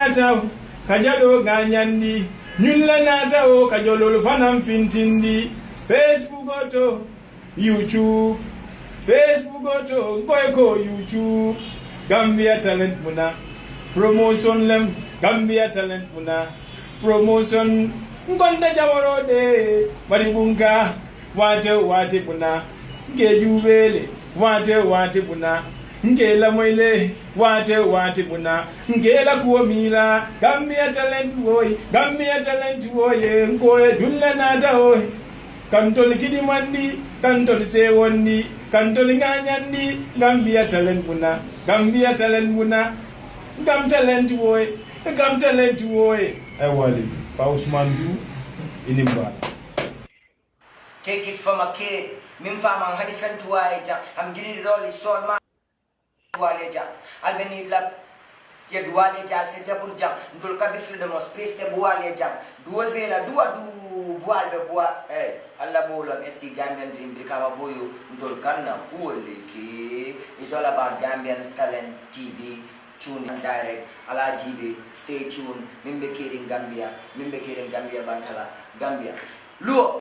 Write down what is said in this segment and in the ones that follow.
nata kajado ganyandi nyulla nata o kajolo fanam fintindi Facebook oto YouTube Facebook oto koyko YouTube Gambia talent muna promotion lem Gambia talent muna promotion ngonda jaworode maribunga wate muna ngejubele wate muna ngela moile wate muna ngela kuomila Gambia talent boy ngoye dulla nata oy kantol kidimandi kantol sewondi kantol nganyandi Gambia talent muna gam talent boy wali pa Ousmane Diouf inimba take it from a kid mimfama hadifen tuwaja am gidi roli sol ma waleja albeni lab ya duwaleja se jabur jam ndol ka be freedom of space te buwaleja duwal be la duwa du buwal be buwa alla bolon esti Gambian dream brikama boyo ndol kanna kuwole ke is all about Gambian talent TV tune in direct ala jibe stay tuned mimbe kering Gambia bantala Gambia Luo.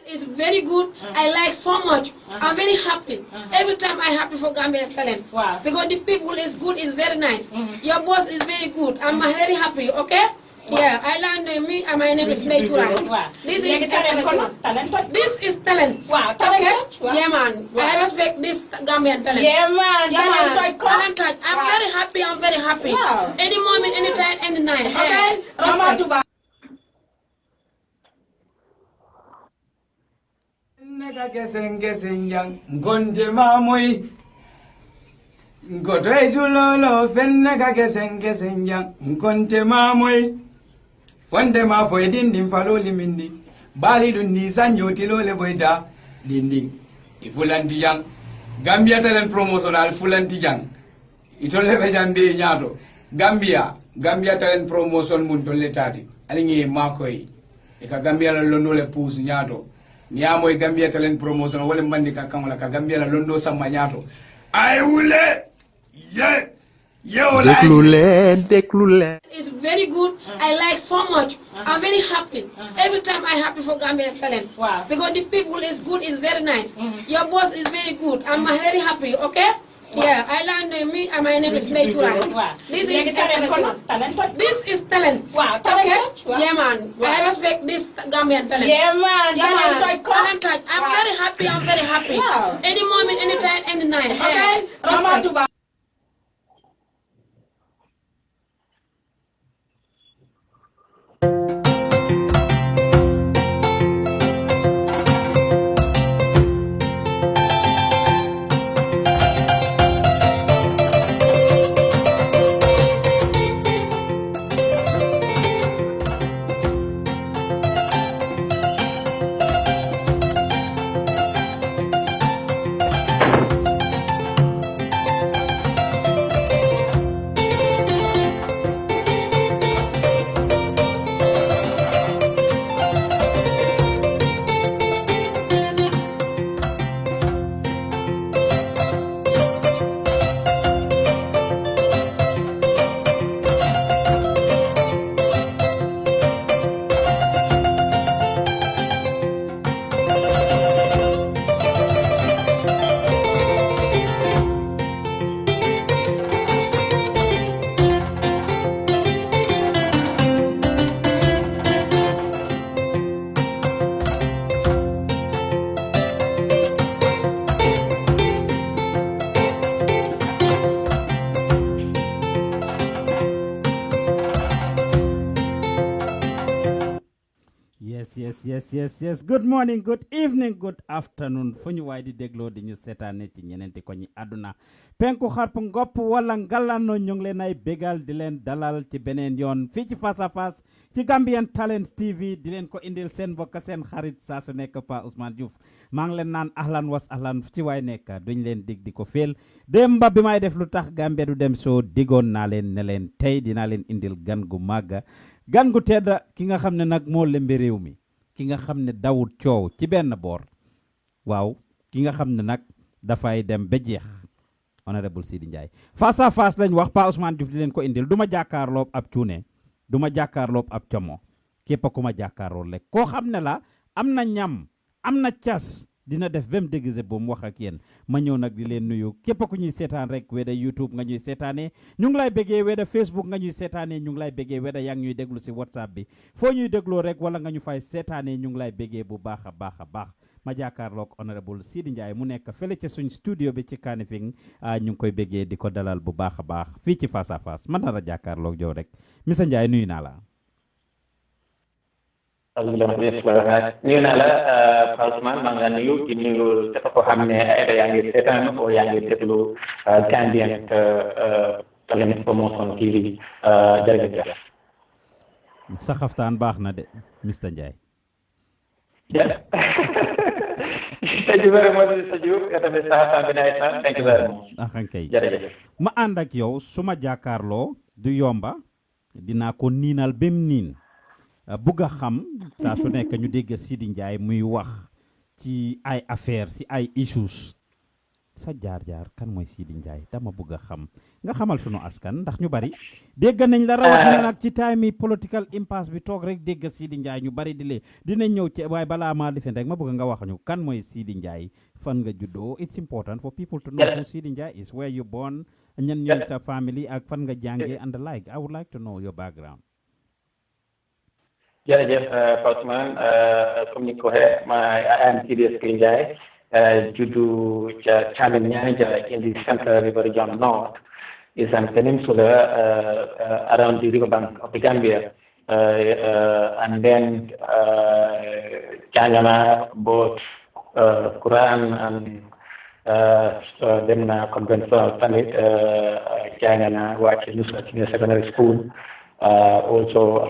It's very good. I like so much. I'm very happy. Every time I'm happy for Gambian talent. Wow. Because the people is good, it's very nice. Your boss is very good. I'm very happy, okay? Wow. Yeah, I learned me and my name is Leitura. Wow. This is talent. This is talent. Wow. Okay? Wow. Yeah, man. Wow. I respect this Gambian talent. Yeah, man. Yeah, man. Talent. I'm very happy. Wow. Any moment, anytime, any night. Okay? Respect. Nega geseng yang ngonje mamoy ngodoy julolo fennega geseng yang ngonje mamoy fonde ma foy dindin faloli minni bali dun ni sanyoti lole boyda dindin ifulanti yang Gambia talent promotional fulanti yang itole be jambe nyaato Gambia talent promotion mun tolle tati alingi makoy e ka Gambia la londole pousse nyaato niamo e Gambia talent promotion wala mandi ka kamala ka Gambia la londo sama nyaato ay wule ye deklule It's very good. I like so much. I'm very happy. Every time I'm happy for Gambian talent. Wow. Because the people is good, it's very nice. Your boss is very good. I'm very happy, okay? Wow. Yeah, I learned me and my name is Leitura. Wow. This is talent. This is talent. Wow. Okay? Wow. Yeah, man. Wow. I respect this Gambian talent. Yeah, man. Yeah, man. Talent. I'm very happy. Wow. Any moment, anytime, any night. Okay? Respect. Yes. Good morning, good evening, good afternoon. Fonyu waidi deglo di ñu sétané ci ñenenti ko ñi aduna. Penku xarpu ngop wala ngalano ñu ngi leen ay bégal di leen dalal ci benen yoon fi ci face à face ci Gambian Talent TV di leen ko indil seen bokk seen xarit saa su nekk Pa Ousmane Diouf. Maa ngi leen naan ahlan was ahlan ci way nekk duñ leen dig di ko fel. Demba bi may def lu tax Gambia du dem so digoon naa leen ne leen tey dinaa leen indil gan gu màgga gan gu tedda ki nga xam ne nag moo lembe réew mi ki nga xam ne dawut coow ci benn boor waaw ki nga xam ne nag dafay dem ba jeex honorable Seedy Njie face à face lañ wax Pa Ousmane Diouf di leen ko indil duma jàkkaarloo ab cuune duma jàkkaarloo ab como képp ku ma jàkkaarloo rek koo xam ne la am na ñam am na cas dina def bem déguisé bu mu wax ak yéen ma ñëw nag di leen nuyu képp ku ñuy seetaan rek weda YouTube nga ñuy seetaanee ñu ngi lay bëggee weda Facebook nga ñuy seetaanee ñu ngi lay bëggee weda yaa ngi ñuy déglu si WhatsApp bi foo ñuy dégloo rek wala nga ñu fay seetaanee ñu ngi lay bëggee bu baax a baax ma jàkkaarloog honorable Seedy Njie mu nekk fële ci suñ studio bi ci Kanifing ñu ngi koy bëggee di ko dalal bu baax a baax fii ci face à face man nar a jàkkaarloog jow rek Mr Njie nuyu naa la. nuyu naa la Pa Ousmane maa ngi la nuyu di nuyu dafa ko xam ne yaa ngi seetaan o yaa ngi déglu Gambian Talent Promotion TV jërëjëf. sa xaftaan baax na de Mr Njie. Thank you very much Mr Diouf tamit sa xaftaan bi nice na thank you very much. kay jërëjëf. ma ànd ak yow su ma jàkkaarloo du yomba dinaa ko niinal bem niin bugg a xam saa su nekk ñu dégg Seedy Njie muy wax ci ay affaire si ay issues sa jaar-jaar kan mooy Seedy Njie dama bugg a xam nga xamal sunu askan ndax ñu bari dégg nañ la rawatina nag ci time yi political impasse bi toog rek dégg Seedy Njie ñu bari dinañ ñëw ci waaye balaa maa lifin rek ma bëgg nga wax ñu kan mooy Seedy Njie fan nga juddoo it's important for people to know who Seedy Njie is where you born ñan ñooy sa family ak fan nga jàngee and the like I would like to know your background. jërëjëf Pa Ousmane comme ni ko waxee I am Seedy Sk Njie juddu ca Chamin Nyanja in the central river region north is a peninsula around the riverbank of the Gambia and then jàngana both Quran and dem na conventional tamit jàngana wàcc Nusrat Senior Secondary School. Also,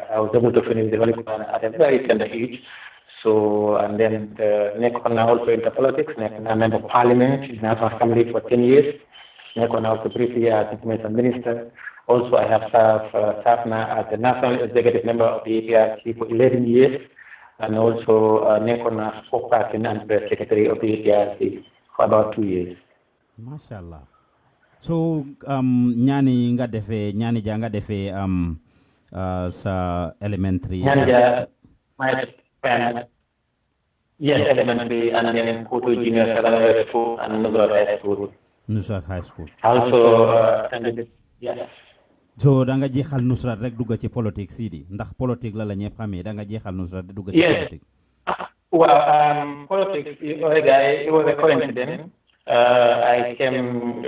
I was able to finish the Holy Quran at a very tender age. So, and then Nekon also into politics, Nekon a member of parliament, in the National Assembly for 10 years. Nekon also briefly as information minister. Also, I have served now as the national executive member of the APRC for 11 years. And also, Nekon as spokesperson and press secretary of the APRC for about 2 years. MashaAllah. So ñaani ja nga defee sa elementary my parents yes elementary and then go to junior secondary school and Nusrat High School also yes. So da nga jeexal Nusrat rek dugg ci politique Seedy ndax politique la ñëpp xamee da nga jeexal Nusrat di dugg ci politique. Well politics it was a coincidence. I came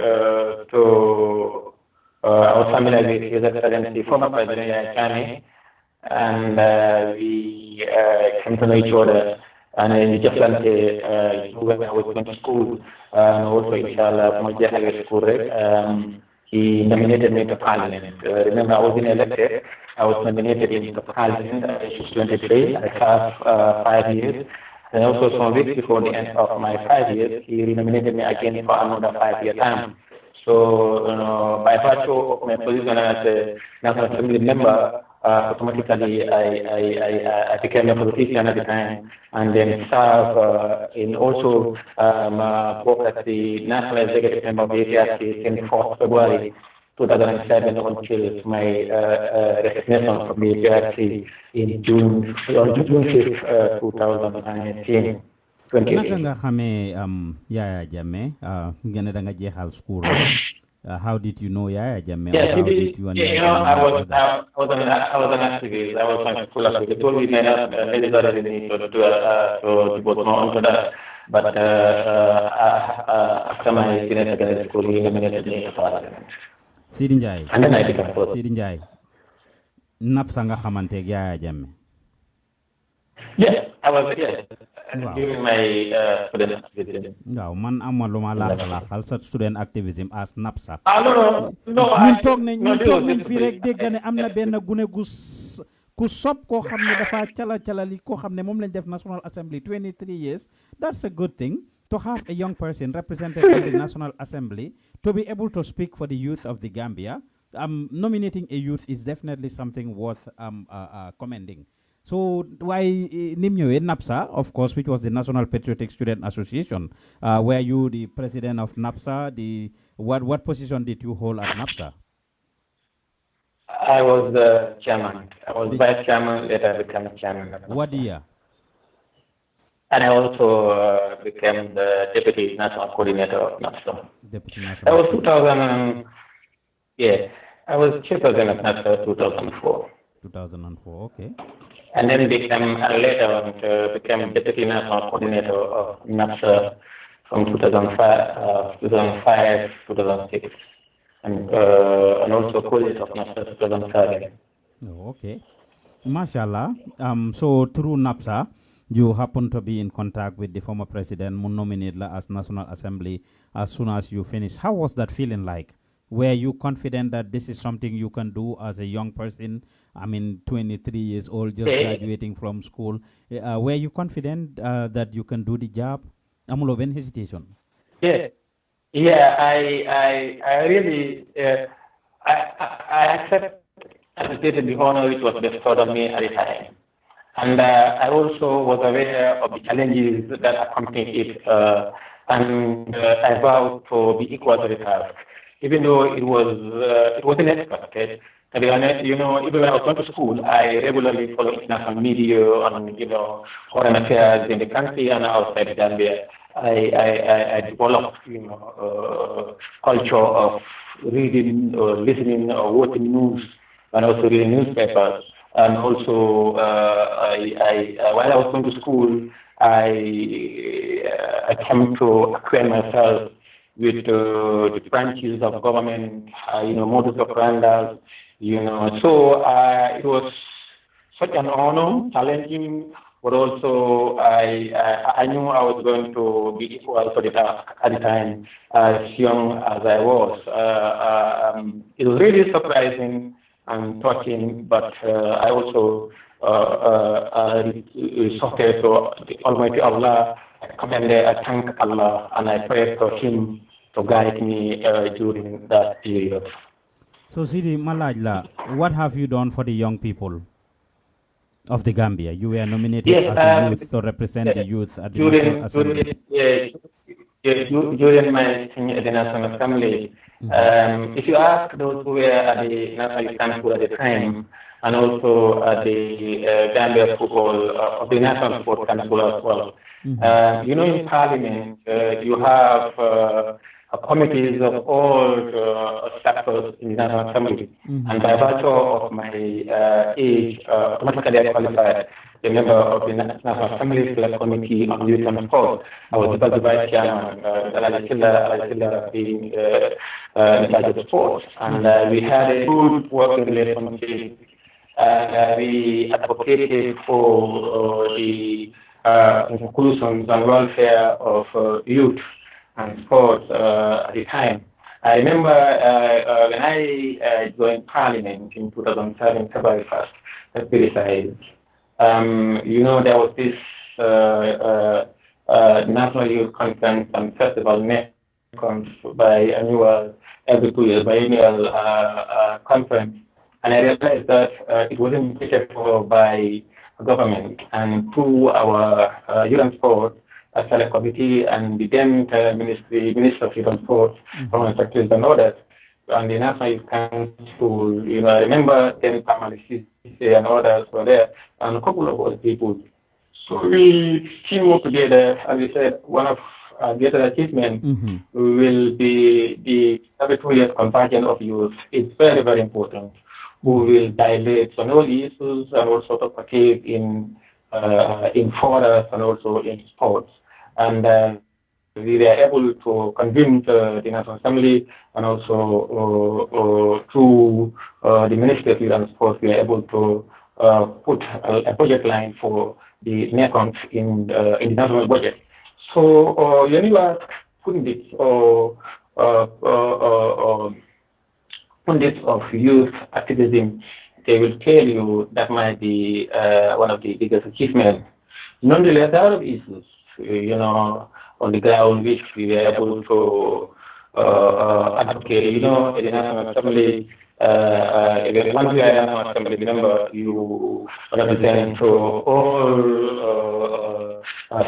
to I was familiar with His Excellency, former President Yahya Jammeh, and we came to know each other. And in Jaflante, when I was going to school, and also inshallah, from Jahya school, he nominated me to Parliament. Remember, I wasn't elected. I was nominated into Parliament at age 23. I served 5 years. And also some weeks before the end of my 5 years, he nominated me again for another 5-year term. So, by virtue of my position as a National Assembly member, automatically I became a politician at the time, and then served in also worked as the National Executive Member of the APRC since 4th February 2007 until my resignation from the APRC in June 5th, 2018. Naka nga xamee Yahya Jammeh nga ne da nga jeexal school how did you know Yahya Jammeh? Yeah, I was an activist. I was on school activist. They told me that necessarily need to devote more onto that. But after my senior secondary school, he nominated me to Parliament. Seedy Njie. And then I became president. Seedy Njie. Nap sa nga xamanteeg Yahya Jammeh? Yes, I was Wow. during my student activism. Waaw man ama lu ma laaxal sa student activism as NAPSA. No. ñun toog nañ fii rek dégg ne am na benn gune ku sob koo xam ne dafa calali koo xam ne moom lañ def National Assembly 23 years. That's a good thing to have a young person represented in the National Assembly to be able to speak for the youth of the Gambia. Nominating a youth is definitely something worth commending. So why Nimyo NAPSA, of course, which was the National Patriotic Student Association, were you the president of NAPSA? What position did you hold at NAPSA? I was the chairman. I was vice chairman, later became chairman. What year? And I also became the deputy national coordinator of NAPSA. Deputy That national. was 2000. Yeah, I was chairperson of NAPSA 2004. 2004. Okay. And then later became deputy national coordinator of NAPSA from 2005, 2006, and also coordinator of NAPSA 2007. Oh, okay. Mashallah. So through NAPSA, you happen to be in contact with the former president, nominated as National Assembly as soon as you finished. How was that feeling like? Were you confident that this is something you can do as a young person? I mean, 23 years old, just graduating from school. Were you confident that you can do the job? Amulo ben hesitation. Yeah, I really I accepted the honor which was bestowed on me at the time. And I also was aware of the challenges that accompany it, and I vowed to be equal to the task, even though it wasn't expected. To be honest, even when I was going to school, I regularly follow international media on foreign affairs in the country and outside Gambia. I developed culture of reading or listening or watching news, and also reading newspapers. And also, while I was going to school, I came to acquaint myself with the branches of government, modus operandi, So it was such an honor, challenging, but also I knew I was going to be equal to the task at the time, as young as I was. It was really surprising and touching, but I also resorted to the Almighty Allah. I thank Allah, and I pray for Him to guide me during that period. So, Seedy Malajla, what have you done for the young people of the Gambia? You were nominated as a youth to represent the youth at the National Assembly. During my tenure at the National Assembly, if you ask those who were at the National Council at the time, and also at the Gambia Football, of the National Sport Council as well, in Parliament, you have committees of all sectors in the National Assembly, and by virtue of my age, automatically I qualified a member of the National Assembly Select Committee on Youth and Sport. I was the vice chairman, being in charge of sports, and we had a good working relationship. We advocated for the inclusion and welfare of youth and sports at the time. I remember when I joined Parliament in 2007, February 1st, let's be precise, there was this National Youth Conference and Festival every 2 years, biennial conference. And I realized that it wasn't catered for by government, and through our youth and sport, a select committee, and the then Minister of Youth and Sport, Foreign Secretaries and others, and the National Youth Council, I remember then Pamela and others were there, and a couple of other people. So we team up together, and we said one of our greatest achievements will be the every 2 years convergence of youth. It's very, very important. We will dilate on all the issues and also participate in forums and also in sports. And we were able to convince the National Assembly, and also through the Ministry of Youth and Sports, we were able to put a budget line for the NECONs in the national budget. So when you are putting this pundits of youth activism, they will tell you that might be one of the biggest achievements. Nonetheless, there are other issues, on the ground which we were able to advocate. In the National Assembly, once you are a National Assembly member, you represent all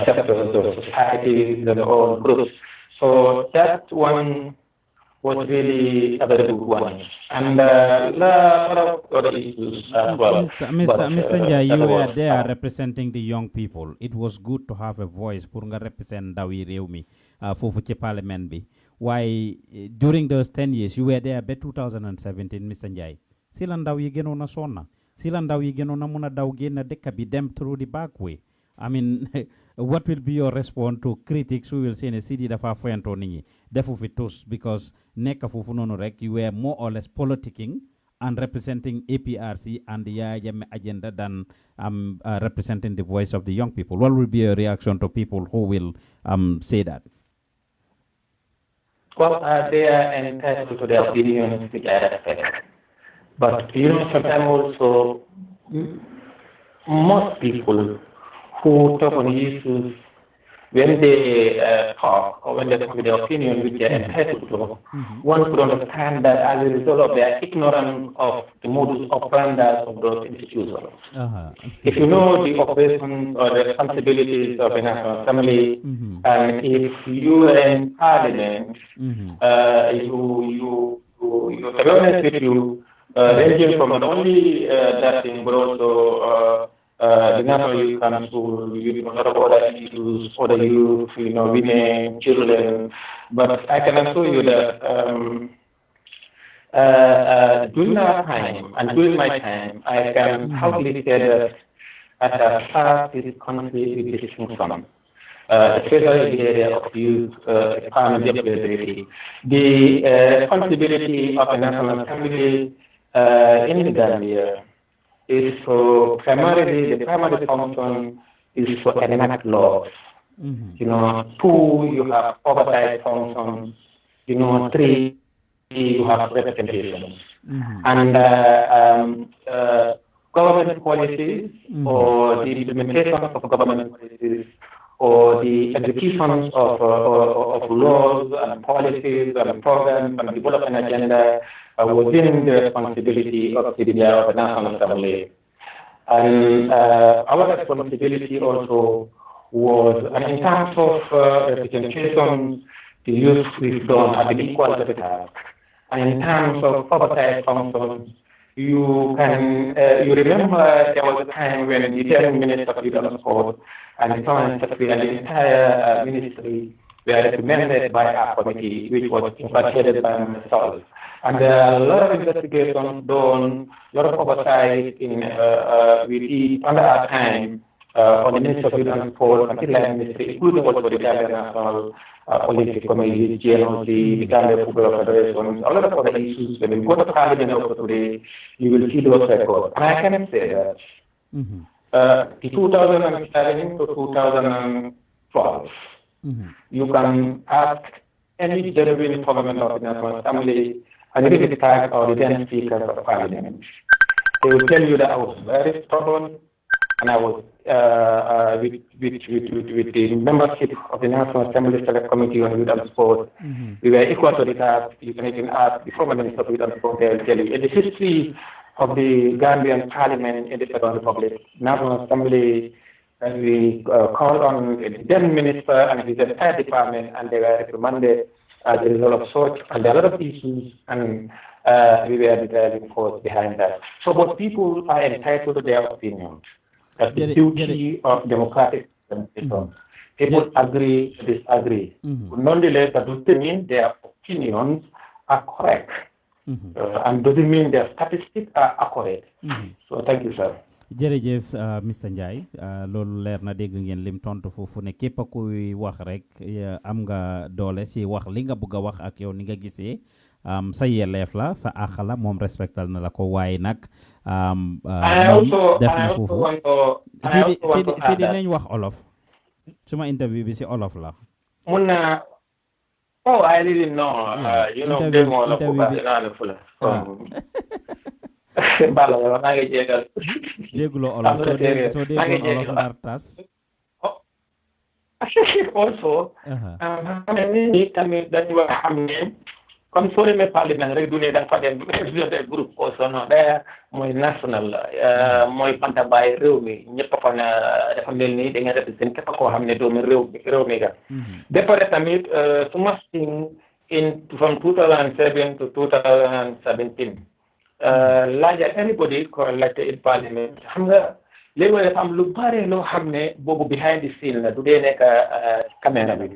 sectors of society and all groups. So that one was really a very good one. And a lot of other issues as well. Mr. Njie, you were there representing the young people. It was good to have a voice pour nga represent ndawi réew mi fofu ci parliament bi. Why during those 10 years you were there by 2017, Mr. Njie. Sila ndaw yi gënoon a sonna. Sila ndaw yi gënoon a mun a daw génn dëkk bi dem through the back way. I mean, what will be your response to critics who will say ne Seedy dafa foyanto nit ñi defu fi tous because nekk foofu noonu rek you were more or less politicking and representing APRC and the Yaya Jammeh agenda than representing the voice of the young people. What will be your reaction to people who will say that? Well, they are entitled to their opinions, which I respect. But sometimes also most people who talk on issues, when they talk or when they talk with their opinion, which they are entitled to, one could understand that as a result of their ignorance of the modus operandi of those institutions. If you know the operations or the responsibilities of a national assembly, and if you are in parliament, you to be honest with you, ranging from not only that thing, but also the National Youth Council, a lot of other issues, other youth, women, children. But I can assure you that during our time and during my time, I can proudly say that I have served this country with distinction, especially in the area of youth economic development. The responsibility of the National Assembly in the Gambia is for primarily, the primary function is for enact laws. 2, you have oversight functions. 3, you have representation. And government policies or the implementation of government policies or the execution of laws and policies and programs and development agenda within the responsibility of the National Assembly. And our responsibility also was, and in terms of representation, the youth we've done have been equal to the task. And in terms of oversight functions, you remember there was a time when the 10 Minister of Youth and Sport and the Foreign Secretary and the entire ministry were recommended by our committee, which was headed by myself. And there are a lot of investigations done, a lot of oversight under our time on the Ministry of Youth and Sport, and the ministry, including also the Gambia National Olympic Committee, GNOC, the Gambia Football Federation, a lot of other issues. When you go to Parliament also today, you will see those records. And I can say that the 2007 to 2012, you can ask any genuine government of the National Assembly and really the fact or the then Speaker of Parliament. They will tell you that I was very stubborn and I was with the membership of the National Assembly Select Committee on Youth and Sport. We were equal to the task. You can even ask the former Minister of Youth and Sport, they will tell you. In the history of the Gambian Parliament in the Federal Republic, National Assembly, and we called on the then Minister and his entire department, and they were reprimanded as a result of such, and there are a lot of issues, and we were the driving force behind that. So, but people are entitled to their opinions. That's the duty of democratic system. People agree, disagree. Nonetheless, that doesn't mean their opinions are correct, and doesn't mean their statistics are accurate. So, thank you, sir. jërëjëf Mr Njie loolu leer na dégg ngeen lim tontu foofu ne képp kuy wax rek am nga doole si wax li nga bëgg a wax ak yow ni nga gisee sa yelleef la sa àq la moom respectal na la ko waaye nag moom def na foofu Seedy nañ wax olof suma interview bi si olof la mun na I didn't know Balo, maa ngi jégal. Dégguloo olof soo déggoon olof ndar tas. Also, nit tamit dañu war a xam ne comme soo demee parlement rek du ne da nga fa dem représenter groupe au son d'ailleurs mooy national mooy pantabaay réew mi ñëpp fa ne dafa mel ni da nga représenter képp koo xam ne doomu réew mi ga ba pare tamit su ma from 2007 to 2017 laajal anybody ko laajte in parliament xam nga léegi dafa am lu bare loo xam ne boobu behind the scene la du dee nekk caméra bi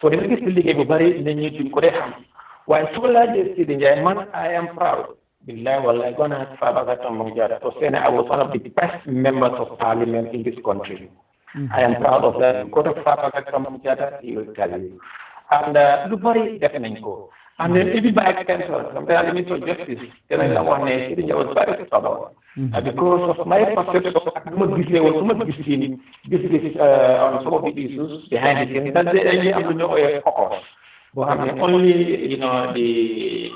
soo dama gis liggéey bu bari nit ñi duñ ko dee xam waaye su ko laajee Seedy Njie man I am proud billahi wallahi gonna Fabakary Tombong Jatta to say I was one of the best members of parliament in this country. I am proud of that. Go to Fabakary Tombong Jatta, he will tell you. And lu bari def nañ ko. And then even by extension, sometimes the Minister of Justice, then I want to say was very stubborn. Because of my perception of this on some of the issues behind the scenes, that they have no focus. But only, the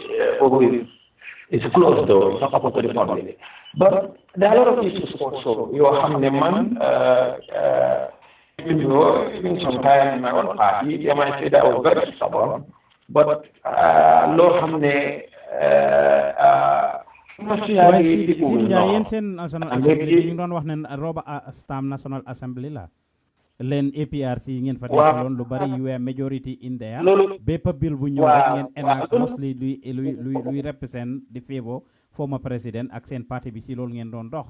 it's closed door, it's not open to the public. But there are a lot of issues also. You have the man, even sometimes in my own party, I might say that I was very stubborn. But Lord Hamne, Seedy Njie yéen seen National Assembly ñu doon wax ne roba stam National Assembly la leen APRC ngeen fa nekkaloon lu bari you were majority in there bépp bill bu ñëw rek ngeen enact mostly luy represent di favor former président ak seen parti bi si loolu ngeen doon dox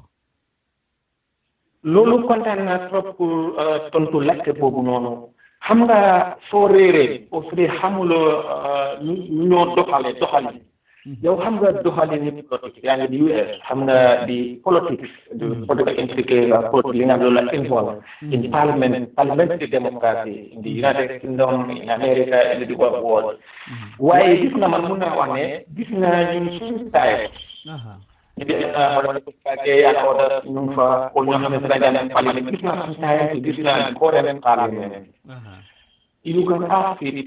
loolu kontaan naa trop pour tontu laajte boobu noonu xam nga soo réeree au fait xamuloo ñoo doxali yow xam nga doxali ni politique yaa ngi di US xam nga di politics the political implication politique li nga loolu la involved in parliamentary democracy in the United Kingdom in America in the developed world waaye gis na man mun naa wax ne gis na ñun suñu taay ñu fa ko ñoo xam ne Sénégal parlement gis na suñu taay gis na ko dem parlement you can ask it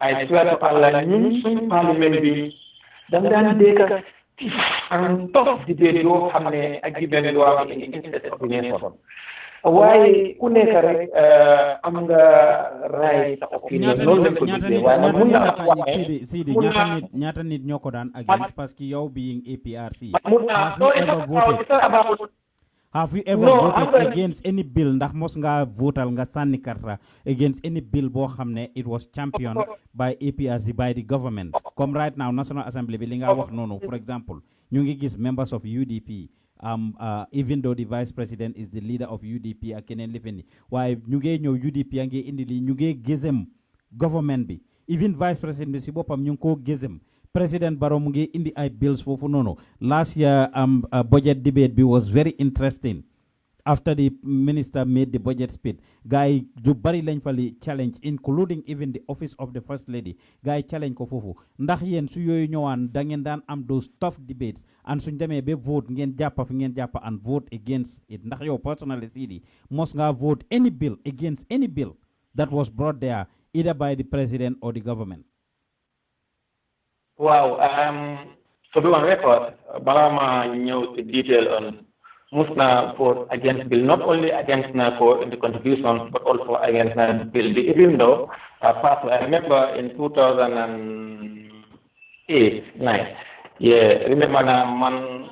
I swear to Allah ñun suñu parlement bi dang daan dégg en top debate yoo xam ne ak jibeen yoo am in interest of the nation waaye ku nekk rek am nga raay sa opinion loolu lañ ko gisee waaye mun naa wax Seedy ñaata nit ñoo ko daan against parce que yow being APRC have you ever voted against any bill ndax mos nga votal nga sànni karta against any bill boo xam ne it was championed by APRC by the government comme right now National Assembly bi li nga wax noonu for example ñu ngi gis members of UDP even though the vice president is the leader of UDP ak keneen lifen ni waaye ñu ngee ñëw UDP a ngi indi li ñu ngee gëzëm government bi even vice president bi si boppam ñu ngi koo gëzëm President Barrow mu ngi indi ay bills foofu noonu last year budget debate bi was very interesting after the minister made the budget speech gars yi du bari lañ fa li challenge including even the office of the first lady gars yi challenge ko foofu ndax yéen su yooyu ñëwaan da ngeen daan am those tough debates and suñ demee ba vote ngeen jàppa fi ngeen jàppa and vote against it ndax yow personally Seedy mos nga vote any bill against any bill that was brought there either by the president or the government. Wow, to be on record, Balama knew the detail on Musna vote against bill, not only against NAFO in the contribution, but also against the bill. Even though, I remember in 2008, remember man,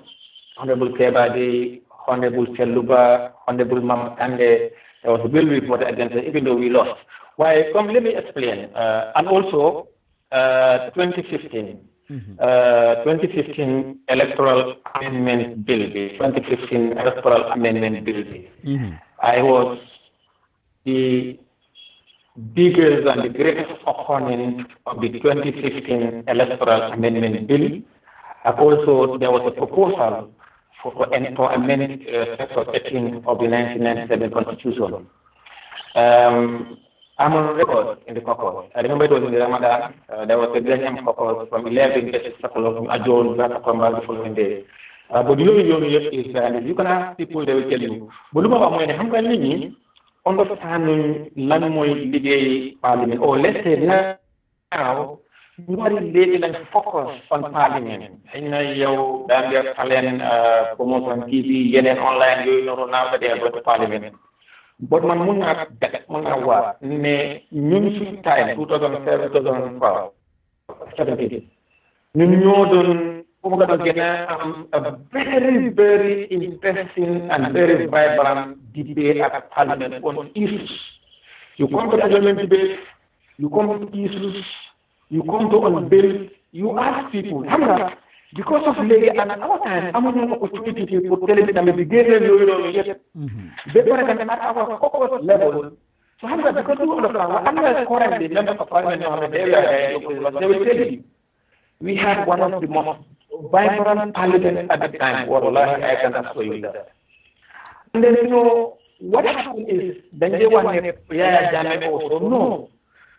Honorable Kebadi, Honorable Cheluba, Honorable Mama Kande, there was a bill we voted against it, even though we lost. Why? Let me explain. And also, 2015 electoral amendment bill. 2015 electoral amendment bill. I was the biggest and the greatest opponent of the 2015 electoral amendment bill. And also, there was a proposal for amendment Section 18 of the 1997 Constitution. I'm on record in the caucus. I remember it was in the Ramadan. There was a great caucus from 11 to 6 o'clock from Ajon, the following day. But you is, and you can ask people, they will tell you. But look at when I'm going to understand Lamoy Ligue Parliament, or let's say now, you are related and focus on Parliament. I know you, Gambia, talent, promotion TV, online, you know, now that they are going to Parliament. But man mun naa wax ne ñun suñu time 2007 2012 17 ñun ñoo doon a very, very interesting and very vibrant debate at Parliament on issues. You come to the Parliament debate, you come to issues, you come to on bill, you ask people, because of lady and our time, I'm an opportunity for telling them the beginning at our corporate level. So because you understand, I'm currently member of Parliament on the area, they will tell you. We had one of the most vibrant parliaments at the time. Wallahi, I can assure you that. And then, what happened is, then they want to Yaya also. No.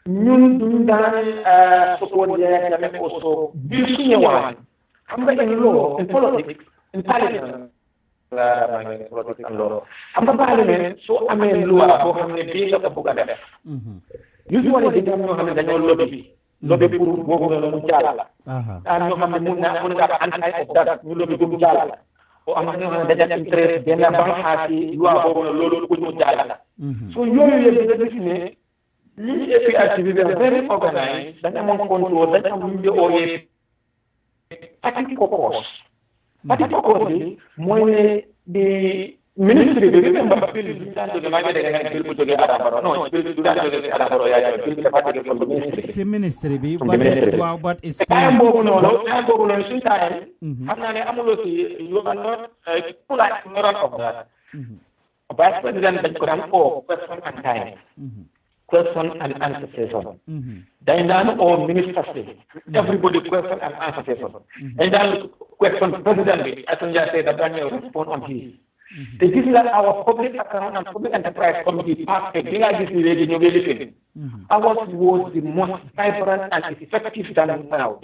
Ñun duñ daan support Yaya Jammeh also. Bill suñu waan. Xam nga in law, in politics, in parliament, politics and law. Xam nga parliament, so amee loi boo xam ne bii la ko bëgg a def. Usually dañu ñoo xam ne dañoo lobby pour boobu mu jàll. Am ñoo xam ne mun nga anti of that ñu lobby bu jàll. O am ñoo xam ne dañu intérêt benn banxaas yi loi boobu loolu ku mu jàll. So yooyu yëpp nga gis ne li APRC bi very organized, dañ amoon contrôle, dañ am lu ñu ooyee party caucus. Party caucus bi mooy ne di ministry bi remember bill bi daan jóge maa ngi dégg nga bill bu jógee Adama non bill du daan jógee Adama yaa bill bi dafa jóge from the ministry ci ministry bi waaw but it's time boobu noonu suñu time xam naa ne amuloo si you are not like none of that vice président dañ ko daan question and time question and answer session dañ daan minister everybody question and answer session dañ daan question président bi Assane Ndiaye say that dañ ñëw respond on his. They give that our public account and public enterprise committee passed a bigger decision. Ours was the most vibrant and effective than now.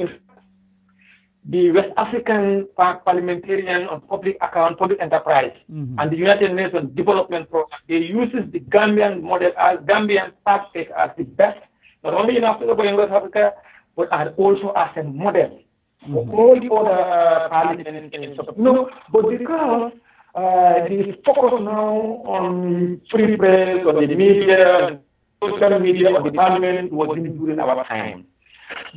The West African parliamentarian on public account, public enterprise, and the United Nations Development Program, they uses the Gambian model as Gambian practice as the best, not only in Africa but in West Africa, but also as a model for all the other parliaments in South. But because the focus now on free press, on the media, social media, on the parliament was during our time.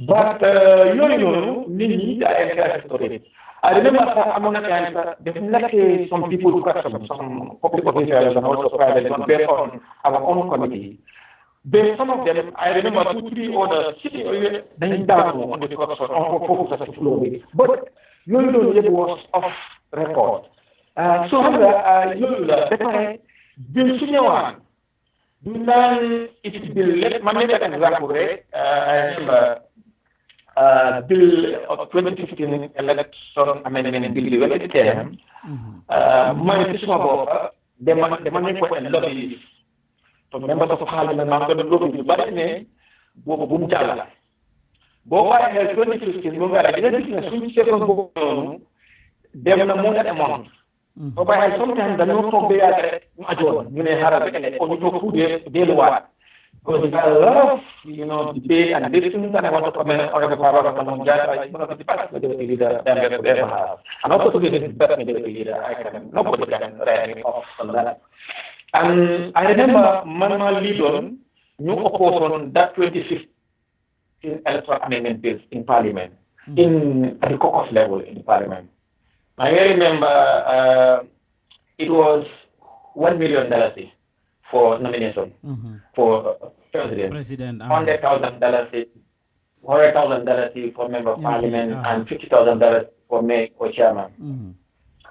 But, many are interested. I remember among the times, definitely some people who got some public officials and also private based on our own committee. But some of them, I remember 2-3 others sitting then down on the discussion on focus to flow with. But it was off record. So bill suñu waan du naan it bill let ma make an example rek I remember bill of 2015 election amendment bill when it came man ci suma bopp dama nekk ko lobby to members of parliament ma ko lobby yu bari ne boobu bu mu jàll boo waxee 2015 mo nga dina gis ne suñu seekoon boobu noonu dem na mu nga demoon but sometimes the no talk they are you know how to because there's a lot of debate and decisions that I want to comment on the power of the best majority leader that we ever have. And also to be the best majority leader, nobody can write me off on that. And I remember Manuel Lidon, new opposed that 2015 electoral amendment bills in Parliament, at the caucus level in Parliament. I remember it was $1 million for nomination for president. $100,000 for member of parliament and $50,000 for mayor or chairman.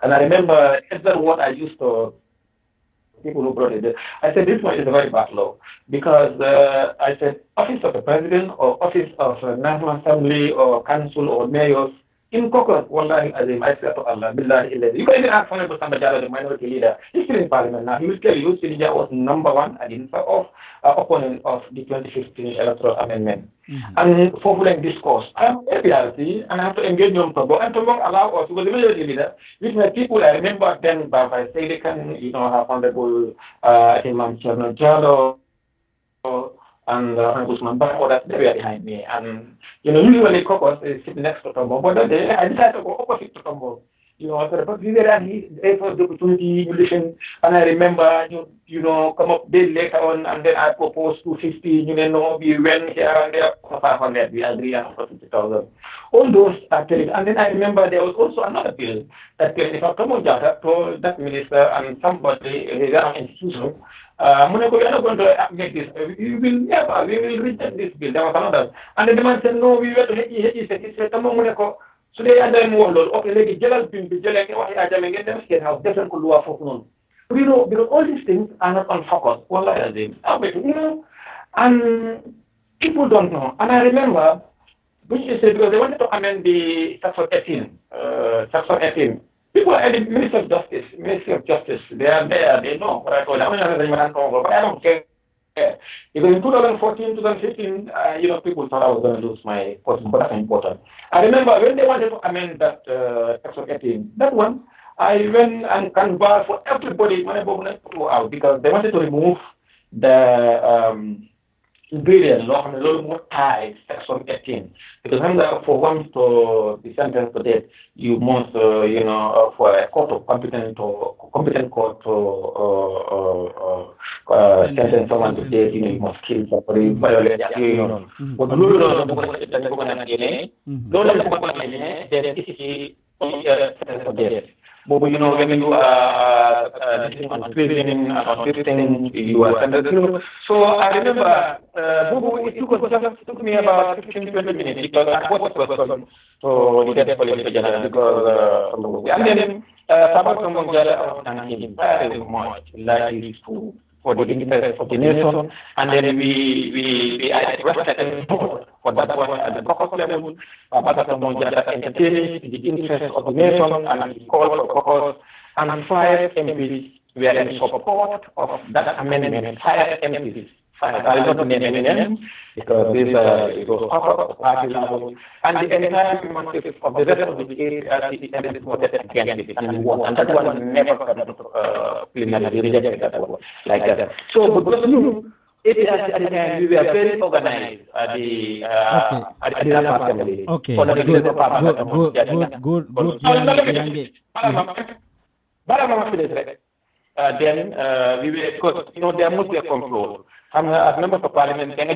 And I remember that's what I used to people who brought it. I said this one is a very bad law because I said office of the president or office of national assembly or council or mayors. In caucus, wallahi azim, I swear to Allah, billahi illadhi. You can even ask Honorable Samba Jallow, the minority leader. He's still in parliament now. He will tell you, Seedy Sk Njie was number one opponent of the 2015 electoral amendment. And for full discourse, I'm APRC and I have to engage Yom Togo and to allow us, because the majority leader, which my people, I remember then by Seedy Sk, Honorable Imam Jallow, and Honorable Barrow, that they were behind me. And usually caucus is sitting next to Tombo, but that day I decided to go opposite to Tombo. But we were at the opportunity, and I remember, come up day later on, and then I proposed 250, we went here and there for 500, we agreed on 50,000. All those are terrible. And then I remember there was also another bill that President Tomo Jata told that minister and somebody in the institution, we are not going to make this. We will reject this bill. There was another. And the man said, no, we will he said, so they are then more okay, lady, Jelal Pimpi, Jelal, State House, different Kulua for you know, because all these things are not on focus. You know, and people don't know. And I remember, which is because they wanted to amend the Section 18. People are the Ministry of Justice. They are there, they know what I told them. But I don't care. Even in 2014, 2015, people thought I was going to lose my post, but that's important. I remember when they wanted to amend that Section 18, that one, I went and canvassed for everybody out because they wanted to remove the ingredient law a little more tight, Section 18. Because for one to be sentenced to death, you must, for a court of competent court to sentence someone to death, you must kill somebody, violate the But but when you are prison on this thing, you are sentenced. So I remember, it took me about 15-20 minutes because I was to get the police general because and then Sabat very much like to for the interest of the nation, and then we arrested for that one at the caucus level, entertaining the interest of the nation, and we called for caucus, and 5 MPs were in support of that amendment. 5 MPs. I will not name any names because this it was party level, and the entire membership of the rest of the APRC voted against it and won. And that one never plenarily rejected that one like that. So because APRC at the time we were very organized at the assembly. Okay. Good. Then we were, because there must be a control. As members of parliament, they are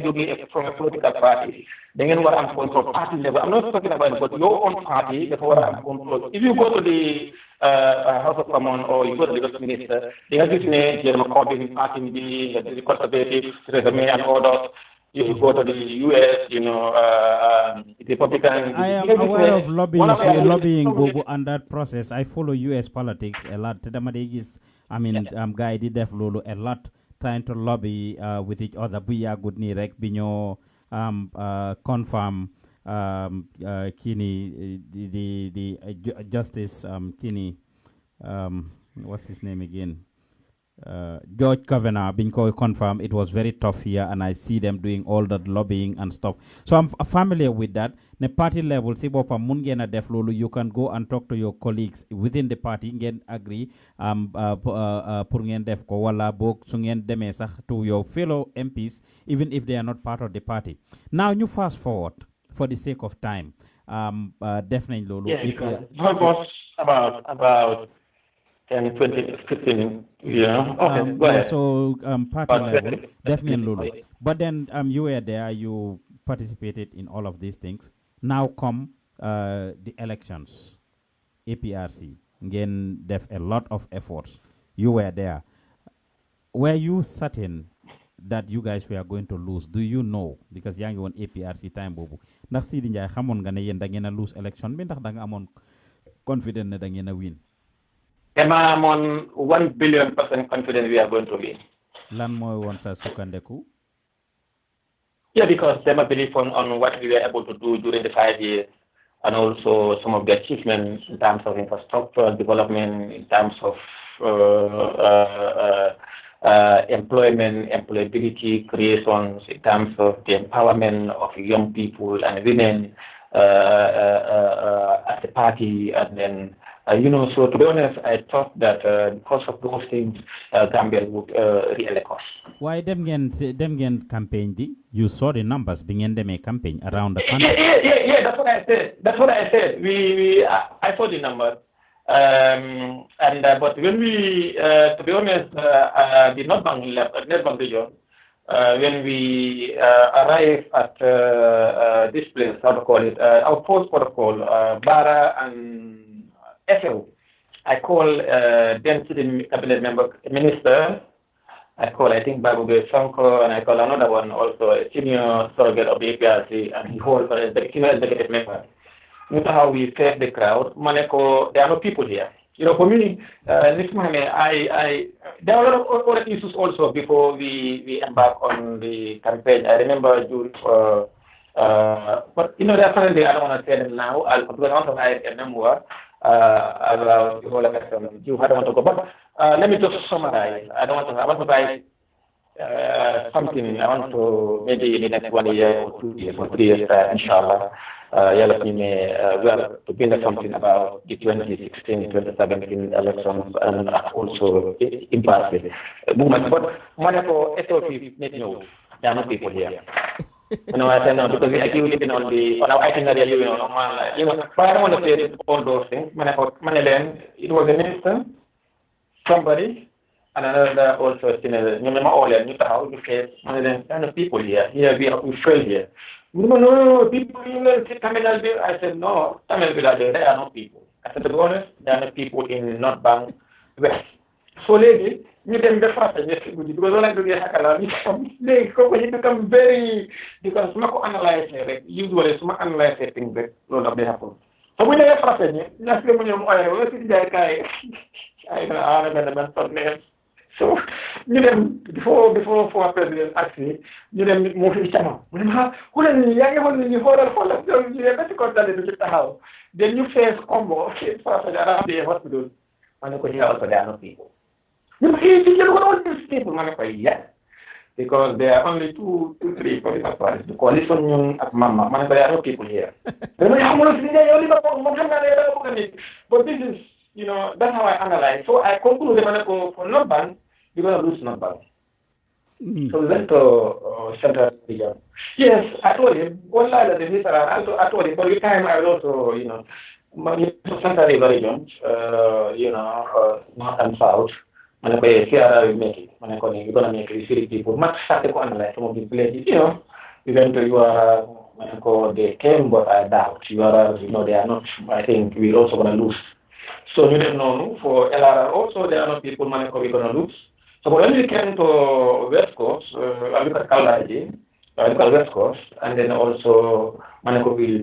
from a political party. They are control party level. I'm not talking about it, but your own party, therefore, control. If you go to the House of Commons or you go to the Westminster, they have this name, Jeremy Corbyn, party, the Conservative, Theresa May, and others. You go to the US, the Republican. I am aware of lobbying and that process. I follow US politics a lot. Guy did a lot trying to lobby with each other. Buya good ni rek binyo confirm Kini the Justice Kini what's his name again? George Kavanaugh being confirmed. It was very tough here, and I see them doing all that lobbying and stuff. So I'm familiar with that. The party level, you can go and talk to your colleagues within the party, get agree to your fellow MPs, even if they are not part of the party. Now you fast forward for the sake of time. Definitely, Lulu. Yeah, almost about 10, 20, 15, Okay, go ahead. So, party level, definitely Lulu. But then you were there, you participated in all of these things. Now come the elections. APRC, again, def a lot of efforts. You were there. Were you certain that you guys were going to lose? Do you know? Because yang on APRC time bobu. Ndax Seedy Njie xamone nga ne yeen da ngeen lose election bi ndax da nga amone confident ne da ngeen win? I'm on 1 billion% confident we are going to win. Lan moy won sa sukandeku? Yeah, because them a belief on what we were able to do during the 5 years, and also some of the achievements in terms of infrastructure development, in terms of employment, employability creations, in terms of the empowerment of young people and women at the party, and then so to be honest, I thought that because of those things, Gambia would re-elect us. Why them campaign? You saw the numbers being them a campaign around the country. Yeah. That's what I said. I saw the numbers. But when we, to be honest, the North Bank region, when we arrive at this place, how to call it, our post protocol, Barrow and FL, I call then City Cabinet member, Minister. I call, I think, Barrow Sanko, and I call another one also, a senior surrogate of the APRC, and he holds the senior executive member. You know how we fed the crowd. Maneko, there are no people here. You know, for me, this morning, there are a lot of other issues also before we embark on the campaign. I remember during, but you know, definitely I don't want to say them now. Because I want to write a memoir about the whole election. You don't want to go, but let me just summarize. I want to write something. I want to maybe in the next 1 year or 2 years or 3 years, inshallah. To build something about the 2016-2017 elections and also impact movement. But Monaco, SOP, there are no people here. I said no, because we are living on our itinerary, but I don't want to say all those things. Monaco, it was a minister, somebody, and another also, you face people here. Here we fail here. No, people in Tamil Nadu. I said, no, Tamil Nadu, there are no people. I said, to be honest, there are no people in North Bank West. So, lady, you can be fast, because when I do the Hakala, you become very, because Smako analyze it, usually Smako analyze things that don't happen. So, when I fast, that's when you're what is that guy? I don't know, so, before former president actually, move each other. Then you face combo, around the hospital. Here also there are no people. Yes. Because there are only two, three political parties. The coalition at Mama, there are no people here. But this is, that's how I analyze. So I conclude for North Bank, you're going to lose North Bank. So we went to Central Region. Yes, I told him, I told him, but the time I was also, Central Region, North and South, Sierra will make it. You're going to make it, city people. Much started to analyze some of these places, we went to they came, but I doubt. They are not, I think we're also going to lose. So you don't know, for LRR also, there are no people we're going to lose. So when we came to West Coast, I look at Kaldaji, I look at West Coast, and then also Manako will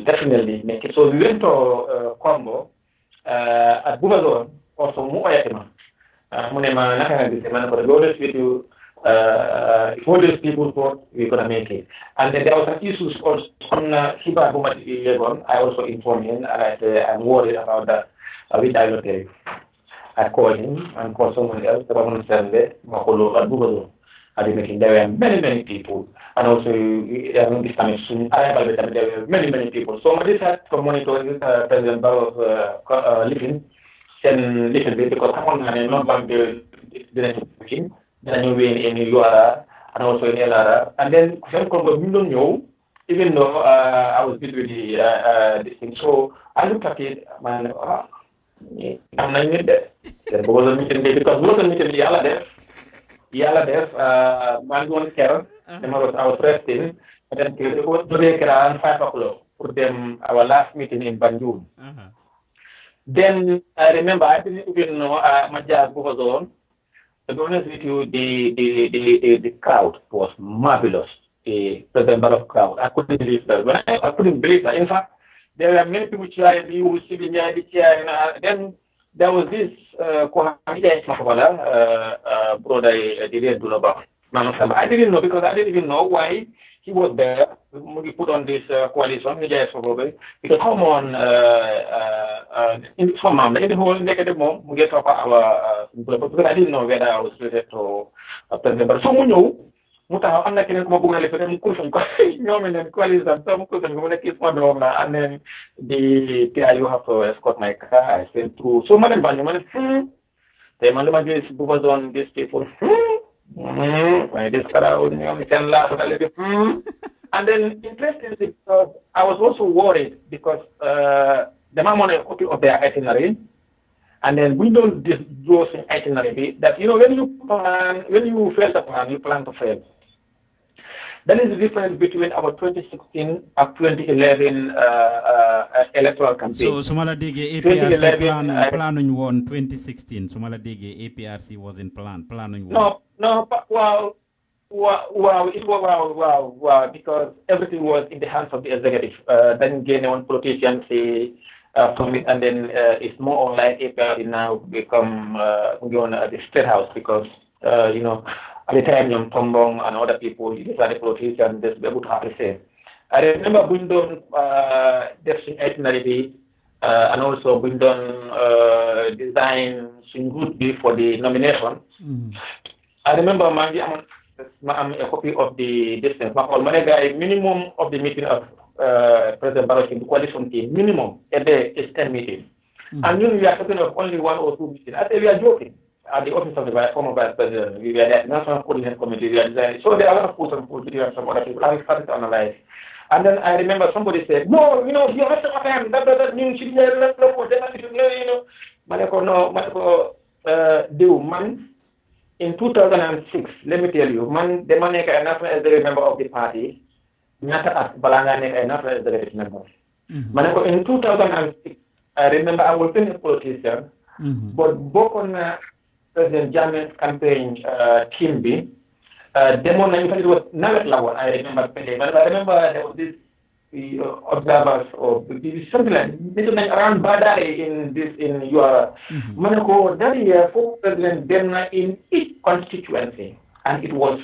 definitely make it. So we went to Combo at Bubazon, also Muayatema. Munema Nakana, Manako, to be honest with you, if all these people thought we're going to make it. And then there was some issues also on Hiba Bumati. I also informed him, and I said, I'm worried about that, which I will tell you. I called him and called someone else, the one Sunday, Makolo, and Bubazon. There were many people, and also this time soon, there were many people. So this had to monitor President Barrow living, and listen because someone had not bank didn't him. Then you win in URA and also in LRA. And then Congo, you don't know, even though I was busy with this thing. So I looked at it, man, I'm not in there. There was a meeting because there was a meeting Yala Def, man, one care, and I was resting. And then it was today around 5 o'clock for them, our last meeting in Banjul. Then I remember, I didn't even know my job was on. To be honest with you, the crowd was marvelous. The President Barrow crowd. I couldn't believe that. I couldn't believe that. In fact, there were many people trying to use Seedy Sk Njie. Then there was this brother I didn't know about. I didn't know because I didn't even know why he was there. We put on this coalition, because come on, in the whole negative mom, we get up our because I didn't know whether I was related to President. But someone knew, I'm not going to coalition, some cushion, and then the PIU have to escort my car. I said through. So, Madam Banyaman, the Madam was on these people. This crowd, and then interestingly, I was also worried because the man wanted a copy of their itinerary, And then we don't disclose in itinerary that, when you fail the plan, you plan to fail. That is the difference between our 2016 and 2011 electoral campaign. So, Sumala DG APRC plan won 2016. Sumala DG APRC was in plan. No, wow, because everything was in the hands of the executive. Then again, one politician say from it, and then it's more or less APRC now become the state house because, at the time, Tombong and other people, these are the politicians, they would have to say. I remember Bundon itinerary and also Bundon design Singutbi for the nomination. I remember a copy of the distance. Minimum of the meeting of President Barrow in the coalition team, minimum a day is 10 meetings. And we are talking of only 1 or 2 meetings. I say we are joking. At the office of the former vice president, we were at National Coordinating Committee, we are designing. So there are a lot of pools and pools, and some other people. I started to analyze. And then I remember somebody said, no, you're not saying that doesn't mean she man, in 2006, let me tell you, man, the man is a national executive member of the party, not as Balanga a national executive member. In 2006, I remember I was a politician, but both on President Jammeh's campaign team B, demo it was Navet Lawan, I remember. But I remember there was this observers or something like around Badari in your Monaco that year for President Demna in each constituency, and it was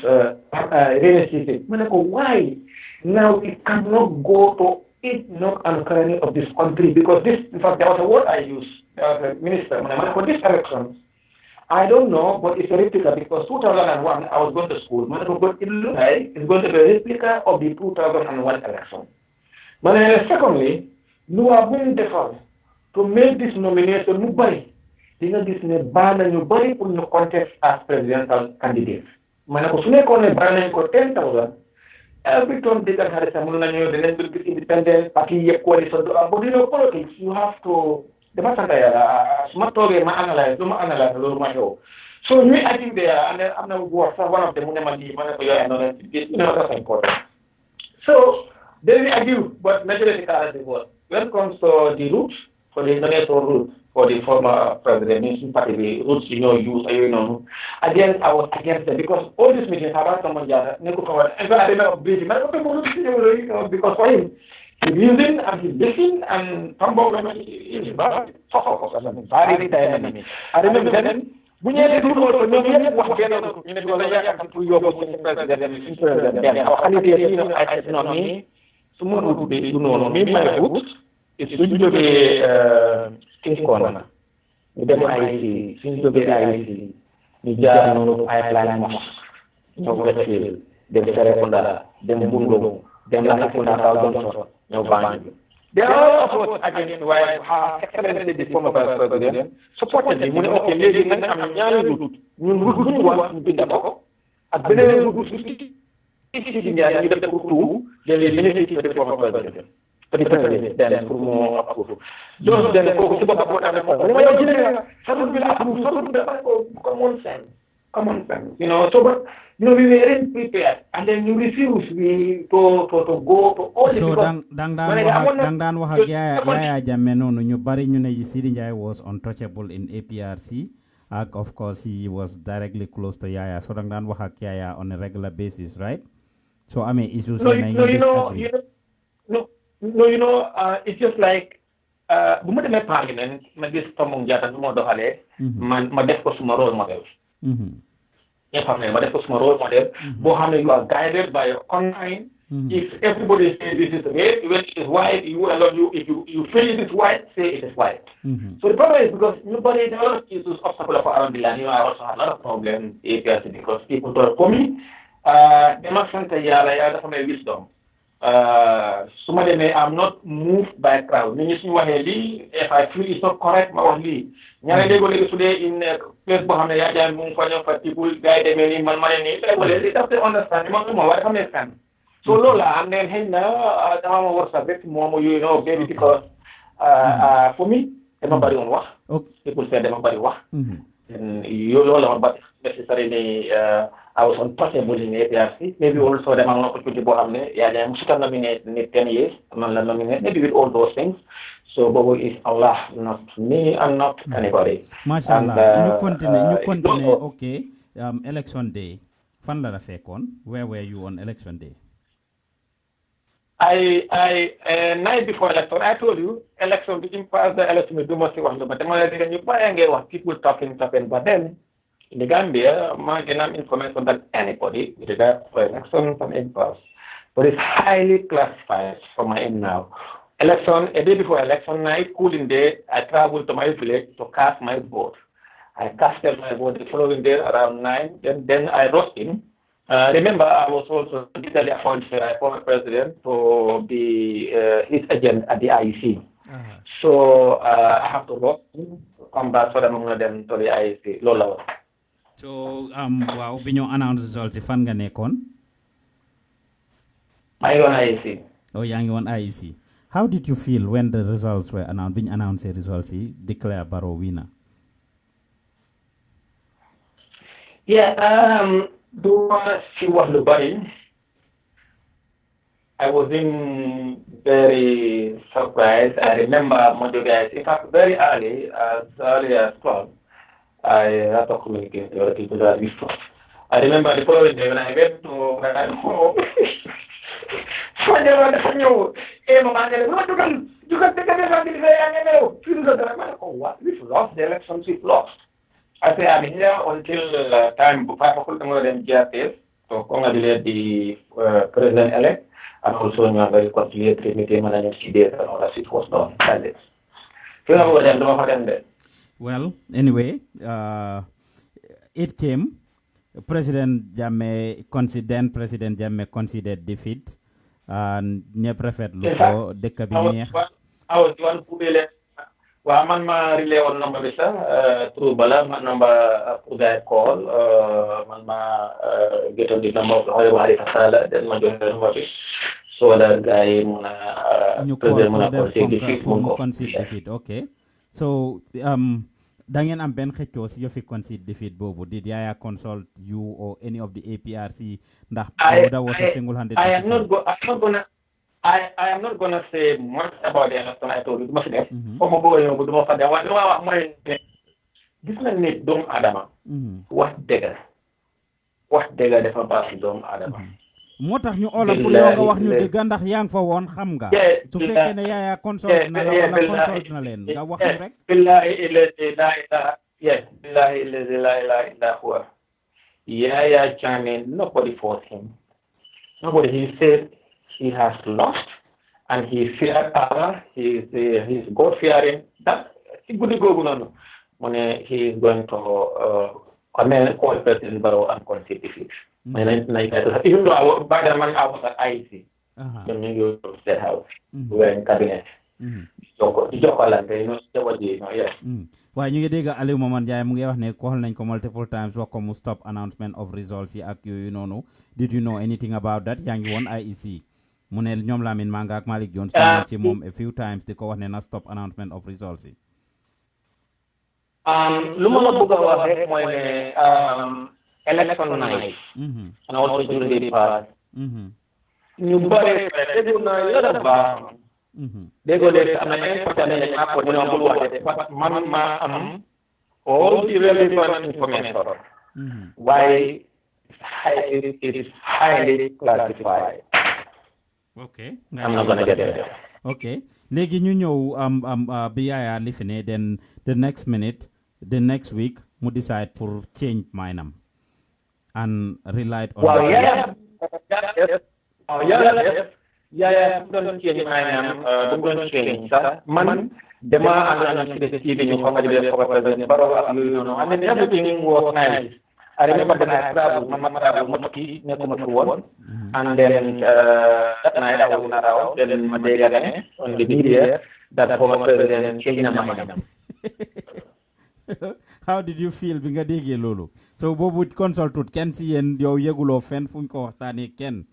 rainy season. Monaco, why now it cannot go to each nook and cranny of this country? Because this, in fact, there was a word I used. There was a minister. Monaco, this election, I don't know, but it's a replica because 2001 I was going to school. Monaco, but it looks like it's going to be a replica of the 2001 election. But secondly, you are going to make this nomination, nobody. This ban and nobody put no contest as presidential candidate. Manako sune ko ne ban ko 10,000. Every time they can have some the independent party coalition. But politics, you have to the matter smart analyze. So I think they are, and I'm not one of them. That's important. So. Then we argue, but majority carries the vote. When it comes to the routes, for the Indonesian route, for the former president, party, the routes use, again, I was against them because all these meetings have had someone and I remember busy, because for him, he's using and he's busy and Tombo is bad. I remember then. We need to do what we need to someone would be, maybe my books, it's going to be King's Corner. With them IC, seems to be IC, Nija, Pipeline Mosque, Westfield, them Serekunda, them Bungo, them Lakunda, Johnson, no Banjo. They are also against why excellency the former vice president supported me. When okay, ladies and gentlemen, you want to be the book at the Seedy Njie the two, they will benefit the former president. But the president then for more approval. Those then focus about common sense. Common sense. So but we weren't prepared and then you refuse to go to all so dang wax Yaya Jammeh nonu ñu bari ñu ne Seedy Njie was untouchable in APRC. Of course he was directly close to Yaya. So dang wax ak Yaya on a regular basis, right? So I mean issues it's just like bu ma demee parlement ma gis Tombong Jatta du ma doxalee ma def ko suma role model ñëpp xam ne ma def ko suma role model boo xam ne you are guided by your conscience. If everybody says this is red, when it is white, you allow you if you feel it is white, say it is white. So the problem is because nobody there are a lot of issues obstacles around the land. I also had a lot of problems APRC because people thought for me dama sant yàlla dafa may wisdom. Some of them I'm not moved by crowd. If I feel it's not correct, my only. Today in place behind the people guide them in they have to understand. So Lola, and then hey now I was a bit more because for me dama bari woon wax. People say dama bari wax. And loolu but necessarily I was untouchable in APRC. Maybe also the opportunity boo xam ne yaa ngi musuta nominate ni 10 years man la nominate maybe with all those things. So Bobo is Allah, not me and not anybody. Mashallah. You continue. Okay. Election day. Fan la fekkoon. Where were you on election day? Night before election, I told you, election didn't pass the election with Dumosi one, but the people talking, but then in the Gambia, I didn't have information that anybody with regard for election from impasse. But it's highly classified for my end now. Election, a day before election night, cooling day, I traveled to my village to cast my vote. I casted my vote the following day around 9, then I wrote in. Remember, I was also legally appointed by former president to be his agent at the IEC. So I have to work to come back for them to the IEC. Lola. So, wow, when you announce results, if fan nekon? I on IEC. Oh, you on IEC. How did you feel when the results were announced? Being announced the results, declare Barrow winner. Yeah. She was Lubai. I wasn't very surprised. I remember Mojo guys, in fact, very early, as early as 12, I had to communicate with people that we saw. I remember the following day when I went to my home. You can take we've lost the elections, we've lost. I say I'm here until time 5 o'clock in the so congratulate the president-elect and also in a very conciliatory meeting and all that it was done. Well, anyway, it came. President Jammeh conceded defeat and ne preferred Luko de cabinet. I was the one who well, man, ma relay on number through Bala, my number to that call. Man, ma get on the number of the Holy Fasala, then my number. So that guy, concede defeat. Okay. So, Dangen am ben xëccoo si yofi concede defeat bobu did Yaya consult you or any of the APRC ndax that was a single-handed decision? I am not gonna say much about the election. I told you, this man need dom adama. What dega defa pass dom adama. Motax ñu ola pour yow nga wax ñu dëgg ndax yaa ngi fa woon xam nga su fekkee ne Yaya consult na la wala consult na leen nga wax ñu rek billahi la ilaha illa huwa Yaya Jammeh, nobody forced him. Nobody. He said he has lost and he feared Allah. He's God fearing. That he is going to call President Barrow and concede defeat. Even though by the man I was at IEC, the New State House, we were in cabinet. waaye ñu ngi dégg Alieu Momad Njie mu ngi wax ne call nañ ko multiple times wax ko mu stop announcement of results yi ak yooyu noonu. Did you know anything about that? yaa ngi woon IEC mu ne ñoom Lamine Manga ak Malick Jones ci moom a few times di ko wax ne na stop announcement of results yi. Lu ma la bëgg a wax rek mooy ne election night and also during the past ñu bëri déglu na yëpp baax déggoo de am na yeneen côté ne ñaa ko dina bul wax de man ma am all the relevant information why it is highly classified. Okay. I'm not gonna get there. Okay. Léegi ñu ñëw bi Yaya li fi ne then the next week mu decide pour change mindam and relied on Yeah, don't change mindam don't change sax man dama àndoon ci TV ñu ko nga di ko président Barrow ak you know I mean everything was nice. I remember when I traveled, my travel moti nekuma fi won and then that night I was around then ma dégg ne on the media that former president change na mindam. How did you feel bi nga déggee loolu so boobu consultut kenn si yéen yow yëguloo fenn fu ñu ko waxtaanee kenn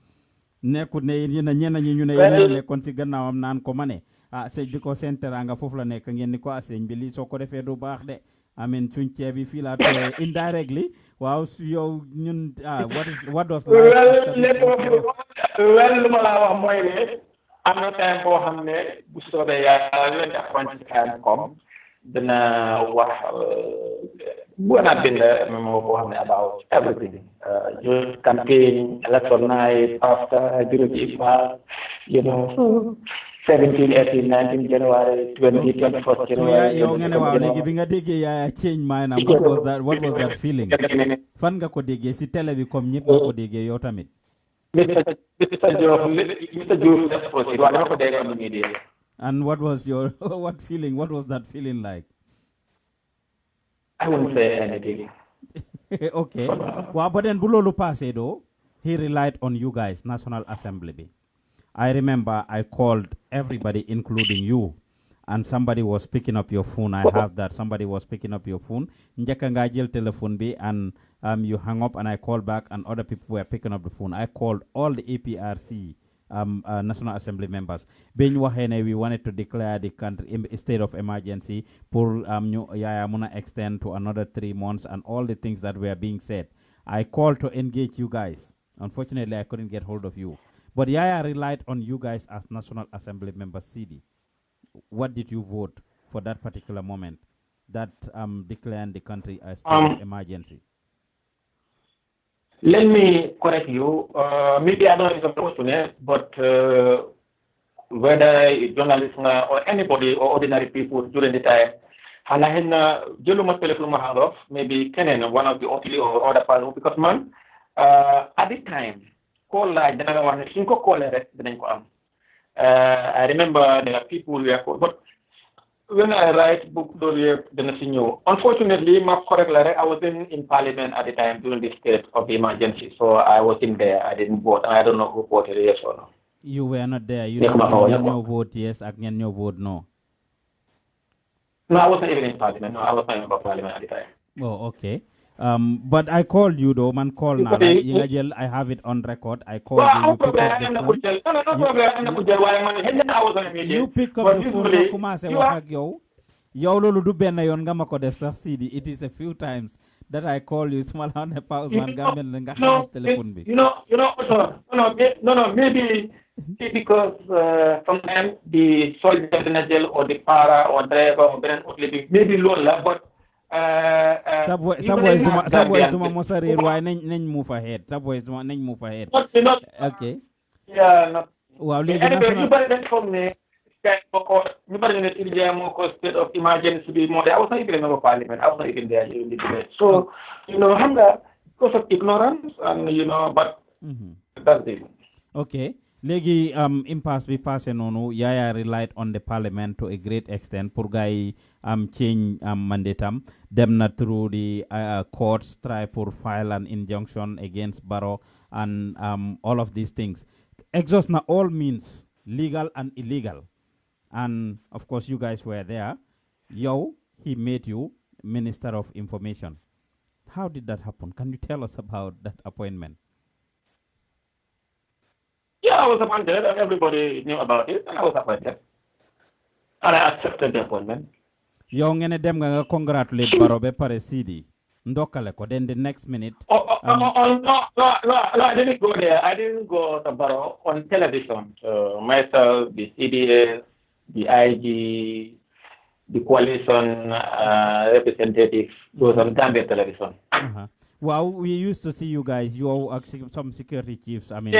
nekkut ne ñenn ñi ñu ne yéen nekkoon si gannaawam naan ko ma ne sëñ bi ko seen teranga foofu la nekk ngeen ni ko sëñ bi lii soo ko defee du baax de amin suñ ceeb bi fii laa tooyee indirectly waaw yow ñun what does life after this well lu ma laa wax mooy ne am na time boo xam ne bu soobee yàlla leen appointé time comme dina wax bu naa bind moo boo xam ne about everything youth campaign election night after Ifa, you know 17, 18, 19 January 20, 24 January. So yow nga ne waaw léegi bi nga déggee Yaya change maanaam what was that feeling fan nga ko déggee si télé bi comme ñëpp nga ko déggee yow tamit Mr. Diouf let's proceed waaw dama ko déggee on the media. And what was your what was that feeling like? I won't say anything. Okay. Well, but then bu loolu passé though, he relied on you guys, National Assembly bi. I remember I called everybody, including you, and somebody was picking up your phone. I have that. Somebody was picking up your phone. Njeka nga jël telephone bi, and you hung up, and I called back, and other people were picking up the phone. I called all the APRC National Assembly members. We wanted to declare the country a state of emergency, pour Yaya extend to another 3 months, and all the things that were being said. I called to engage you guys. Unfortunately, I couldn't get hold of you. But Yaya relied on you guys as National Assembly members. Seedy, what did you vote for that particular moment that declaring the country a state of emergency? Let me correct you. Maybe I don't know fortunate, but whether journalists or anybody or ordinary people during the time, maybe Kenan, one of the or other people, because man, at the time, call like I remember there are people who are called, but when I write book, unfortunately, I wasn't in Parliament at the time during the state of emergency, so I wasn't there. I didn't vote, and I don't know who voted yes or no. You were not there. You didn't know vote yes, and you vote no. No, I wasn't even in Parliament. No, I was not in Parliament at the time. Oh, okay. But I called you though, man. Call now. I have it on record. I called you. You pick up the phone. Yow lolu du ben yon nga mako def sax Seedy. It is a few times that I call you small on a pause man Gambian nga xam telephone bi. Maybe because sometimes the soldier in a jail or the para or driver or maybe loan la, but Subway Zuma Mosari, why nañ move ahead? Subway Zuma nañ move ahead. Okay. Yeah, no. Wow, state of emergency. I was not even in the Parliament. I was not even there during the debate. So, because of ignorance, and but that's it. Okay. Legi impasse bi passé nonu Yaya relied on the Parliament to a great extent pour gay change mandatam dem na through the courts try pour file an injunction against Barrow and all of these things. Exhaust na all means legal and illegal. And of course you guys were there. He made you Minister of Information. How did that happen? Can you tell us about that appointment? Yeah, I was appointed and everybody knew about it and I was appointed. And I accepted the appointment. Yow ngene dem nga congratulate Barrow be pare Seedy. Ndokale ko then the next minute. No, I didn't go there. I didn't go to Barrow on television. So myself, the CDS, the IG, the coalition representatives, those on Gambian television. Well, we used to see you guys. You are some security chiefs. I mean,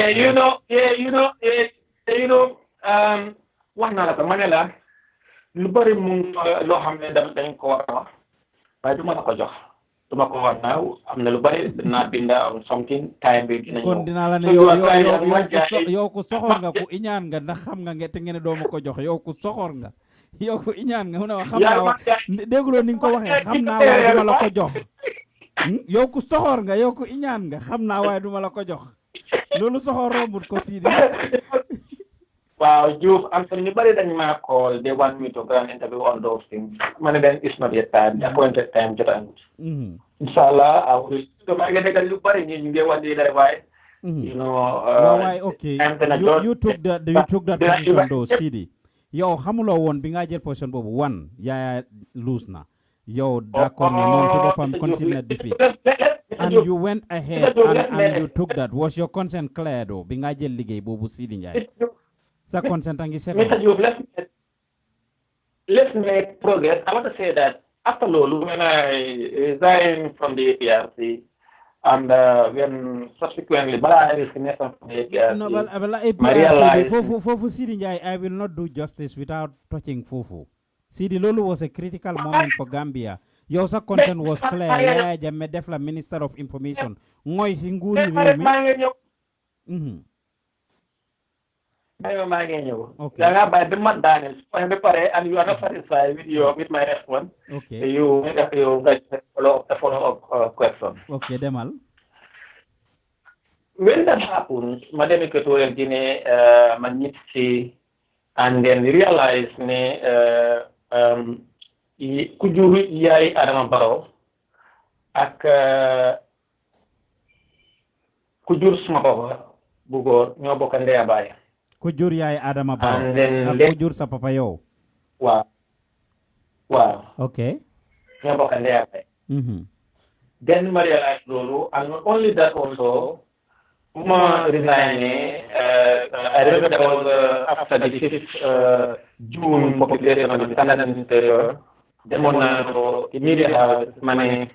one another Manila. Lu bari mu lo xamne dañ ko wara way duma ko jox duma ko war now amna lu bari na binda on something time bi dina kon dina la ne yow ku soxor nga ku iñaan nga ndax xam nga ngete ngene do ma ko jox yow ku soxor nga yow ku iñaan nga mu ne wax xam naa déggulo ni nga ko waxe xam naa way duma la ko jox yow ku soxor nga yow ku iñaan nga xam naa way duma la ko jox loolu soxor rombut ko Seedy. Wow, Juve, Anthony, nobody than my call. They want me to grant interview on those things. Then it's not yet time. The appointed time to end. Inshallah, I will. So I get a look at it. You get what they why. Okay. You took that position though, Seedy. yow xamuloo woon bi nga jël position boobu one Yaya lose na yow d'accord ne moom si boppam consider defeat and you went ahead and you took that. Was your consent clear though bi nga jël liggéey boobu Seedy Njie sa consent a ngi set. Mr. Diouf, let's make progress. I want to say that after Lolo, when I resigned from the APRC, and when subsequently, but I resigned from the APRC, no, but APRC, Fufu Seedy Njie, I will not do justice without touching Fufu. Seedy, Lolo was a critical moment for Gambia. Your consent was clear. Yeah, Jammeh def la Minister of Information. Ngoy si nguuri réew mi. Okay. And you are not satisfied with my response. Okay. You follow up question. Okay, Demal. When that happens, Madam Equatorial Guinea managed and then realize kujuru yai Adama Barrow ak kujur suma papa bu góor ñoo bokk ndey baay. Ku jur yaay Adama Barrow ak ku jur sa papa yow. Wow. Okay. ñoo bokk ndey baay. Then ma realize loolu, and not only that also, ma resigné, I remember that was after the 5th June population of the Standard Interior, demoon naa ko immediate house ma ne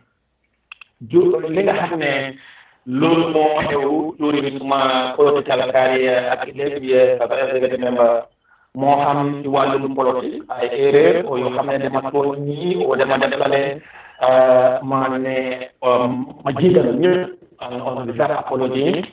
li nga xam ne loolu moo xew during suma political career ak léegi as executive member moo xam ci wàllum politique ay erreur o yoo xam ne dama tooñ ñii o dama defale ma ne ma jiital ñëpp on the apology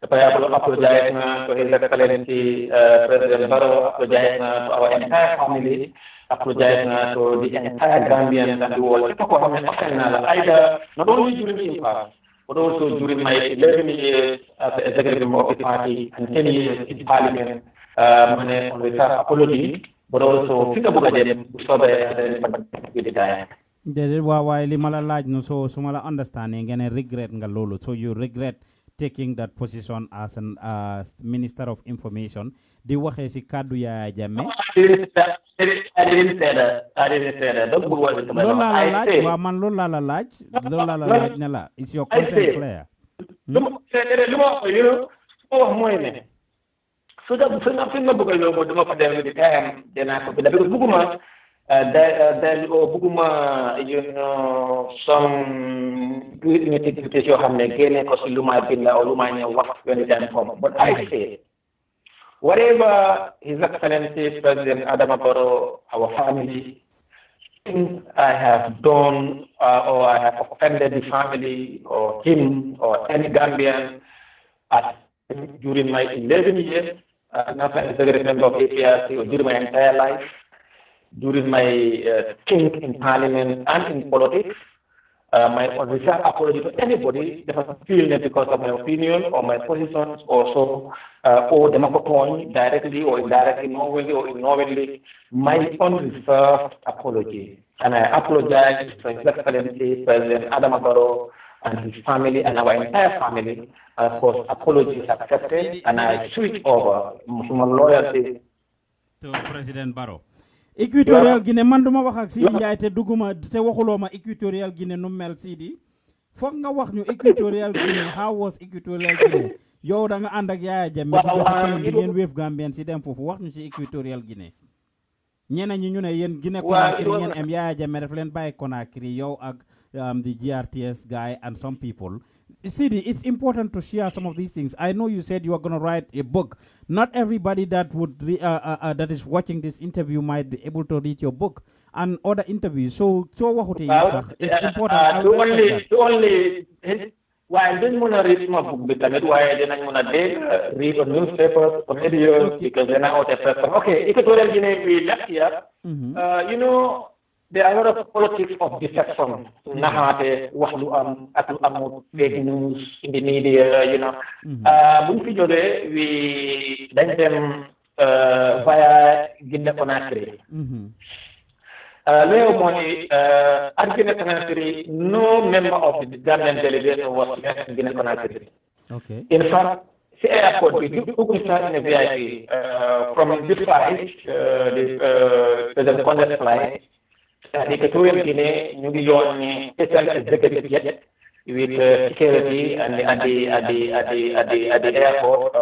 apologize to His Excellency President Barrow, apologize to our entire family, apologize to the entire Gambians and the world. Either not only during the impact, but also during my 11 years as the executive of the party and 10 years in Parliament, on the apology, but also think about them so that with the time. Why limala laaj no so sumala understanding ngene regret nga lolu, so you regret taking that position as an Minister of Information. Di waxe ci kaddu Yaya Jammeh. I didn't say that. Don't go with loolu laa la laaj waaw man loolu laa la laaj ne la is your consent clear? lu ma wax mooy ne su da fi nga bëgg a yóbbu dama fa dellu di kayam dinaa ko bi da bëgguma bugguma some activities yoo xam ne génne ko si lu ma binda o lu ma ñëw wax when time come. But I say whatever His Excellency President Adama Barrow, our family, things I have done or I have offended the family or him or any Gambian during my 11 years as an executive member of APRC or during my entire life, during my stint in Parliament and in politics, my unreserved apology to anybody that has feel that because of my opinion or my positions or so, or democratic directly or indirectly, knowingly or unknowingly, my unreserved apology. And I apologize to His Excellency President Adama Barrow and his family and our entire family. And of course, apology is accepted, and I switch over my loyalty to President Barrow. Equatorial Guinea man duma wax ak Seedy Njie te duguma te waxuloo ma Equatorial Guinea nu mel Seedy foog nga wax ñu Equatorial Guinea. How was Equatorial Guinea? Yow da nga ànd ak Yaya Jammeh di joxe plane bi ngeen wéef Gambian si dem foofu wax ñu ci Equatorial Guinea. ñeneen ñi ñu ne yéen Guinea Conakry ngeen am Yaya Jammeh daf leen bàyyi Conakry yow ak the GRTS guy and some people. Seedy, it's important to share some of these things. I know you said you are going to write a book. Not everybody that would that is watching this interview might be able to read your book and other interviews. So it's important. Why didn't want to read my book? Because why didn't want to read on newspapers or radio? Because they're not out of paper. Okay, Equatorial Guinea, we left here. You know, there are a lot of politics of deception. Nahate, wahlu atu fake news in the media. You know, we then them via Guinea Conakry. Leo Money, at Guinea Conakry, no member of the Gambian delegation was in Guinea Conakry. Okay. In fact, the airport, we took in a VIP from this flight, the contact flight. The Equatorial Guinea, New York, special executive jet with security and at the airport,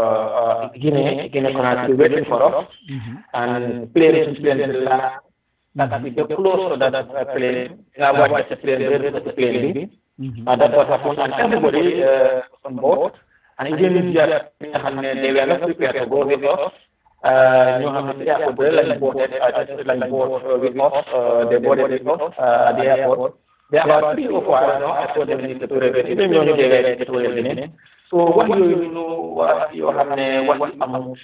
Guinea Conakry waiting for us, and planes that we get close to that plane. I watched the plane, that was happened, and everybody on board, and even they were not prepared to go with us. You have the airport boarded with us, they boarded with us at the airport. There are about 3 or 4, I saw them in the toilet, even though they were in the toilet. So what do you know, what you have, what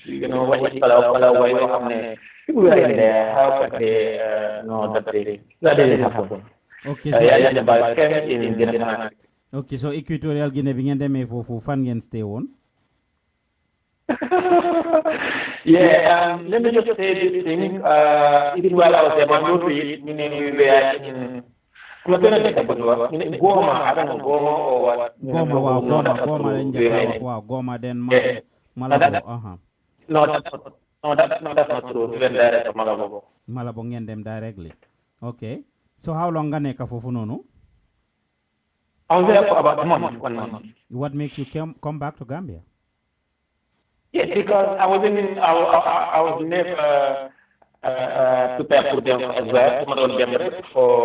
you know, what is what you have, people are in there, how can they know that they happen? Okay, okay, so Equatorial Guinea, being them for fun and stay on. Yeah, let me just say this thing. Even while I was there, meaning we were in Goma, I don't know, Goma or what? Goma, then Malabo. No, that's not true. Even there, Malabo. Malabo get them directly. Okay. So how long gonna for Funono? I was there for about a month, 1 month. What makes you come back to Gambia? Yes, because I was never prepared for them as well.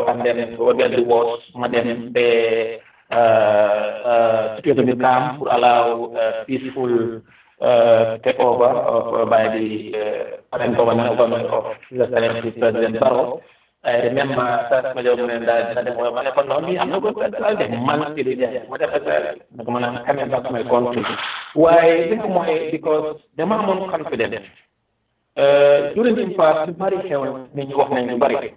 And then what they was, then the security camp would allow peaceful takeover by the current government of President Barrow. I remember that I'm not going to tell them, whatever, coming back to my country. Why? Because the man more confident. During the past, very heaven, when you walk in the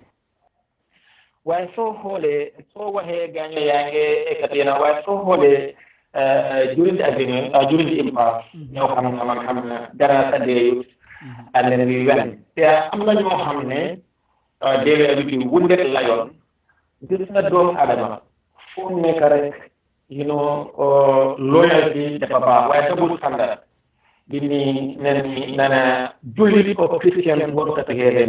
why so holy, so why Ganya, why so holy during the agreement, during the impasse, there are days, and then we went. I'm not Mohammed. They were with wounded lion. This is not dog adama. Phone maker, loyalty, the papa, why the good standard. Nana, Julie or Christian, what together.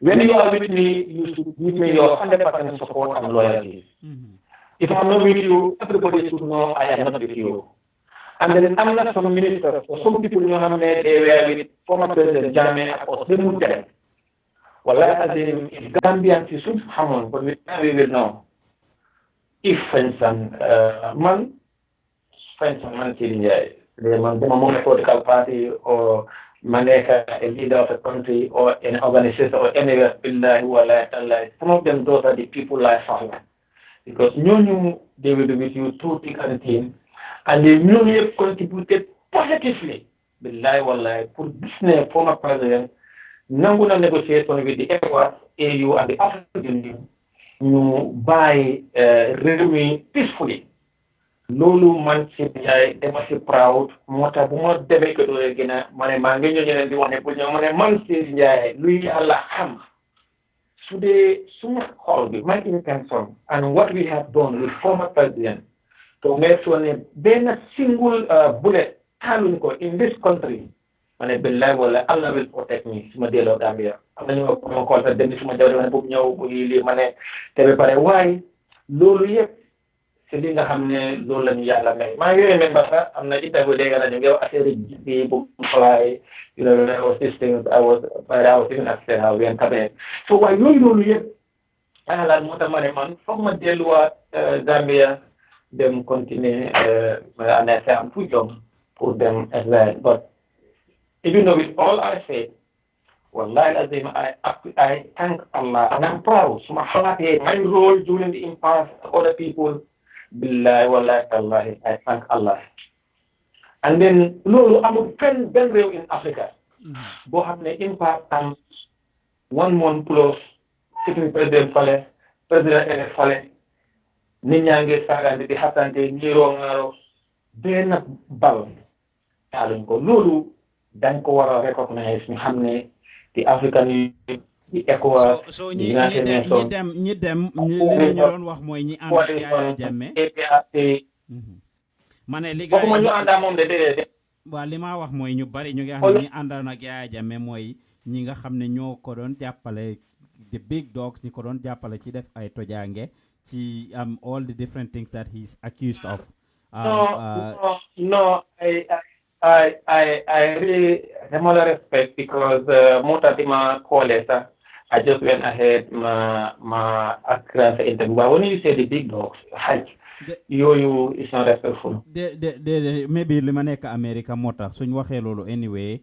When you are with me, you should give me your 100% support and loyalty. If I'm not with you, everybody should know I am not with you. And then I'm not some ministers or some people they were with former President Jammeh or Semutel. Well, as in Gambian should happen, but we will know. If, for instance, man Seedy Sk Njie, the political party or Maneka, a leader of a country or an organization or anywhere, some of them, those are the people like Fahla. Because they will be with you through thick and thin, and they have contributed positively, for this former president. Nanguna negotiate with the ECOWAS, AU, and the African Union to buy revenue peacefully. Lulu man Seedy they must be proud. Mota bumo debe ko do gena mane mangenyo nyene di wone ko nyamane man Seedy Njie lui Allah ham. So the summa holby my intention and what we have done with former president to make sure that then a single bullet talun ko in this country. Mane billahi wala Allah will protect me suma delo Gambia amna ñu ko fa dem suma jawre bu ñew bu li mané té paré way lolu yépp c'est li nga xamné lolu lañu yalla may ma ngi même ba amna itago dégg na ñu affaire bi bu fly you know I was testing I was even after how we encountered so why lolu yépp ala mo ta mané man fokk ma delu wa Gambia dem continuer en essayant pour jom pour dem as well but even though with all I say, wallahi azim, I thank Allah and I'm proud. My role during the impasse, other people, billahi wallahi Allah, I thank Allah. And then, Lolo, I'm a friend in Africa. Bo have the impasse and 1 month plus, sitting President Fale, President Fale, Ninyange Sagandi, the Hatante, Niro Ngaro, then Bal, Alunko, Lulu. Dan ko wara recognize ni xamne the African Union the ECOWAS so ñi dem li ñu doon wax moy ñi and ak Yaya Jammeh mané li gaay ñu anda mom de Wa li ma wax mooy ñu bari ñu ngi xam ne ñi àndoon ak Yaya Jammeh mooy ñi nga xam ne ñoo ko doon jàppale the big dogs ñi ko doon jàppale ci def ay tojange ci all the different things that he's accused of. No, I really respect because Motatima Kolesa, I just went ahead my accurate interview. But when you say the big dogs, you is not respectful. Maybe limaneka America mota suñ waxee loolu anyway.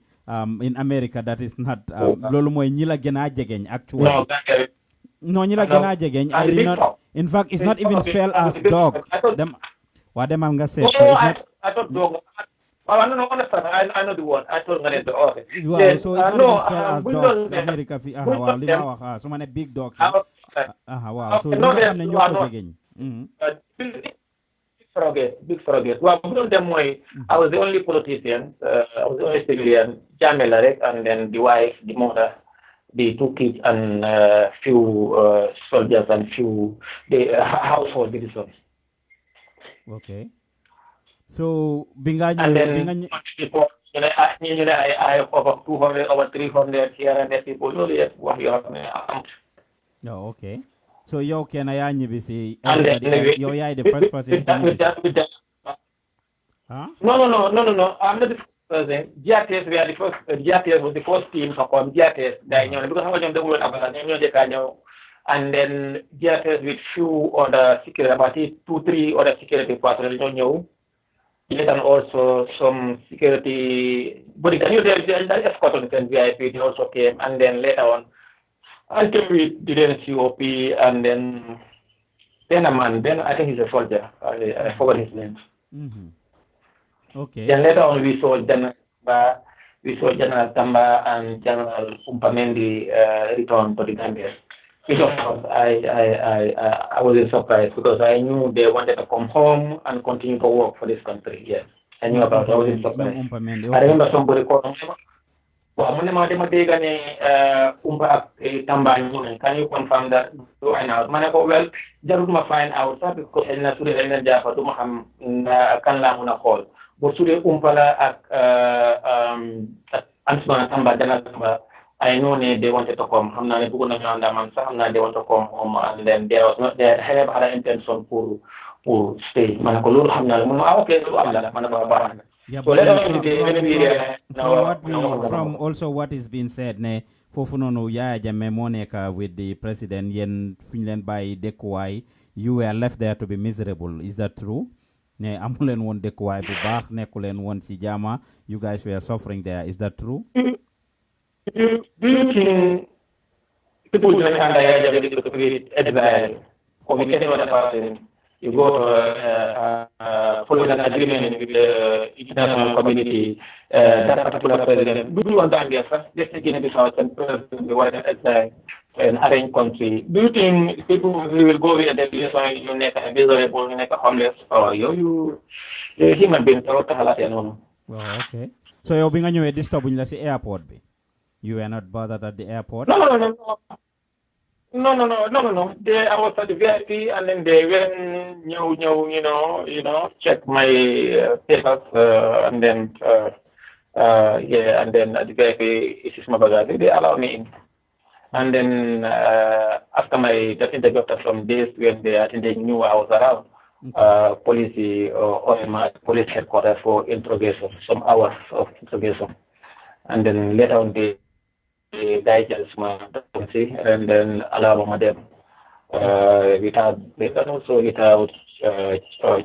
In America that is not loolu mooy ñi la gën a jegeñ actually. No, ñi la gën a jegeñ. I did not. In fact, it's not even spelled as dog. Waa demal nga seet ko. I thought dog. I don't understand. I know the word. I told you the okay. Wow, so it's not even spelled as dog. America fi waaw li ma wax su ma ne big dog. Waaw so ñi nga xam ne ñoo ko jegeñ. Big surrogate. Well, I was the only politician. I was the only civilian. Jammeh la rek, and then the wife, the mother, the two kids, and few soldiers and few the household citizens. Okay. So, I have over 200, over 300 here and there people. What you have. Oh, okay. So you can everybody you are the first person. Huh? No. I'm not the first person. GRTS we are the first. GRTS was the first team to come. GRTS and then GRTS with few other security, about 2-3 other security personnel. And also some security. But the escort on the VIP they also came, and then later on. Until we didn't COP, and then a man, then I think he's a soldier. I forgot his name. Okay. Then later on we saw General Tamba and General Umpamendi return to the Gambia. Because I wasn't surprised because I knew they wanted to come home and continue to work for this country. Yes, I knew about it. I wasn't surprised. Okay. I remember somebody called me. Well, can you confirm that? Well, just find out because I know that Jaffa do can la call. But today umpala Ansman Tamba Tamba. I know they wanted to come. I'm not going to they want to come home, and then there was not they have other intention for stay. Manakolo okay, yeah, but from also what is being said, ne fofunono Yaya Jammeh moneka with the president yen Finland by Dekuwai, you were left there to be miserable. Is that true? Ne amulen won Dekuwai bu baax nekulen won ci jama. You guys were suffering there. Is that true? Do you think people will under Yaya Jammeh to create exile or with any other person? You go following an agreement with the international community, that particular president. Do you want Gambia first? Let's take Guinea-Bissau and president the white exile and arrange country. Do you think people will go with the delegation you make a miserable, you make a homeless, or you human being? Oh, okay. So you're being on disturb when you see airport. You were not bothered at the airport? No. I was at the VIP, and then they went, check my papers, and then, and then at the VIP, it is my bagage. They allow me in. And then after my interview, after some days, when they knew I was around, police headquarters for interrogation, some hours of interrogation, and then later on they digest my pregnancy and then allow them without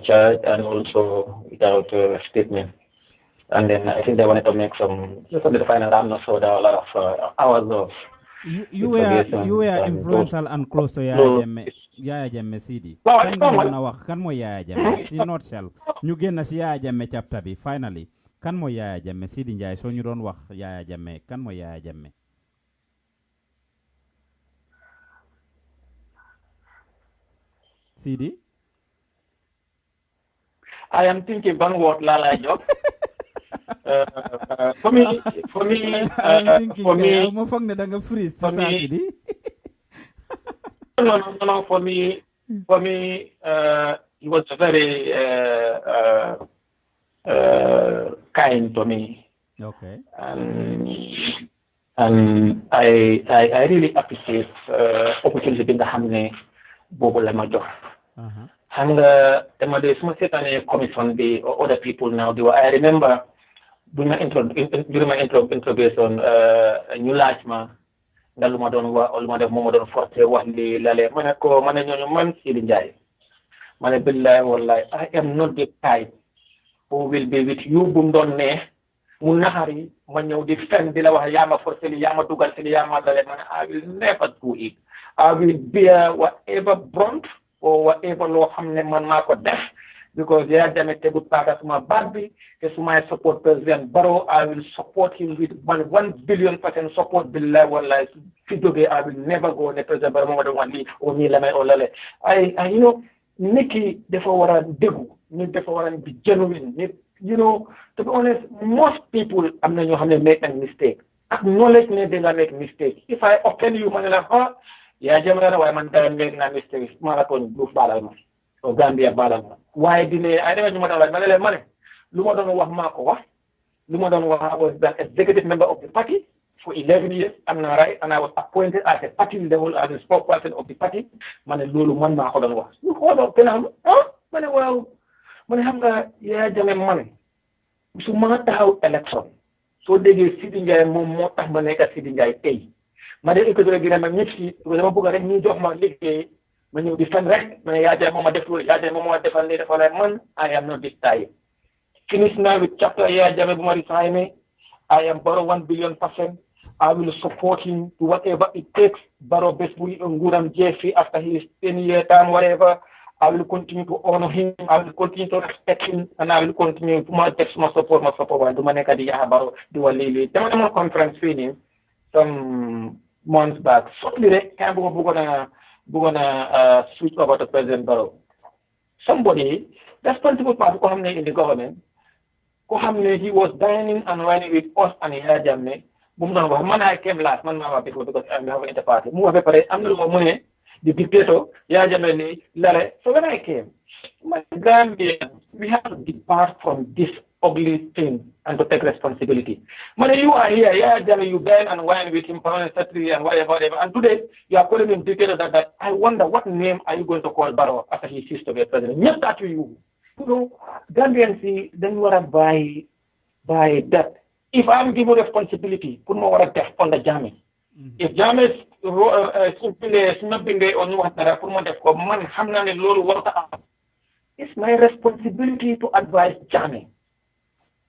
charge and also without statement. And then I think they wanted to make some just on the final. I'm not sure there are a lot of hours of. You were influential and close to Yaya Jammeh Seedy. Kan mo Yaya Jammeh si not shell ñu génn si Yaya Jammeh chapter bi finally kan mo Yaya Jammeh Seedy Njie so ñu doon wax Yaya Jammeh kan mo Yaya Jammeh. Seedy? I am thinking one word Lala job. For me, I'm thinking da nga freeze ci saaki di. No, for me, it was a very kind to me. Okay. And I really appreciate opportunity bi nga xam ne boobu la ma jox. Xam nga dama de suma seetaanee commission bi other people now I remember during my introduction ñu laaj ma nga lu ma doon wax lu ma def moom ma doon forcé wax li lale ma ne ko ma ne ñooñu man Seedy Njie ma ne billahi wallahi I am not the type who will be with you bu mu doon ne mu naxari ma ñëw di fen di la wax yaa ma forcé li yaa ma dugal si li yaa ma lale ma ne I will never do it. I will bear whatever brunt or whatever loo xam ne man maa ko def because Yaya Jammeh tegut taaga suma baat bi te su may support President Barrow I will support him with 1 billion% support billahi wallahi fi jógee I will never go ne President Barrow moo ma doon wax lii o nii la may o lale I you know nit ki dafa war a déggu nit dafa war a be genuine nit you know to be honest most people am na ñoo xam ne make a mistake acknowledge ne they nga make mistake if I offend you ma ne la Yaya Jammeh la waaye man dara make na mistake maa la tooñ duuf baalal ma o Gambia baalal ma waaye dine ay dama ñu ma doon laaj ma ne leen ma ne lu ma doon wax maa ko wax lu ma doon wax I was an executive member of the party for 11 years am na right and I was appointed as a party level as a spokesperson of the party ma ne loolu man maa ko doon wax ñu xooloo kenn ma ne waaw ma ne xam nga Yaya Jammeh ma ne su ma taxaw élection soo déggee Seedy Njie moom moo tax ma nekk Seedy Njie tey ma def école gi ne ma ñëpp si dama bëgg rek ñu jox ma liggéey ma ñëw di fen rek ma ne Yaya Jammeh moom ma def loolu Yaya Jammeh moom ma defal nii defal rek man I am not this type finish now with chapter Yaya Jammeh bu ma resign I am Barrow 1 billion%. I will support him to whatever it takes. Barrow best bu nguuram jeexi after his 10-year term whatever I will continue to honor him. I will continue to respect him, and I will continue to my support. Why do I nekk di Barrow di wa lii dama conference fii nii some months back. Shortly rek kan bu ma bëggoon a switch over to President Barrow. Somebody responsible party ko xam ne in the government ko xam ne he was dining and wining with us and Yaya Jammeh bu mu doon wax man I came last man maa wax before because I have interparty mu wax ba pare am na lu ma mu ne the dictator Yaya Jammeh ni lare so when I came my Gambian we have to depart from this ugly thing and to take responsibility. Man, you are here, Yaya Jammeh, you dine and wine with him, permanent secretary and whatever, and today you are calling him dictator that I wonder what name are you going to call Barrow after he ceased to be president? Yes, that to you. You know, Gambians see, then you want to buy that. If I'm given responsibility, put more death on the Jammeh. If Jammeh is snapping the on what the put more death, man, Hamna and Lolo water up. It's my responsibility to advise Jammeh.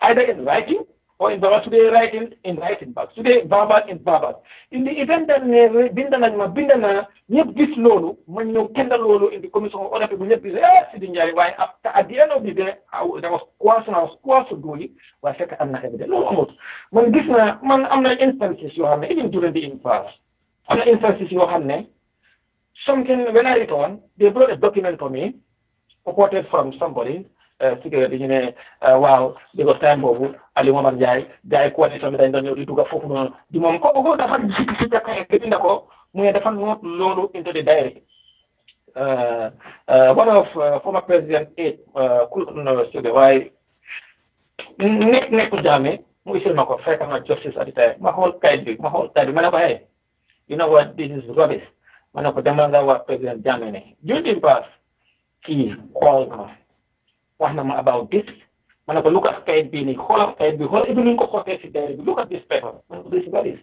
Either in writing or in verbal. Today writing in writing back. Today verbal in verbal. In the event that bindana ñep gis lolu man ñew kendal lolu in the commission of other people ñep gis Seedy Njie why at the end of the day there was squash doing why fekk am na evidence lolu amut man gis na man am na instances yoo xam ne even during the impasse am na instances yoo xam ne something when I return they brought a document for me purported from somebody sécurité ñu ne waaw di ko time boobu Aliou Momar Ndiaye gars yi coalition bi dañ doon ñëw di dugg foofu noonu di moom ko dafa si jàkkaay ke binda ko mu ne dafa noot loolu into the diary one of former president waaye nekku Jammeh mu isil ma ko fekk na justice at the time ma xool kayit bi ma ne ko hey you know what this is rubbish ma ne ko demal nga wax président Jammeh ne during pass kii xool ma wax na ma about this ma ne ko look at kayit bi nii xoolal kayit bi xool even ñu ko xootee si diary bi look at this paper ma ne ko this is rubbish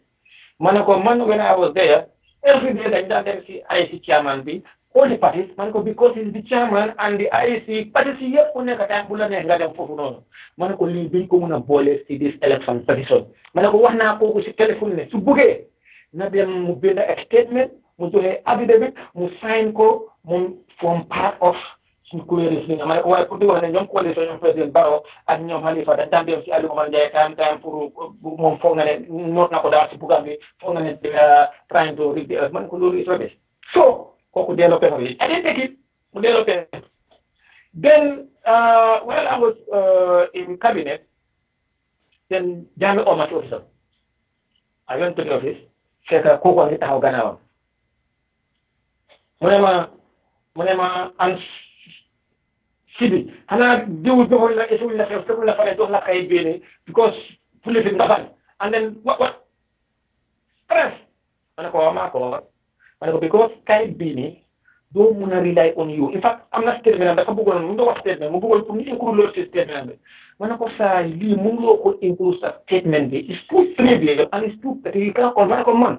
ma ne ko man when I was there every day dañ daan dem si IEC chairman bi all the parties ma ne ko because he is the chairman and the IEC parties yi yëpp ku nekk time bu la neex nga dem foofu noonu ma ne ko lii duñ ko mën a boole si this election petition ma ne ko wax naa kooku si téléphone ne su buggee na dem mu bind a statement mu joxe affidavit mu sign ko mu form part of suñu kuréel yi ma ne ko waaye pour di wax ne ñoom coalition ñoom président Barrow ak ñoom Halifa dañ daan dem si Aliou Momar Ndiaye time pour moom foog na ne noot na ko daal si bugam bi foog na ne trying to rig the earth ma ne ko loolu is rubbish so kooku delloo paper bi I didn't take it mu delloo paper then while I was in cabinet then Jammeh oo ma ci office I went to the office fekk kooku ngi taxaw gannaawam mu ne ma and Sidi xanaa diw joxul la esul la xew fekul la fare jox la kay béne because politique nga fan and then what stress ma ne ko maa ko ma ne ko because kay béne doo mun a rely on you in fact am na statement dafa bëggoon mu wax statement mu bëggoon pour ñu inclure loolu ci statement bi ma ne ko saa lii mënuloo ko inclure sa statement bi it's too trivial and it's too you can't call ma ne ko man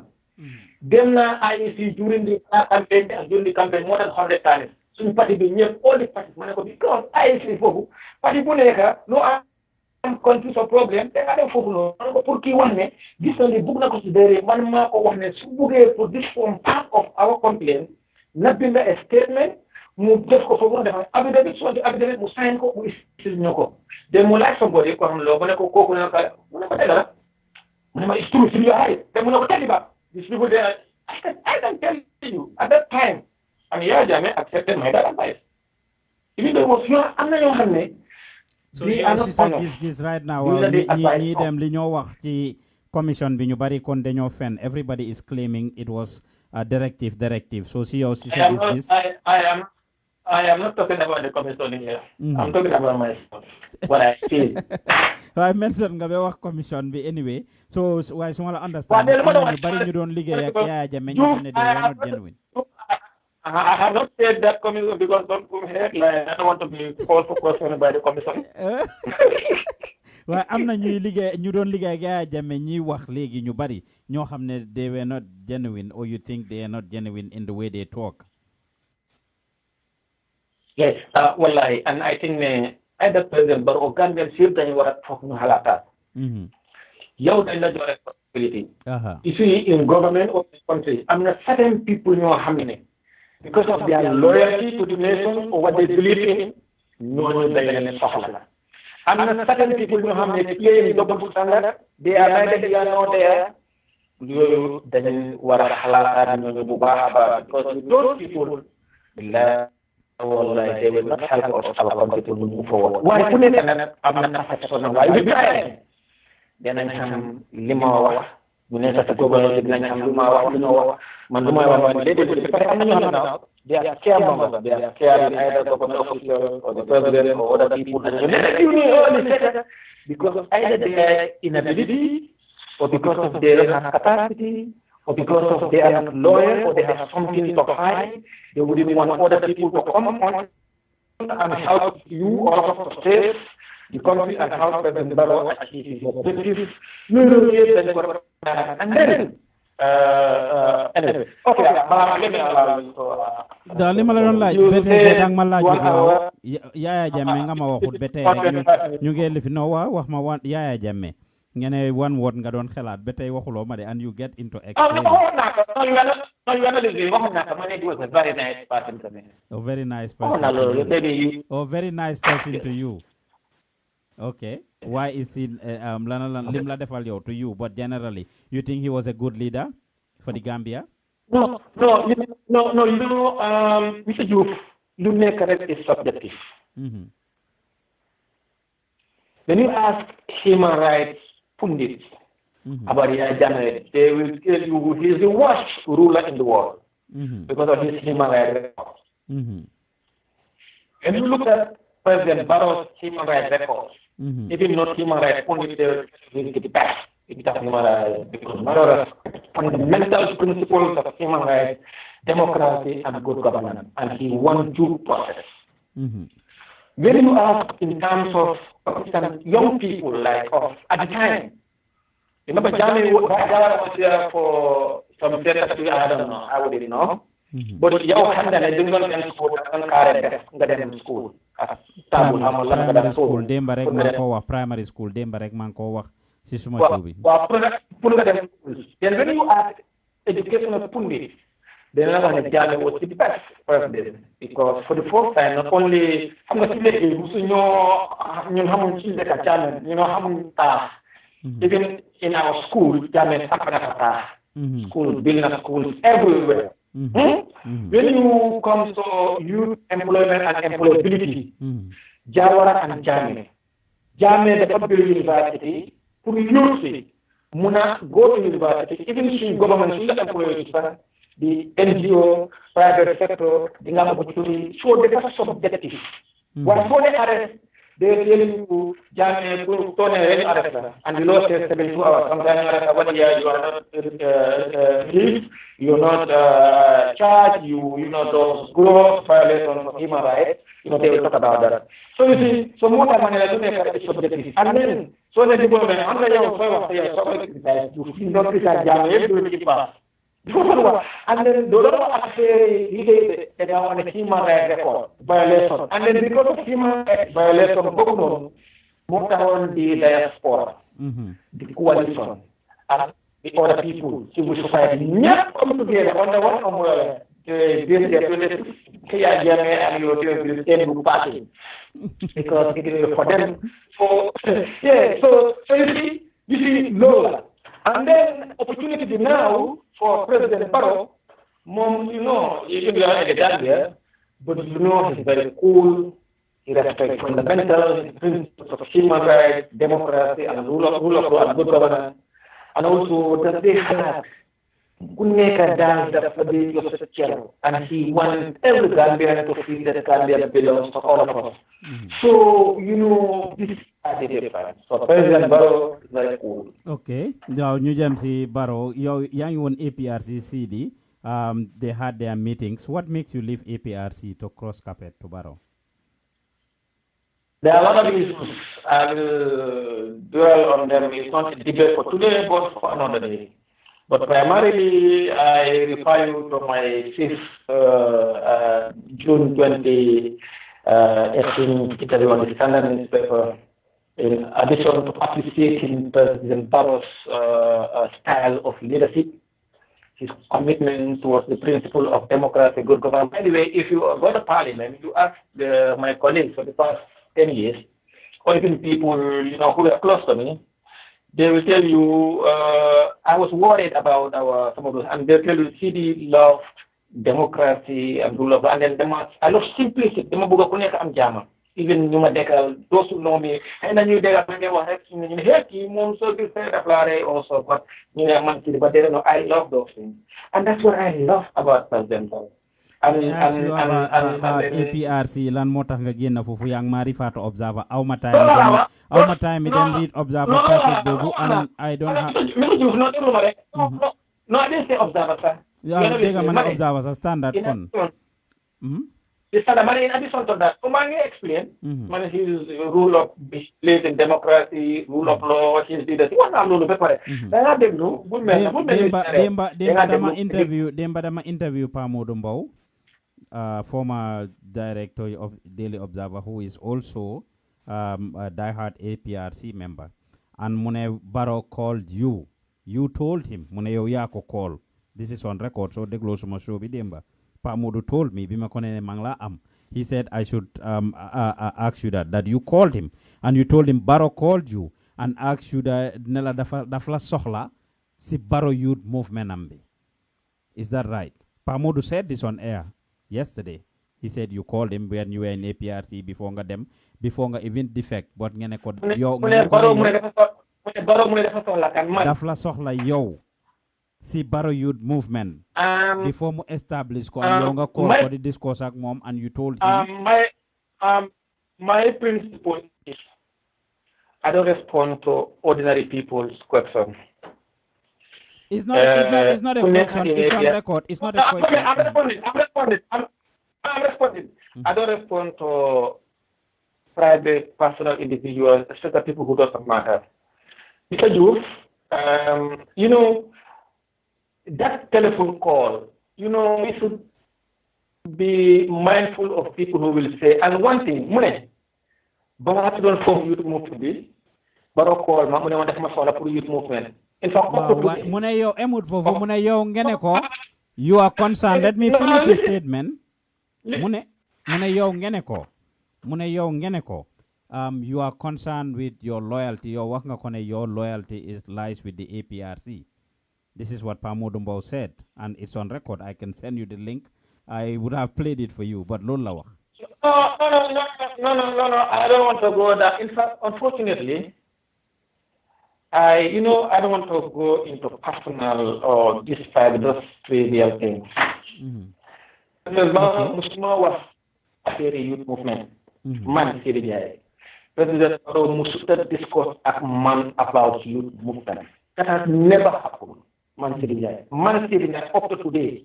dem naa IEC during the campaign and during the campaign more than 100 times suñu parti bi ñëpp all the parties ma ne ko because IEC foofu parti bu nekk loo am conflit sa problème da nga dem foofu noonu ma ne ko pour kii wax ne gis na ni bugg na ko si déré man maa ko wax ne su buggee pour this form part of our complaint na bind a statement mu def ko foofu dafa affidavit so affidavit mu sign ko mu isil ñu ko de mu laaj somebody ko xam loo mu ne ko kooku ne ko dëgg mu ne ma it's true in your eyes te mu ne ko tell ba these people there I can tell you at that time and Yaya Jammeh accepted my advice even though it was young am na ñoo xam ne so si gis right now ñi dem li ñoo wax ci commission bi ñu bari kon dañoo fen everybody is claiming it was a directive so si yow si sa gis I am not talking about the commission here. I'm talking about myself. What I feel. I mentioned nga be wax commission bi anyway. So why so I understand. Ñu bari ñu doon liggéey ak Yaya Jammeh ñu ne they were not genuine. I have not said that commission because don't come here like I don't want to be called for question by the commission. waaye am na ñu doon liggéey ak Yaya Jammeh ñi wax léegi ñu bari ñoo xam ne they were not genuine or you think they are not genuine in the way they talk. Yes, wallahi, and I think either President Barrow Gambian sir dañu war a toog ñu xalaataat. yow dañ la jox responsibility. You see, in government or the country, am na certain people ñoo xam ne because of their loyalty to the nation or what they believe in, ñooñu dañ leen soxla. Am na certain people ñoo xam ne claim double standard, they are neither here nor there. Yooyu dañ war a xalaataat ñooñu bu baax a baax because those people wallahi they will not help us our country to move forward. Waaye ku nekk nag am na façon waaye bi tayee danañ xam li ma wax bu ne sa gouverneur dinañ xam lu ma wax lu ma wax man lu ma wax déedéet parce que am na ñoo xam ne they are scared they are scared either government officials or the president or other people because of either their inability or because of their capacity or because of they are not loyal or they have something to hide. They wouldn't want other people to come on and help you or to save the country and help President Barrow achieve his objectives. And then, anyway, okay, daal li ma la doon laaj ba tey dang ma laaj waaw Yaya Jammeh nga ma waxut ba tey rek ñu ngi lifi no waaw wax ma Yaya Jammeh ngene one word nga doon xelaat ba tey waxuloo ma de and you get into explaining. A very nice person to me. A very nice person. Oh, very nice person to you. Okay. Why is he lim la defal yow to you, but generally you think he was a good leader for the Gambia? No, you know, Mr. Diouf, lu nekk rek is subjective. When you ask human rights pundits about Yaya Jammeh, they will tell you he is the worst ruler in the world because of his human rights records. When you look at President Barrow's human rights records, even not human rights pundits, they will get the best in terms of human rights because Barrow has fundamental principles of human rights, democracy, and good governance, and he won due process. When you ask in terms of young people like us at the time, remember Jammeh was there for some period of I don't know, I wouldn't know. But yow xam na ne du nga dem school ak kaare def nga dem school primary school démba rek maa ko wax primary school démba rek maa ko wax si suma show bi waaw pour nga dem school then when you ask education of Pundi then la wax ne Jammeh was the best president because for the first time not only xam nga si léegi musu ñun xamuñ ci dëkk Jammeh ñu xamuñ taax even in our school Jammeh sax na fa taax schools build schools everywhere. When you come to youth employment and employability, Jawara and Jammeh dafa build university pour youth si muna go to university even if government is employees the NGO private sector di nga opportunity so dafa subjective Why so they arrest? They tell you, Jamie, arrest, and the law says 72 hours. Sometimes 1 year you are not released, you're not charged, you know, those gross violations of human rights. You know, they will talk about that. So you see, so more than is subjective. And then, so the people under your you don't criticize Jamie, you will keep pass. And then the law say they are on a human rights record violation. And then because of human rights violation, more on the diaspora, the coalition, and the other people, civil society, not come together under one umbrella. And European party because it is for them. So you see, no. And then opportunity now for President Barrow, you know, you can a Gambia, but you know he's very cool. He respects fundamentals, principles of human rights, democracy, and rule of law and good governance. And also that they have and he wants every Gambian to feel that Gambia belongs to all of us. So, you know, this is the difference. So, President Barrow is very cool. Okay. Now, New Jersey Barrow, young one APRC CD, they had their meetings. What makes you leave APRC to cross carpet to Barrow? There are a lot of issues. I will dwell on them. It's not a debate for today, but for another day. But primarily, I refer you to my 5th June 2018 interview on the Standard newspaper. In addition to appreciating President Barrow's style of leadership, his commitment towards the principle of democracy, good government. Anyway, if you go to Parliament, you ask my colleagues for the past 10 years, or even people you know who are close to me, they will tell you, I was worried about some of those, and they'll tell you, Seedy loved democracy and rule of law, and then I love simplicity. Even those who know me, and then you also, but they don't know, I love those things. And that's what I love about President Barrow. I asked you about APRC lan motax nga genn fofu yang mari fato observer awma time dem read observer package bobu and I don't have no I didn't say observer sir yeah dega man observer sa standard kon the standard man in addition to that man explain man his rule of place in democracy, rule of law, his leadership what am lolu be pare da deglu bu demba dama interview pa Modou Mbow, former director of Daily Observer, who is also a diehard APRC member. And Mune Barrow called you. You told him, Mune Yoyako call. This is on record, so the Glosuma show be demba. Pamudu told me, Bimakone Mangla am. He said I should ask you that you called him. And you told him Barrow called you and asked you that Nela Dafla Sohla, si Barrow Youth Movement ambi. Is that right? Pamudu said this on air yesterday. He said you called him when you were in APRC before even defect, but ngene ko yo dafla soxla yow si Barrow Youth Movement before mu establish ko and yo nga call ko di discuss ak mom and you told him my principle is I don't respond to ordinary people's questions. It's not a question. It's on record. It's not a question. I'm responding. I don't respond to private, personal individuals, especially people who doesn't matter. Mr. Youth, you know, that telephone call, you know, we should be mindful of people who will say, and one thing, but I don't form youth movement, but I'll call my money for youth movement. In fact, you are concerned. Let me finish the statement. You are concerned with your loyalty. Your loyalty lies with the APRC. This is what Modou Mbow said, and it's on record. I can send you the link. I would have played it for you, but Lola. No. I don't want to go there. In fact, unfortunately, I don't want to go into personal or describe those trivial things. Because Muslima was a very youth movement. man Seedy Njie President Barrow must discuss ak man about youth movement. That has never happened. Man Seedy Njie, up to today,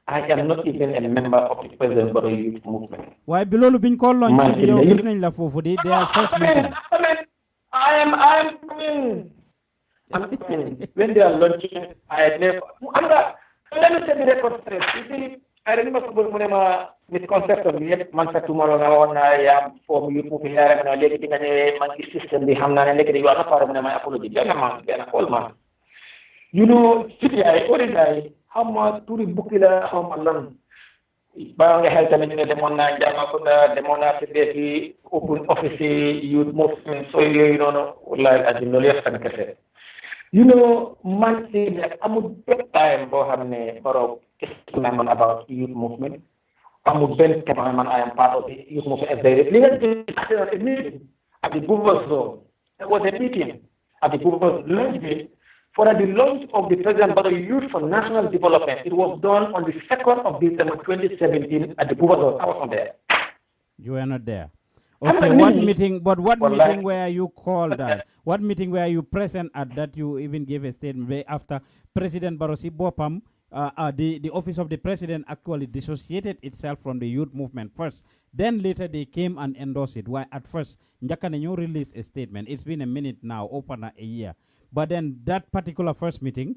I am not even a member of the President Barrow youth movement. Why below been called launch yow gis nañ la fofu di their first meeting. I am coming. When they are launching, I never. Let me say the record straight. You see, I remember when misconception yet man sa tomorrow na ya for you people here na legi tinga ne man system bi xam na ne legi yo na fara mo ma apology jana man call man. You know, city I already how much to the bukila how man ba nga help tamit ne demon na jama ko da demon na ci open office youth movement so you know like as no less tan kesse. You know, man say that amul time bo xamne Barrow man about youth movement. I'm Ben Kemaman, I am part of the youth movement as a meeting at the Governor's Zone. There was a meeting at the Governor's launch for the launch of the President Barrow Youth for National Development. It was done on the 2nd of December 2017 at the Governor's. I was not there. You were not there. Okay, what meeting? But what meeting were you called at? What meeting were you present at that you even gave a statement after President Barrow Bopam? The office of the president actually dissociated itself from the youth movement first. Then later they came and endorsed it. Why at first Njakanenyo released a statement. It's been a minute now, over a year. But then that particular first meeting,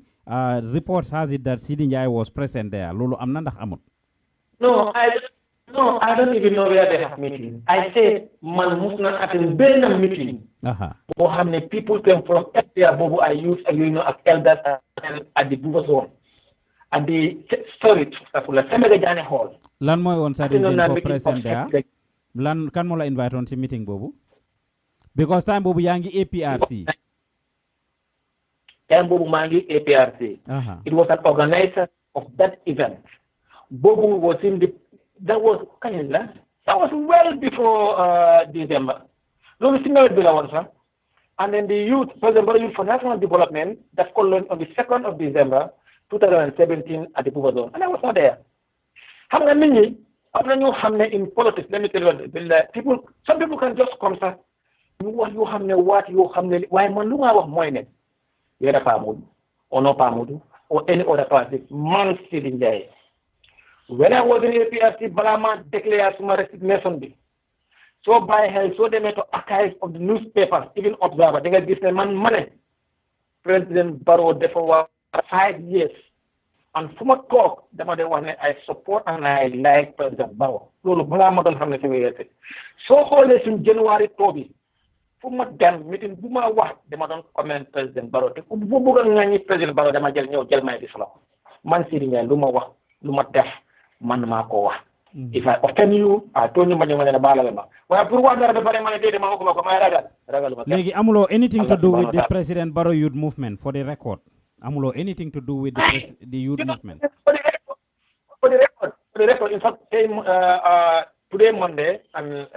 reports has it that Seedy Njie was present there. Lolo amnanda amut. No, I don't even know where they have meeting. I said man must not attend a meeting. How many people came from FDR Bobo I use at elders at the Buba zone. And the story for Semega Jane Hall. Lan moy on sa reason for present there. Lan kan mo la invite on si meeting bobu? Because time bobu yangi APRC. Time bobu mangi APRC. It was an organizer of that event. Bobu was in the that was well before December. And then the youth, President Barrow Youth for National Development, that called on the 2nd of December 2017 at the Buba Zone. And I was not there. In politics, let me tell you, some people can just come, sir. Why Manunga was moine? Yera Pamud, or no Pamudu, or any other party, man Seedy Njie. When I was in APRC, Balama declared my resignation. So by hell, so they made archives of the newspapers, even Observer. They got this man money. President Barrow there for 5 years. And from a talk, the mother one I support and I like President Barrow. Balama don't have anything. So always in January, Toby. From a damn meeting, Buma what? They don't comment President Barrow. President Barrow, they might tell my dislock. Man Seedy Njie, Luma what? Luma deaf. Man mako wa. If I offend you, I told you money na bala ma. Wa pour wa dara bare man de ma ko ma ragal. Legi amulo anything to do with the President Barrow Youth Movement for the record. Amulo anything to do with the youth movement. For the record, in fact, today Monday and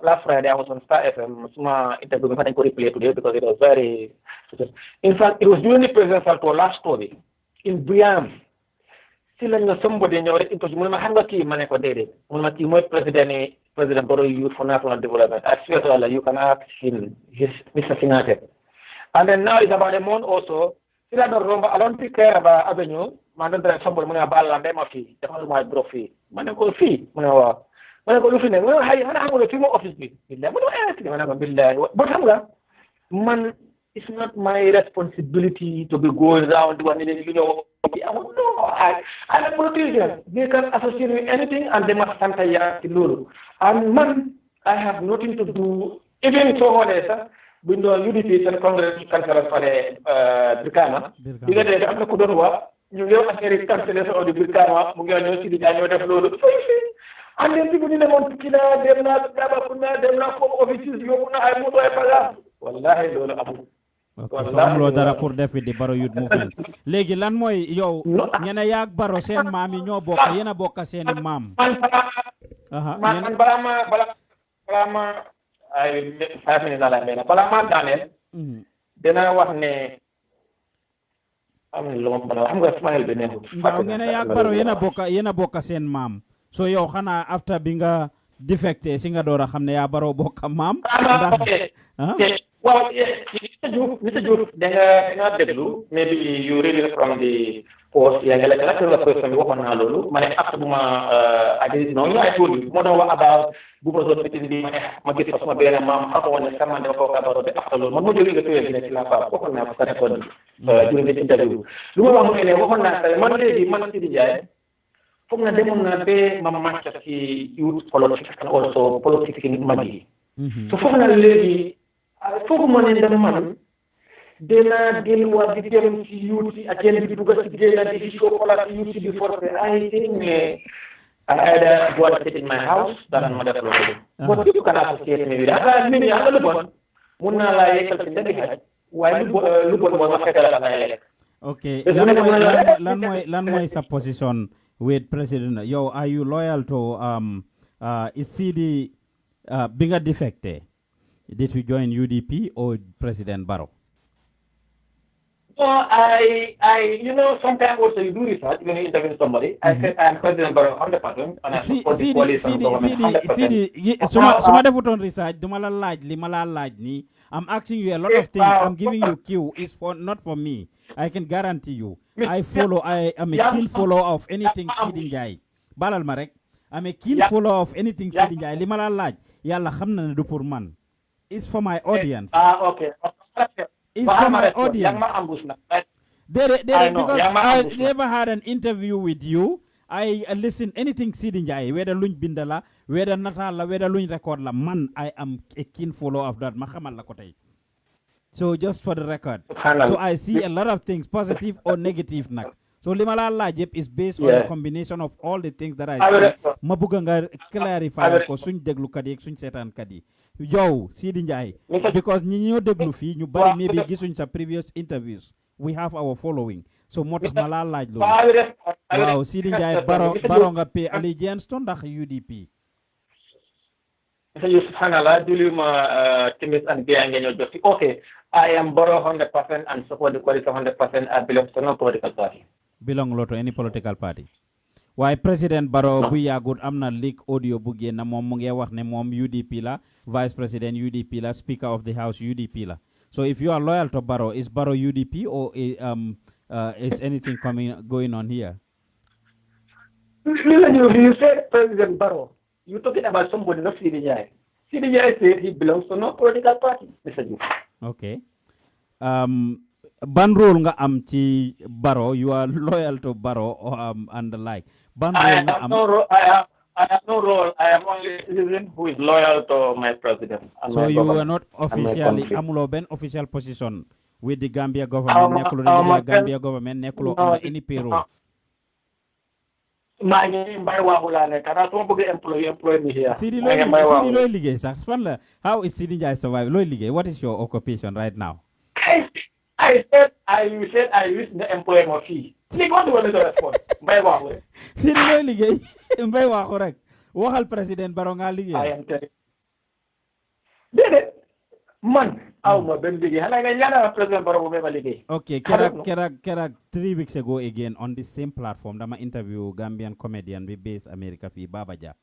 last Friday I was on Star FM. Suma interview I could replay today because it was very. In fact, it was during the presidential tour last story in Briam. Still, somebody in your interest, President Barrow Youth for National Development. I swear to Allah, you can ask him, Mr. Singate. And then now it's about a month also. Still, I don't care about Avenue. Mandant somebody money about land fee. The whole my bro fee. Money go fee. Money go fee. Well, I have a few office bill. But man, it's not my responsibility to be going around doing no, I'm a politician. They can associate with anything and they must stand here. And man, I have nothing to do. Even so honest, we know UDP and Congress councillors for the Brikama. Because they have no Kudonwa, you know, as councillors of the Brikama, Mugano, City, and then people didn't want to kill her, they're not offices, I'm not Wallahi, okay, so amuloo dara pour def di Barrow Youth Movement léegi lan mooy yow ñene yaag Barrow seen maam yi ñoo bokk yéen a bokk seeni maam man bala ma ay 5 minutes la mena bala ma daaneel dina wax ne am lu ma bala xam nga Ismaël bi neexut waaw ñene yaag Barrow yéen a bokk seen maam so yow xanaa after bi nga defecté si nga door a xam ne yaa Barrow bokk maam well Mr. Diouf da nga déglu maybe you read it from the post yaa ngi la question bi waxoon naa loolu ma ne after bu ma I didn't know you I told you moo doon wax about bu ma doon meeting bi ma gis ko sama benn maam xamoon ne sama dafa ko Barrow bi after loolu man ma jógee nga tuye ne ci la fa waxoon naa ko sa record during the interview lu ma wax mu ne waxoon naa man léegi man Seedy Njie foog na demoon na ba ma màcc ci youth politics and also politics in mag yi so foog na léegi foog ma ne dama man dina delluwaat di dem ci youth yi ak yenn bi dugg ci génn di show wala ci youth bi forcé I think I either go and sit in my house dara ma def loolu but you can associate me with that mimi am lu bon mun naa laa yekkal ci ndëgg xaj waaye lu bon mooy ma fekk la ngay lekk okay lan mooy sa position with President yow are you loyal to is Seedy bi nga defecté did you join UDP or President Barrow? I you know sometimes also you do research when you interview somebody. I said I am President Barrow 100% and I support the coalition government 100%. Seedy suma defutoon research duma la laaj li ma la laaj ni I'm asking you a lot of things I'm giving you cue is for not for me. I can guarantee you. I am a keen follower of anything Seedy Njie. Balal ma rek. I'm a keen follower of anything Seedy Njie. Li ma la laaj yàlla xam na ne du pour man. It's for my audience. Okay. It's for my audience. Because I never had an interview with you. I listen anything Seedy Njie, whether luñ bindala, whether natal la, whether luñ record la, man, I am a keen follower of that. Ma xamal la ko tay. So just for the record. So I see a lot of things, positive or negative nak. So lima la laaj yep is based on a combination of all the things that I see. Ma bëgg nga clarify ko suñ déglu kat yi ak suñ seetaan kat yi. Yow Seedy Njie, because ñi ñoo déglu fii ñu bari maybe gisuñ sa previous interviews. We have our following. So moo tax ma la laaj loolu. Waaw Seedy Njie Barrow nga pay allegiance to ndax UDP. Mr. Yusuf Hanala, Dulima Timis and Gambian okay. I am Barrow 100% and support the coalition 100%. I belong to no political party. Belong to any political party. Why President Barrow bu yàggut am na leak audio bu génn moom mu ngi wax ne moom UDP la, Vice President UDP la, Speaker of the House UDP la. So if you are loyal to Barrow, is Barrow UDP or is anything going on here? You said President Barrow. You're talking about somebody, not Seedy Njie. Seedy Njie said he belongs to no political party, Mr. Diouf. Okay. Ban role nga am ci Barrow? You are loyal to Barrow and the like. Ban role nga am? I have no role. I am only a citizen who is loyal to my president. And so my you government are not officially amulo ben official position with the Gambia government. Gambia government nekulo under any payroll. Seedy loy liggéey sax fan la how is Seedy Njie survive loy liggéey what is your occupation right now? I said I wish the employment fee. Seedy loy liggéey mbay waxu rek waxal président Barrow nga liggéey. I am telling déedéet man awma benn liggéey xanaa nga ñaanal président Barrow bu ma liggéey. Okay, kerak 3 weeks ago again on the same platform dama interview Gambian comedian bi based America fi Baba Jah.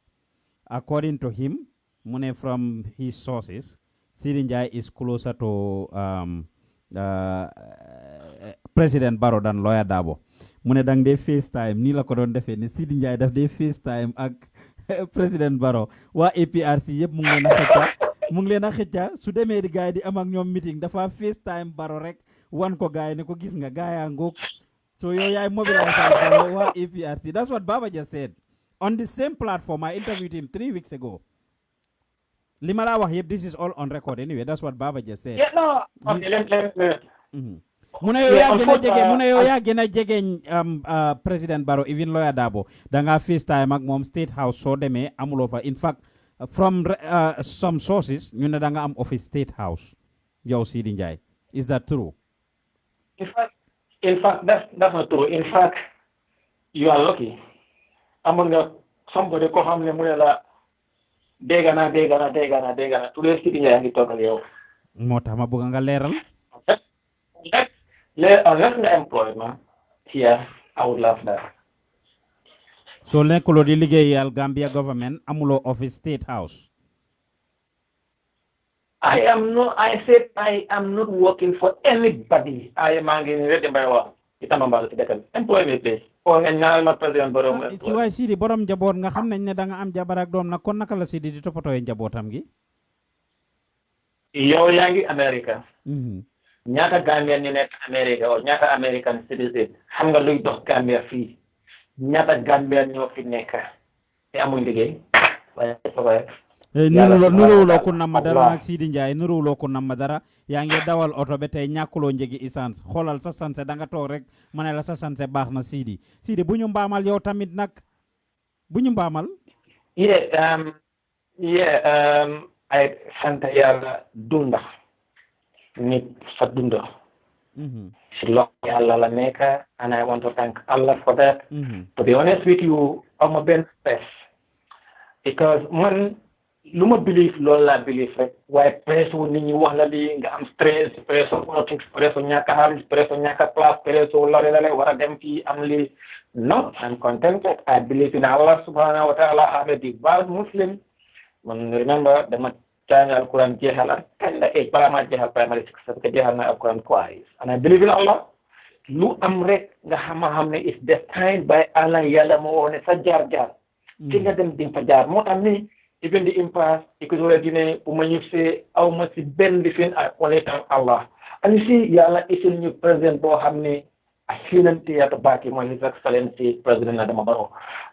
According to him, mune from his sources, Seedy Njie is closer to President Barrow than Lawyer Darboe. Mune dang de FaceTime ni la ko don defé ni Seedy Njie daf de FaceTime ak President Barrow. Wa APRC yeb mu ngi leen a xëcca su demee di gaay di am ak ñoom meeting dafa FaceTime Barrow rek wan ko gaay ne ko gis nga gaaya ngoog. So yow yaay mobilize Barrow wa APRC. That's what Baba just said. On the same platform, I interviewed him 3 weeks ago. Limala Wahib, this is all on record anyway. That's what Baba just said. Yeah, no. Okay, let. Muna yo ya gena jege President Barrow, even Lawyer Darboe. Danga FaceTime ak mom State House so deme amulofa. In fact, from some sources, ñu ne danga am office State House. Yow Seedy Njie. Is that true? In fact, that's not true. In fact, you are lucky. Among somebody ko xam ne mu ne la dégg naa tuddee Seedy Njie ngi toog ak yow. Moo tax ma bëgg nga leeral. Unless the employment here, I would love that. So nekkuloo di liggéeyal Gambia government amuloo office State House. I said I am not working for anybody. I am angin ready by what? Kita membahas kita employment place. O nga ñaal ma president Barrow. Si waay Sidi borom njaboot nga xam nañ ne da nga am jabar ak doom nag kon naka la Sidi di toppatoo njabootam gi. Yow yaa ngi America. ñaata Gambian ñu nekk America o ñaata American citizen xam nga luy dox Gambia fii ñaata Gambian ñoo fi nekk te amuñ liggéey waaye nuruwuloo ko namma dara nag Seedy Njie nuruwuloo ko namma dara yaa ngi dawal oto ba tey ñàkkuloo njëgi essence xoolal sa sanse da nga toog rek ma ne la sa sanse baax na Seedy bu ñu mbaamal yow tamit nag bu ñu mbaamal ay sant yàlla dunda nit fa dunda si loxo yàlla la nekk and I want to thank Allah for that. To be honest with you am a benn stress because man lu ma believe loolu laa believe rek waaye presse wu nit ñi wax la li nga am stress presse politics presse ñàkk a xaalis presse ñàkk a place presse lore la war a dem fii am li no I'm contented I believe in Allah subhanahu wa ta'ala I'm a devout Muslim man remember dama jàng alquran jeexal ak kañ la balaa maa jeexal primary six parce que jeexal na alquran twice and I believe in Allah lu am rek nga xam ne is destined by Allah yàlla moo wone sa jaar-jaar ci nga dem di fa jaar moo tax ni even the impasse Equatorial Guinée bu ma ñibbisee aw ma si benn lifin ak only thank Allah and you see yàlla isil ñu président boo xam ne a sinante yaatu baaki mooy His Excellency président Adama Barrow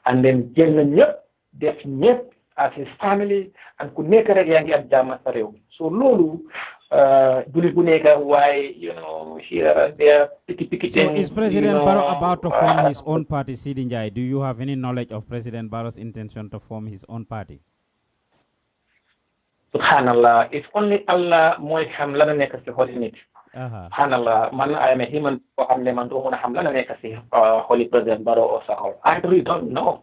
and then jël na ñëpp def ñëpp as his family and ku nekk rek yaa ngi am jàmm sa réew so loolu julit bu nekk waaye here there piki so is President Barrow about to form his own party Seedy Njie do you have any knowledge of President Barrow's intention to form his own party subhanallah it's only Allah mooy xam la nekk si xoli nit subhanallah man I am a human boo xam ne man doo mën a xam la nekk si xoli President Barrow o sa xol I really don't know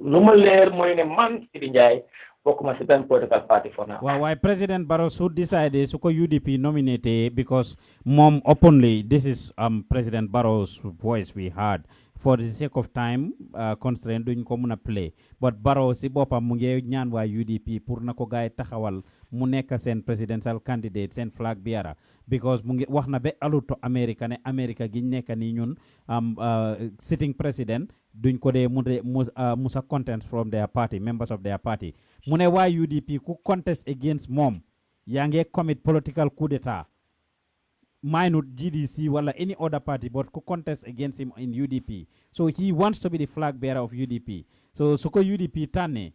lu ma leer mooy ne man Seedy Njie bokkuma si benn political party for now. Why President Barrow should decide to UDP nominate because mom openly this is President Barrow's voice we heard for the sake of time constraint duñ ko mëna play but Barrow si bopam mu ngi ñaan waa UDP pour nako gaay taxawal mu nekk seen presidential candidate seen flag bearer because mu ngi wax na be aluto America ne America gi nekk ni ñun sitting president duñ ko dee musa contest from their party members of their party mu ne waa UDP ku contest against moom yaa ngi commit political coup d'état minute GDC wala any other party but ku contest against him in UDP so he wants to be the flag bearer of UDP so su ko UDP tànne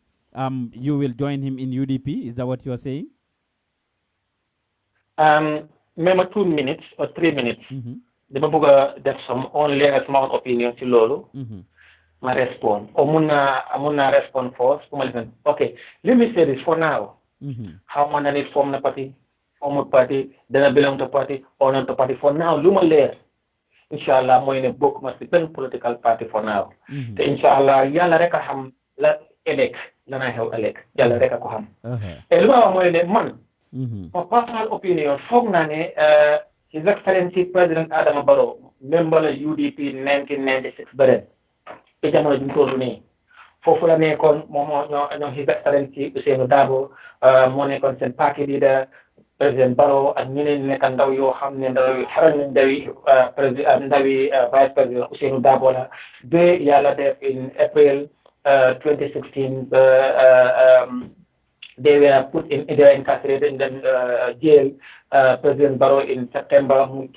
you will join him in UDP is that what you are saying même 2 minutes or 3 minutes dama bëgg a def some only a small opinion ci loolu ma respond or mun na respond first okay let me say this for now how man nit form na party form a party dana belong to party or not to party for now lu ma leer inshallah mooy ne bokk ma si benn political party for now te inshallah yàlla rek a xam la ëllëg lana xew ëllëg yàlla rek a ko xam et lu ma wax mooy ne man ma personal opinion foog naa ne His Excellency President Adama Barrow member la UDP 1996 beren te jamono ju tollu nii foofu la nekkoon moom ñoo His Excellency Ousainou Darboe moo nekkoon seen party leader President Barrow ak ñeneen nekk ndaw yoo xam ne ndaw yu xaral nañ ndawi vice président Ousainou Darboe la ba yàlla def in April 2016 they were incarcerated in the jail. President Barrow in September, who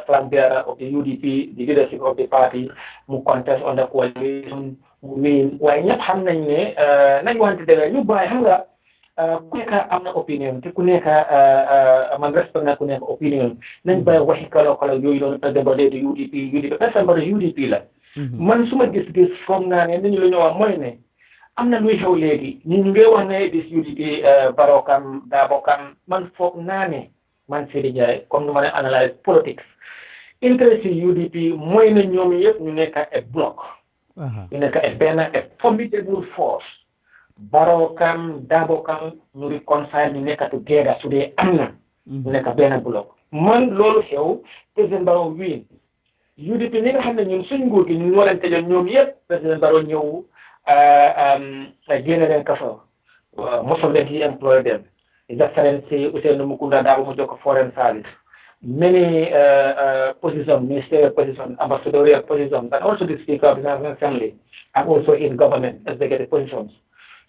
flag bearer of the UDP, the leadership of the party, who contest on the coalition, who win. Why not have nañ wante de ñu bay xam nga ku nekk am na opinion te ku nekk man respect na ku nekk opinion nañ bay waxi kala yooyu noonu président Barrow de UDP président Barrow UDP la man suma gis-gis foog naa ne nañu la ñu wax mooy ne am na luy xew léegi ñu ngi wax ne dis UDP Barrow kam Darboe kam man foog naa ne man Seedy Njie comme nu ma ne analyse politics interest UDP mooy na ñoom yëpp ñu nekk a bloc ñu nekk a benn a formidable force Barrow kam Darboe kam ñu reconcile ñu nekk together su dee am na ñu nekk benn bloc man loolu xew président Barrow win UDP ñi nga xam ne ñun suñ nguur gi ñun ñoo leen tëjoon ñoom yëpp président Barrow ñëw génne kaso. Most of them he employed them. His Excellency Usenu Mukunda Darboe Mujoko Foreign Service. Many positions, ministerial positions, ambassadorial positions, but also the Speaker of the National Assembly, and also in government executive positions.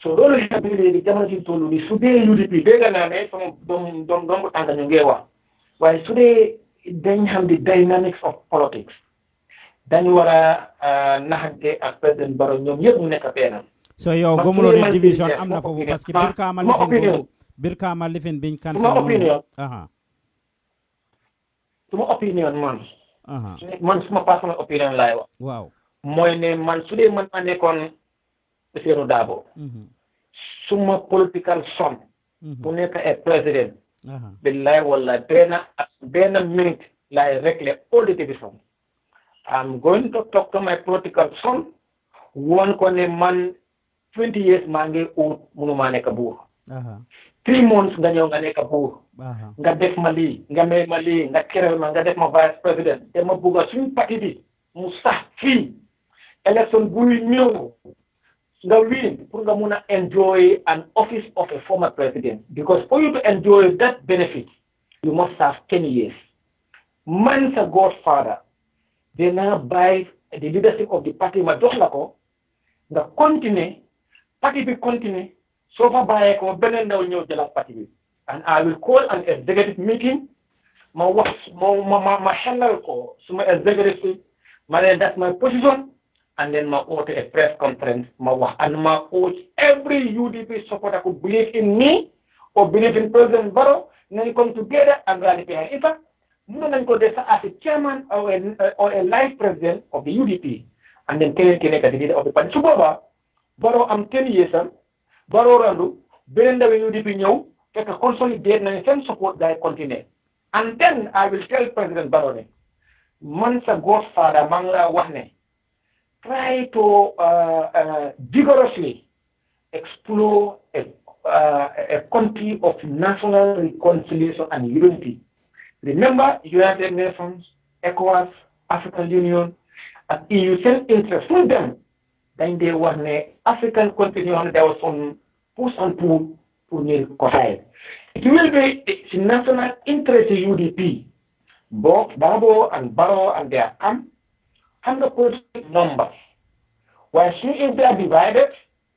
So loolu la bi jamono ci tollu ni su dee UDP dégg naa ne sama doom tànk ñu ngi wax waaye su dee dañ xam the dynamics of politics dañu war a naxante ak président Barrow ñoom yëpp ñu nekk benn. So yow gomuloo ne division am na foofu parce que Birkama lifin biñ kan suma opinion man suma personal opinion laay wax. Waaw mooy ne man su dee man ma nekkoon Seydou Darboe suma political son bu nekk a président billahi wallahi benn minute laay régler all the division. I'm going to talk to my political son woon ko ne man 20 years maa ngi ut mënuma nekk buur 3 months nga ñëw nga nekk buur nga def ma lii nga may ma lii nga kereel ma nga def ma vice président te ma bugga suñu parti bi mu sax fii élection buy ñëw nga win pour nga mun a enjoy an office of a former president because for you to enjoy that benefit you must have 10 years. Man sa godfather dina bàyyi the leadership of the party ma jox la ko nga continuer parti bi continuer soo fa bàyyee ko beneen ndaw ñëw jëlaat parti bi and I will call an executive meeting ma wax ma xelal ko suma executive ma leen that's my position and then ma order a press conference ma wax and ma urge every UDP supporter who believe in me or believe in President Barrow nañ come together and rally behind in fact mën nañ ko def as a chairman or a life president of the UDP and then keneen ki nekk di leader of the party su boobaa Barrow am 10 years am Barrow randu beneen ndawi UDP ñëw fekk consolidate nañ seen support day continue and then I will tell President Barrow ne man sa godfather maa ngi la wax ne try to vigorously explore a country of national reconciliation and unity. Remember, United Nations, ECOWAS, African Union, and EU sent interest from them. Then there was an African continent, there was some push and pull to near collide. It will be the national interest in UDP, both Darboe and Barrow and their camp, 100% numbers. While if they are divided,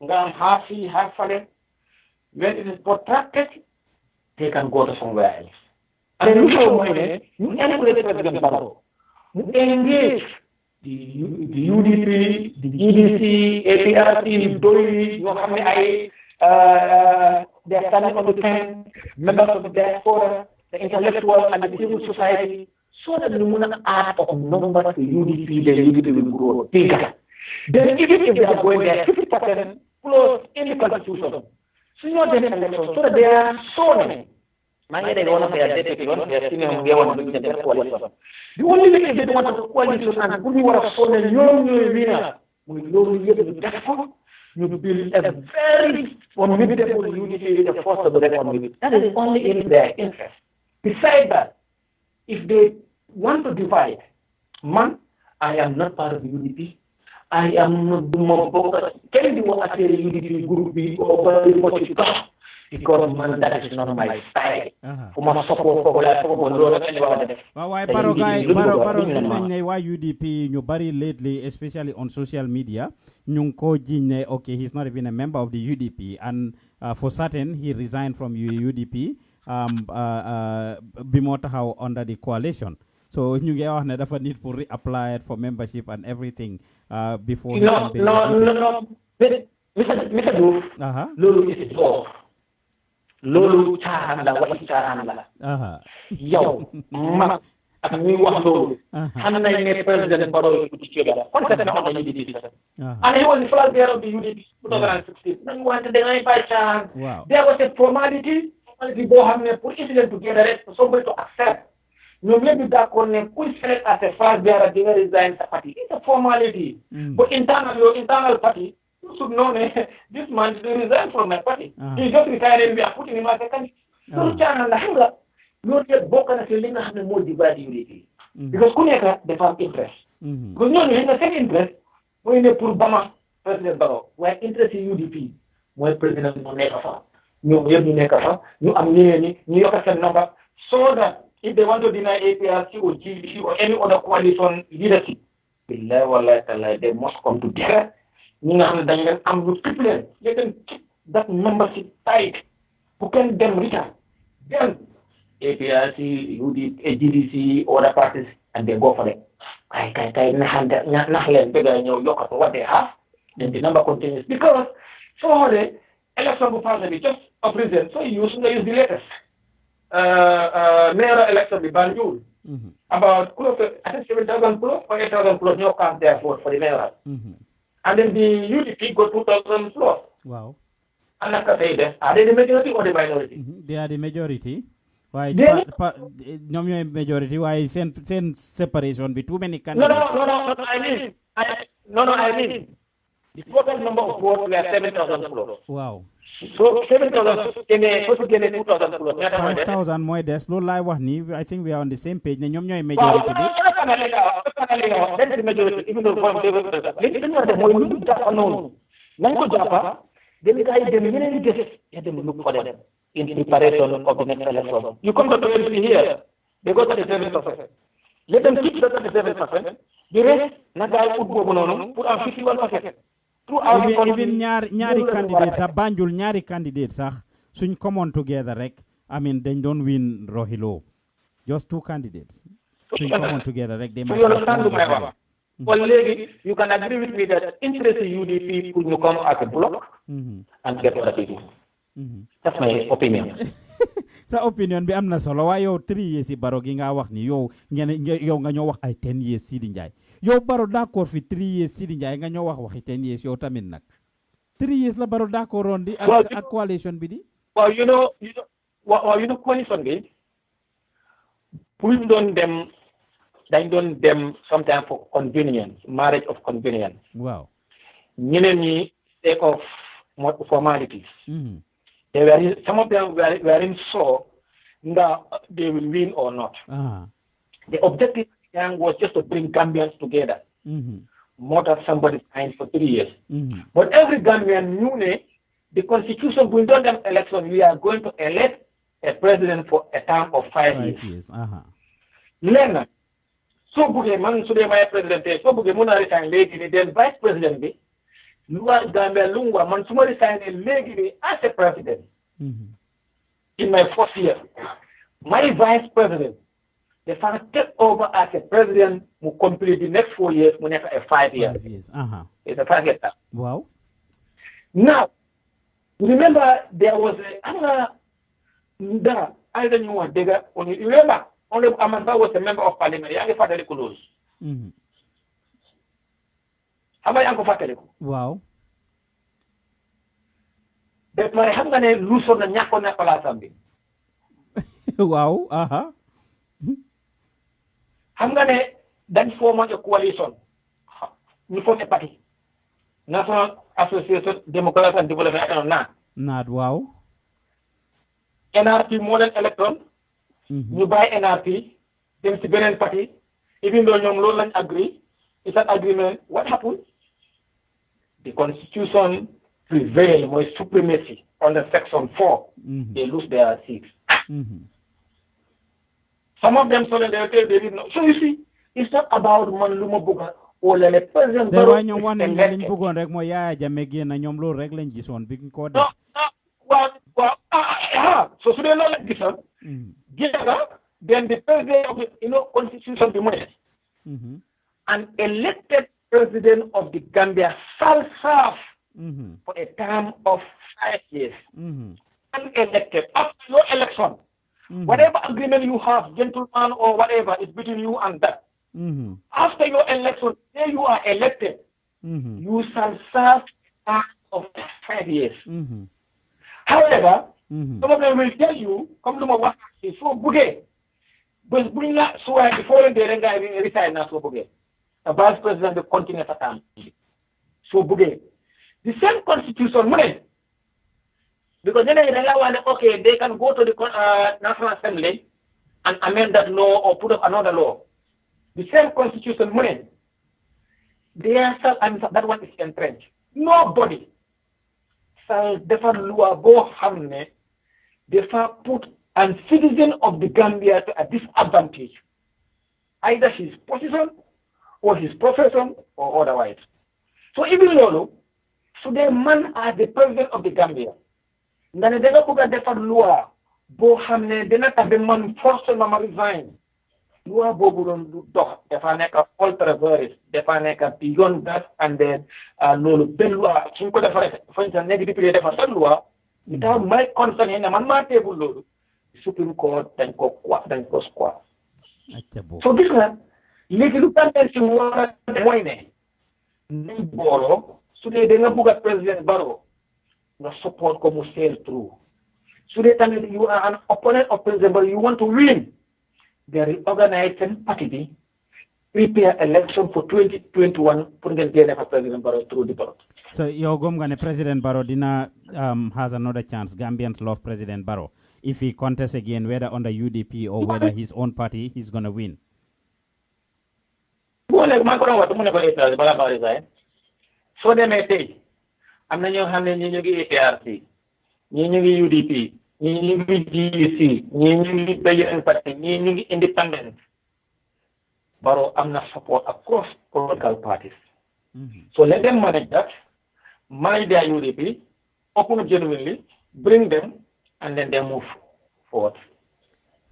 half fallen, when it is protracted, they can go to somewhere else. And then you encourage President Barrow, you engage the UDP, the EDC, APRC, DOI, they are standing on the tent, members of the diaspora, the intellectual and the civil society, so that the Muna add of numbers to UDP, the UDP will grow bigger. Then even if they are going there 50% plus in the constitution, so you know the election, so that they are so many. They don't want to say they want to be the coalition. The only thing they don't want to coalition and put me what a so many young winner, we will be able to therefore you build a very formidable unity with the force of the reform. That is only in their interest. Besides that, if they want to divide, man, I am not part of the UDP. I am not the more can you want to say the UDP group be over because man, that is not my style. Why Barrow gis nañ ne waa UDP ñu bari lately, especially on social media, ñu ko jiñ ne okay, he's not even a member of the UDP, and for certain he resigned from UDP bi moo taxaw under the coalition. So ñu ngi wax ne dafa need pour reapply for membership and everything before he can be no Mr. Diouf loolu is jox loolu caaxaan la waxi caaxaan la yow mag ak ñuy wax loolu xam nañ ne président Barrow ci ci dara concept na on UDP and he was the flag bearer of the UDP 2016 nañ wante da ngay bàyyi caaxaan there was a formality boo xam ne pour incident together rek somebody to accept ñoom ñëpp ñu d'accord ne kuy select as a flag bearer di nga resign sa party. It's a formality. But your internal party, you should know that this man is resign from my party. He just retired and we are putting him as a candidate. So channel la xam nga loolu yëpp bokk na si li nga xam ne moo divide unity. Because ku nekk dafa am interest. Because ñooñu xëy na seen interest mooy ne pour Bama President Barrow waaye interest yi UDP mooy président mu nekk fa ñoom yëpp ñu nekk fa ñu am ñeneen ñi ñu yokk seen number so that if they want to deny APRC or GDP or any other coalition leadership, billahi wallahi tallahi, they must come together. Ñi nga xam ne dañ leen am lu keep leen, let them keep that membership tight. Who can them return? Then APRC, UDP, GDC, other parties, and they go for it. Kay nax leen bëgg a ñëw yokk what they have, then the number continues because so the election bu passé bi just a president so use the latest. Mayoral election be Banjul. About close to, I think 7,000 plus or 8,000 plus no cast their vote for the mayoral. And then the UDP got 2,000 plus. Wow. And like I say this, are they the majority or the minority? They are the majority. Why no majority? Why send separation be too many candidates? No. I mean the total number of votes were 7,000 plus. Wow. So 7,000 gene 2,000 plus. 5,000 more des lo lay wax ni I think we are on the same page ne ñom ñoy majority bi. That's the majority even though nañ ko jappa dem kay dem ñeneen di def ya dem look for them in preparation of the next election. You come to the here, they got 37%. Let them keep that 37%. The rest na gaay ut bobu nonu pour am 51%. Even ñaari candidate sax Banjul ñaari candidate sax suñ come together rek I mean dañ doon win Rohilo just two candidates suñ come together rek they might well legi you can agree with me that interest UDP could you come as a block and get other people. That's my opinion. Sa opinion bi am na solo waaye yow 3 years yi Barrow gi nga wax ni yow nga ñoo wax ay 10 years Seedy Njie yow Barrow d'accord fi 3 years Seedy Njie nga ñoo wax waxi 10 years yow tamit nag 3 years la Barrow d'accord roon di ak coalition bi di well you know coalition bi buñ doon dem dañ doon dem sometimes for convenience marriage of convenience wow ñeneen ñi sake of formalities. They were some of them were in sure that they will win or not. The objective was just to bring Gambians together. More than somebody signed for 3 years. But every Gambian knew the constitution will do them election. We are going to elect a president for a term of 5 years. Lena, so buge man so my president so buge muna resign lady then vice president be. Luwa Gambia Lungwa man suma resign lady as a president. In my first year, my vice president, the father take over as a president who complete the next 4 years, we never 5 years. 5 years. It's a 5 years. Wow. Now, remember there was I don't know what they got. Remember, only Amanda was a member of parliament. Young father Kulus. How about Uncle Father? Wow. But my hangane luso na nyako na pala sambi. Wow. Hangane then form a coalition. You form a party. National Association Democrats and Development Not wow. NRP more than electron. You buy NRP, then the Benin party, even though you don't agree, it's an agreement. What happened? The constitution prevailed with supremacy under section 4. They lose their seats. Some of them so they didn't know. So you see, it's not about Manluma Buga or the president. There were no one in the Bugon rek mo ya jamegi na ñom lo rek lañ gisoon bi ko def. So they not like this. Then the president of the constitution be money. An elected president of the Gambia shall serve for a term of 5 years. Unelected after your election. Whatever agreement you have, gentleman or whatever, is between you and that. After your election, there you are elected. You shall serve a term of 5 years. However, some of them will tell you, come to my work, so buge. But bring that so before they resign now so buge. The vice president will continue at time. So buge. The same constitution, because then okay, they can go to the National Assembly and amend that law or put up another law. The same constitution, that one is entrenched. nobody shall defar loi boo xam ne dafa put a citizen of the Gambia to a disadvantage, either his position or his profession or otherwise. So even though, so the man as the president of the Gambia, then they don't put a loi boo xam ne dina tax the man forcément resign. Loi boobu doon dox dafa nekk ultra vires dafa nekk beyond that, and then loolu benn loi suñ ko defaree fañ sa nekk député defar seen loi without my consent ne man maa teebul loolu Supreme Court dañ ko squash. So gis nga léegi lu tànnee si war a mooy ne nañ booloo su dee da nga bugg a président Barrow nga support ko mu sail through. Su dee tamit you are an opponent of President Barrow, you want to win, there is organizing party prepare election for 2021 pour ngeen génne fa President Barrow through the ballot. So yow gom nga ne President Barrow dina has another chance. Gambians love President Barrow. If he contests again, whether under UDP or whether his own party, he's going to win. So they may say, I'm not going to APRC, UDP, GEC, independent. Barrow, I'm not support across political parties. So let them manage that, manage their UDP, open genuinely, bring them, and then they move forward.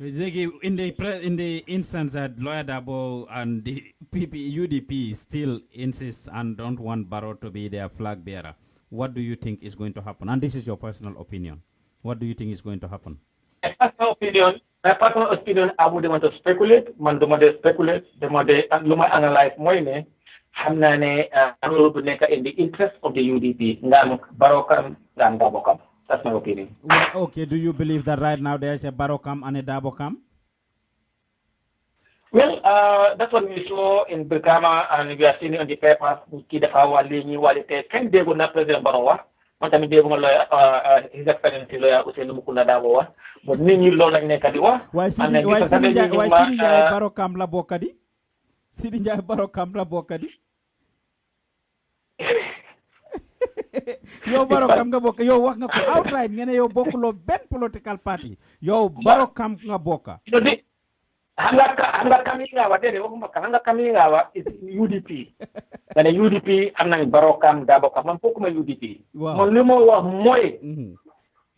In the instance that Lawyer Darboe and the UDP still insist and don't want Barrow to be their flag bearer, what do you think is going to happen? And this is your personal opinion. What do you think is going to happen? My personal opinion, I wouldn't want to speculate. Man, do they speculate? Do they analyze more? In the interest of the UDP, Barrow come, Darboe come. That's my opinion. Well, okay, do you believe that right now there is a Barrow come and a Darboe come? Well, that's what we saw in Brikama, and we are seeing on the papers. Can they go na President Barrow? His Excellency Lawyer Darboe. But Nini Lola Nekadiwa. Why Seedy Njie Barrow come la bokadi? Seedy Njie Barrow come la bokadi? Yo Barrow kam nga bokka yo wax nga ko outright ngene yo bokkulo ben political party yo Barrow kam nga bokka hanga kaminga wa dede waxuma hanga kaminga wa is UDP ngene UDP am nañ Barrow kam Darboe kam man bokkuma UDP mon limo wax moy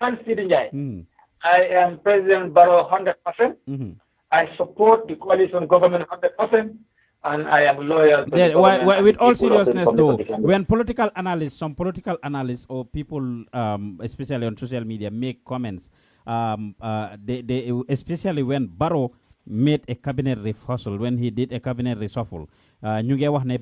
man Seedy Njie I am President Barrow 100%. I support the coalition government 100%. And I am loyal. With all seriousness, though, when political analysts, some political analysts or people, especially on social media, make comments, they especially when Barrow made a cabinet reshuffle, when he did a cabinet reshuffle,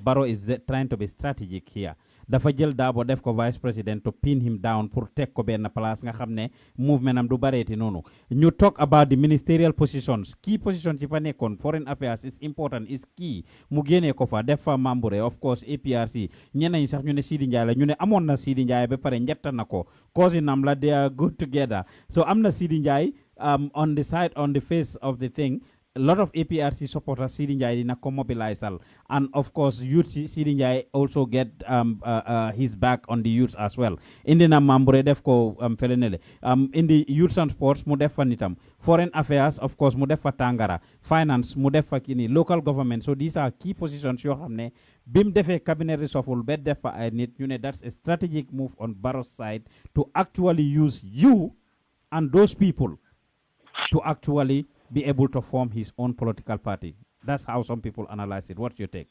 Barrow is trying to be strategic here. Dafa jël Darboe def ko vice president to pin him down pour tek ko ben place nga xamne movement am du bareti nonu. You talk about the ministerial positions, key positions ci fa nekkon, foreign affairs is important, is key. Mu gene ko fa def fa membre, of course APRC ñeneen sax ñu ne Seedy Njie la ñu ne amon na Seedy Njie ba pare ñetta nako cousinam la, they are good together. So am na Seedy Njie on the side, on the face of the thing. A lot of APRC supporters Seedy Njie dina ko mobilize, and of course youth Seedy Njie also get his back on the youths as well. Indi na membre def ko felenele in the youth and sports mu def fa nitam, foreign affairs of course mu def fa tangara, finance mu def fa kini, local government. So these are key positions yo xamne bim defé cabinet reshuffle be def fa ay nit ñu ne that's a strategic move on Barrow's side to actually use you and those people to actually be able to form his own political party. That's how some people analyze it. What's your take?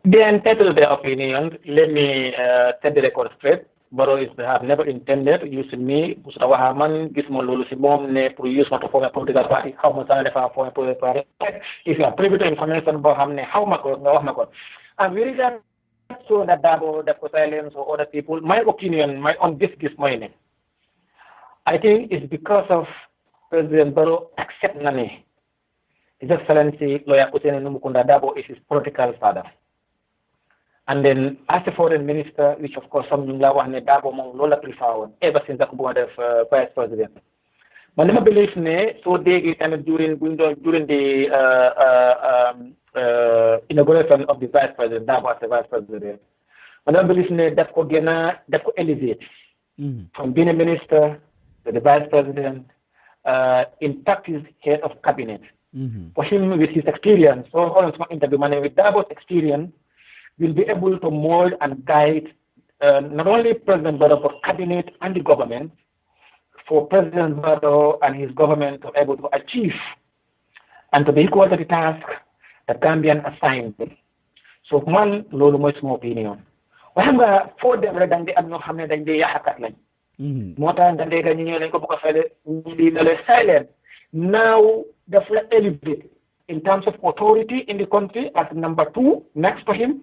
They entitled their opinion. Let me set the record straight. Barrow have never intended using me. Mustawa Haman, Gizmo Lulu Simon, to use to form a political party. How much I never form a political party? If you are privy to information about Hamne, how much? I'm very glad so that Darboe, the silence or other people. My opinion, on this morning, I think it's because of President Barrow accept Nani. His Excellency Lawyer Darboe is his political father. And then as a foreign minister, which of course some Yunglawa and Darboe Mong Lola prefer ever since the vice president. But never believe me, so they get during the inauguration of the vice president, Darboe as the vice president. I don't believe that could elevate from being a minister to the vice president, in fact, he's head of cabinet. For him, with his experience, so on interview man with Darboe's experience, will be able to mold and guide not only President Barrow but cabinet and the government, for President Barrow and his government to be able to achieve and to be equal to the task that Gambian assigned. So man, lolu moy sama opinion. Waxa nga fo dem rek dañ di am ñoo xamne dañ di yaxakat lañ. Motax nga dégg ñu ñëw lañ ko bu ko fele ñi di silent. Now the elevate in terms of authority in the country as number 2 next to him.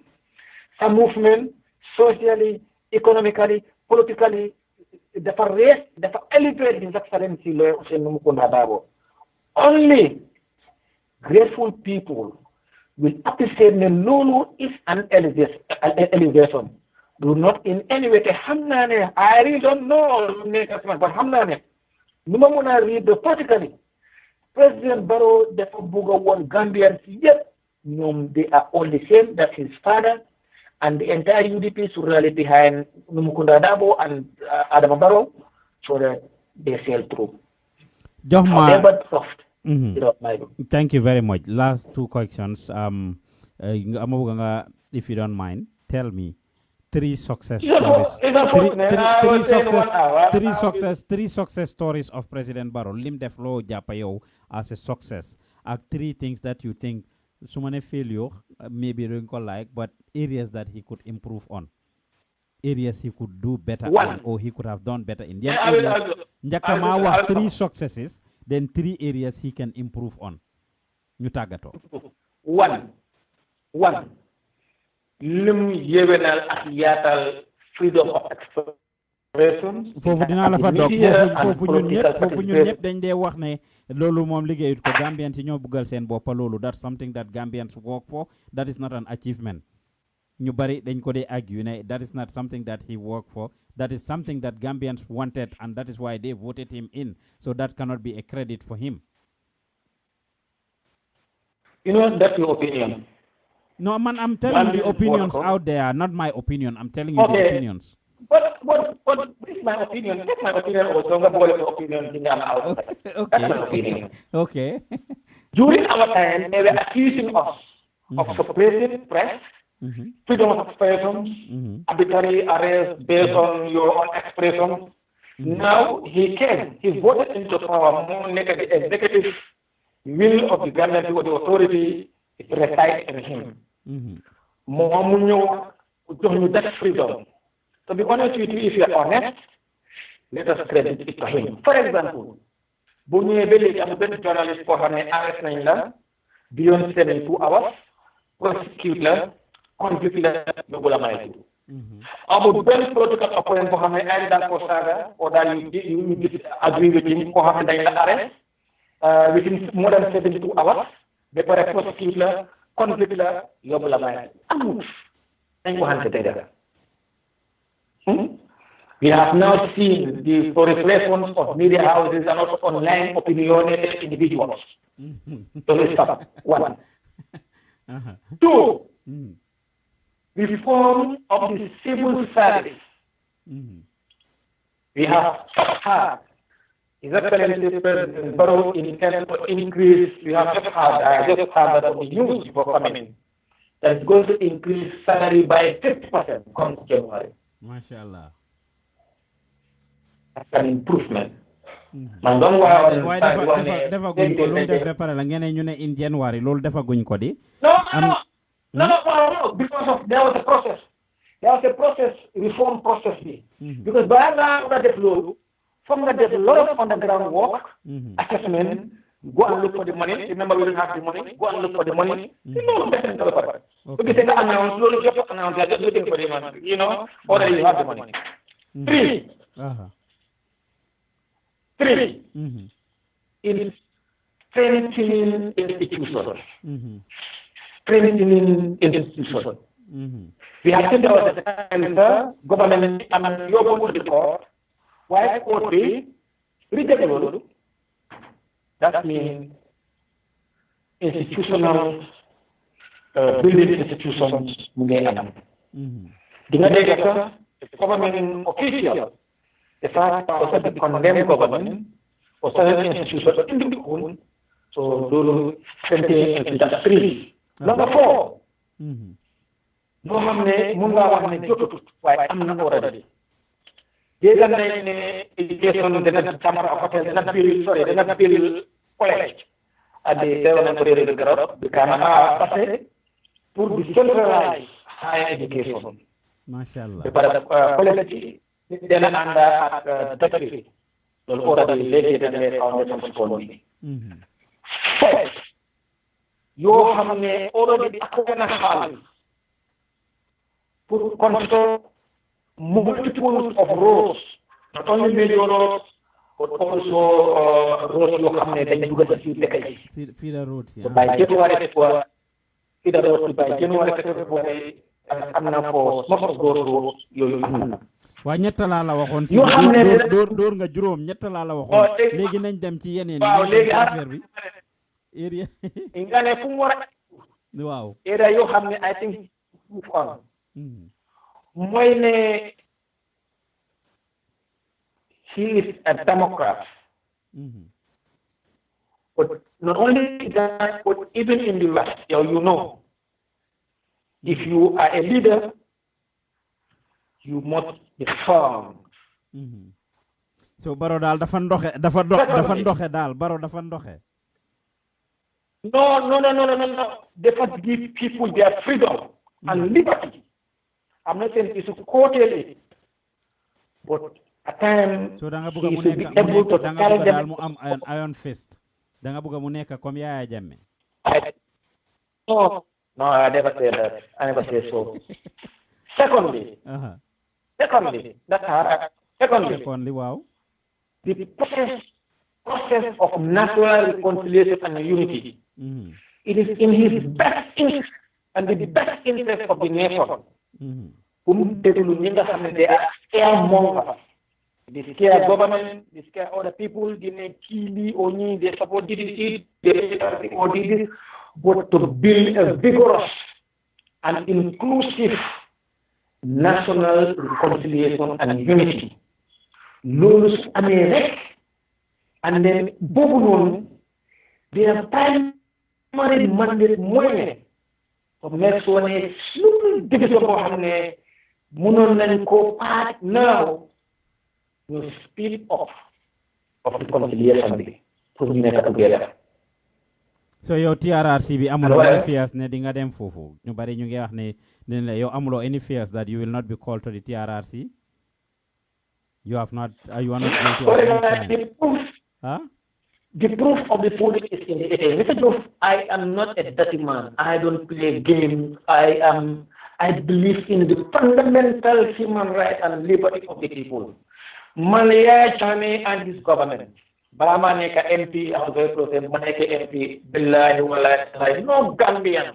Some movement socially, economically, politically, the elevate His Excellency Lawyer Darboe. Only grateful people will appreciate the Lulu is an elevation. Do not in any way hamnane. I really don't know, but hamnane. Numamuna read the politically. President Barrow, the Buga one Gambians yet. They are all the same. That's his father. And the entire UDP should rally behind Numukunda Darboe and Adam Barrow so that they sail through. However soft. Thank you very much. Last 2 questions. If you don't mind, tell me 3 success stories. Three success stories of President Barrow. Lim def lo japayo as a success. 3 things that you think sumane failure maybe don't call like, but areas that he could improve on, areas he could do better on, or he could have done better in. Areas, 3 successes, then 3 areas he can improve on. Ñu tagato. One. Lim yewenal ak yaatal freedom of expression. Fofu dina la fa dog fofu ñun ñep dañ dé wax né lolu mom liggéeyut ko Gambian ci ñoo buggal seen bop lolu. That's something that Gambians work for. That is not an achievement. Ñu bari dañ ko dé argue né that is not something that he worked for. That is something that Gambians wanted, and that is why they voted him in. So that cannot be a credit for him. You know, that's your opinion. No, man, I'm telling you the opinions out there, not my opinion. I'm telling you the opinions. But this is my opinion. That's my opinion also. Opinion in our outside. Okay. That's my opinion. Okay. During our time, they were accusing us of suppressing press, freedom of expression, arbitrary arrest based on your own expression. Now he voted into power more naked the executive will of the government or the authority reside in him. That freedom. To be honest with you, if you are honest, let us credit it to him. For example, Bunye Beli, I'm a journalist for her arrest beyond 72 hours, prosecute conflict about Ben political opponent for her that for Saga, or that you agree with him for her arrest within more than 72 hours, they prosecute conflict We have now seen the proliferation of media houses and also online opinionated individuals. So let's stop. 1. 2. Reform of the civil service. We have had His Excellency President Barrow intends to increase. We have just had that on the news before coming. That is going to increase salary by 50% come January. MashaAllah. That's an improvement. Why defa guñ ko lu def ba pare la ngeen ñu ne in January loolu defa guñ ko di. No, because there was a process. There was a process, reform process. Because by now that loolu from that there's a lot of underground work, assessment, go and look for the money. Remember, we don't have the money. Go and look for the money. You know, that's the part. Because they announce, just announce, they're just looking for the money. You know, already you have the money. 3. 3. In strengthening institutions. Strengthening institutions. We have sent out the government and your own report. Why court be rejected? That means institutional building institutions. Dinga dégg sax government official, the fact also to condemn government or certain institutions in the own, so those sentient industries. Number 4, no hamne munga wax ne jotut waaye am na already. Dégg nañ ne education dana Tamara hotel dana build college at the development area of Barrow because passé pour decentralize higher education. Mashallah. But college dana anda ak doctorate. Loolu already léegi dana foundation school bi. First, yoo xam ne already ak na xaalis pour construct multitudes of roads, not only major roads, but also roads yoo xam ne dañ dugg ci dëkk yi. Feeder roads, yeah. By January feeder roads by January February am na for most of those roads yooyu am na. waa ñett laa la waxoon si dóor nga juróom ñett laa la waxoon léegi nañ dem ci yeneen waaw léegi affaire bi area nga ne fu mu war a waaw area yoo xam ne I think mooy ne he is a Democrat. But not only that, but even in the West, you know, if you are a leader, you must be firm. So Barrow daal dafa ndoxe daal Barrow dafa ndoxe. No. They must give people their freedom and liberty. I'm not saying it's quarterly, but at times so da nga bëgg mu nekk da nga bëgg daal mu am iron fist. Da nga bëgg mu nekk comme Yaya Jammeh. No, I never say that. I never say so. Secondly, that's hard. Secondly, wow. The process of national reconciliation and unity. It is in his best interest and the best interest of the nation. They are scaremongers. They scare government, they scare other people, they make Kili, Oni, they support DDC, they or this, but to build a vigorous and inclusive national reconciliation and unity. Lulus Amerik, and then Bobunon, their primary mandate money to make sure a smooth division of Munon co part now. You speed off of reconciliation to make it together. So yow TRRC bi amuloo any fears ne di nga dem foofu ñu bari ñu ngi wax ne yow amuloo any fears that you will not be called to the TRRC. You are not guilty of any crime. The proof of the pudding is in the eating. Mr. Joseph, I am not a dirty man. I don't play games. I believe in the fundamental human rights and liberty of the people. Malaya Chame and his government. Bama neka MP, I was very close to Maneka MP, Billahi Walai, no Gambian.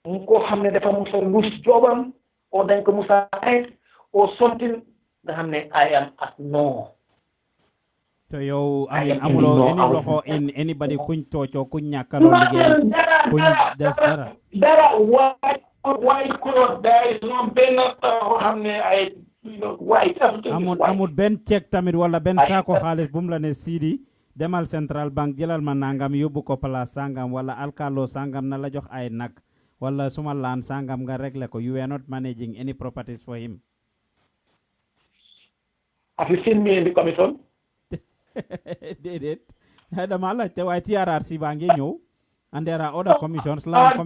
Unko hamne defa musa loose jobam, or then ko musa or something, hamne I am at no. So yo, I mean, amulo any loho in anybody kuñ tocho kuñ ñakalo liggéey kuñ def dara. Dara why could there is no benefit hamne I amul benn check tamit wala benn saako xaalis bu mu la ne Seedy demal Central Bank jëlal ma nangam yóbbu ko place sangam wala alkalo sangam na la jox ay nag wala suma laan sangam nga réglé ko. You were not managing any properties for him. Have you seen me in the commission? Déedéet dama laajte waaye TRRC baa ngi ñëw and there are other commissions land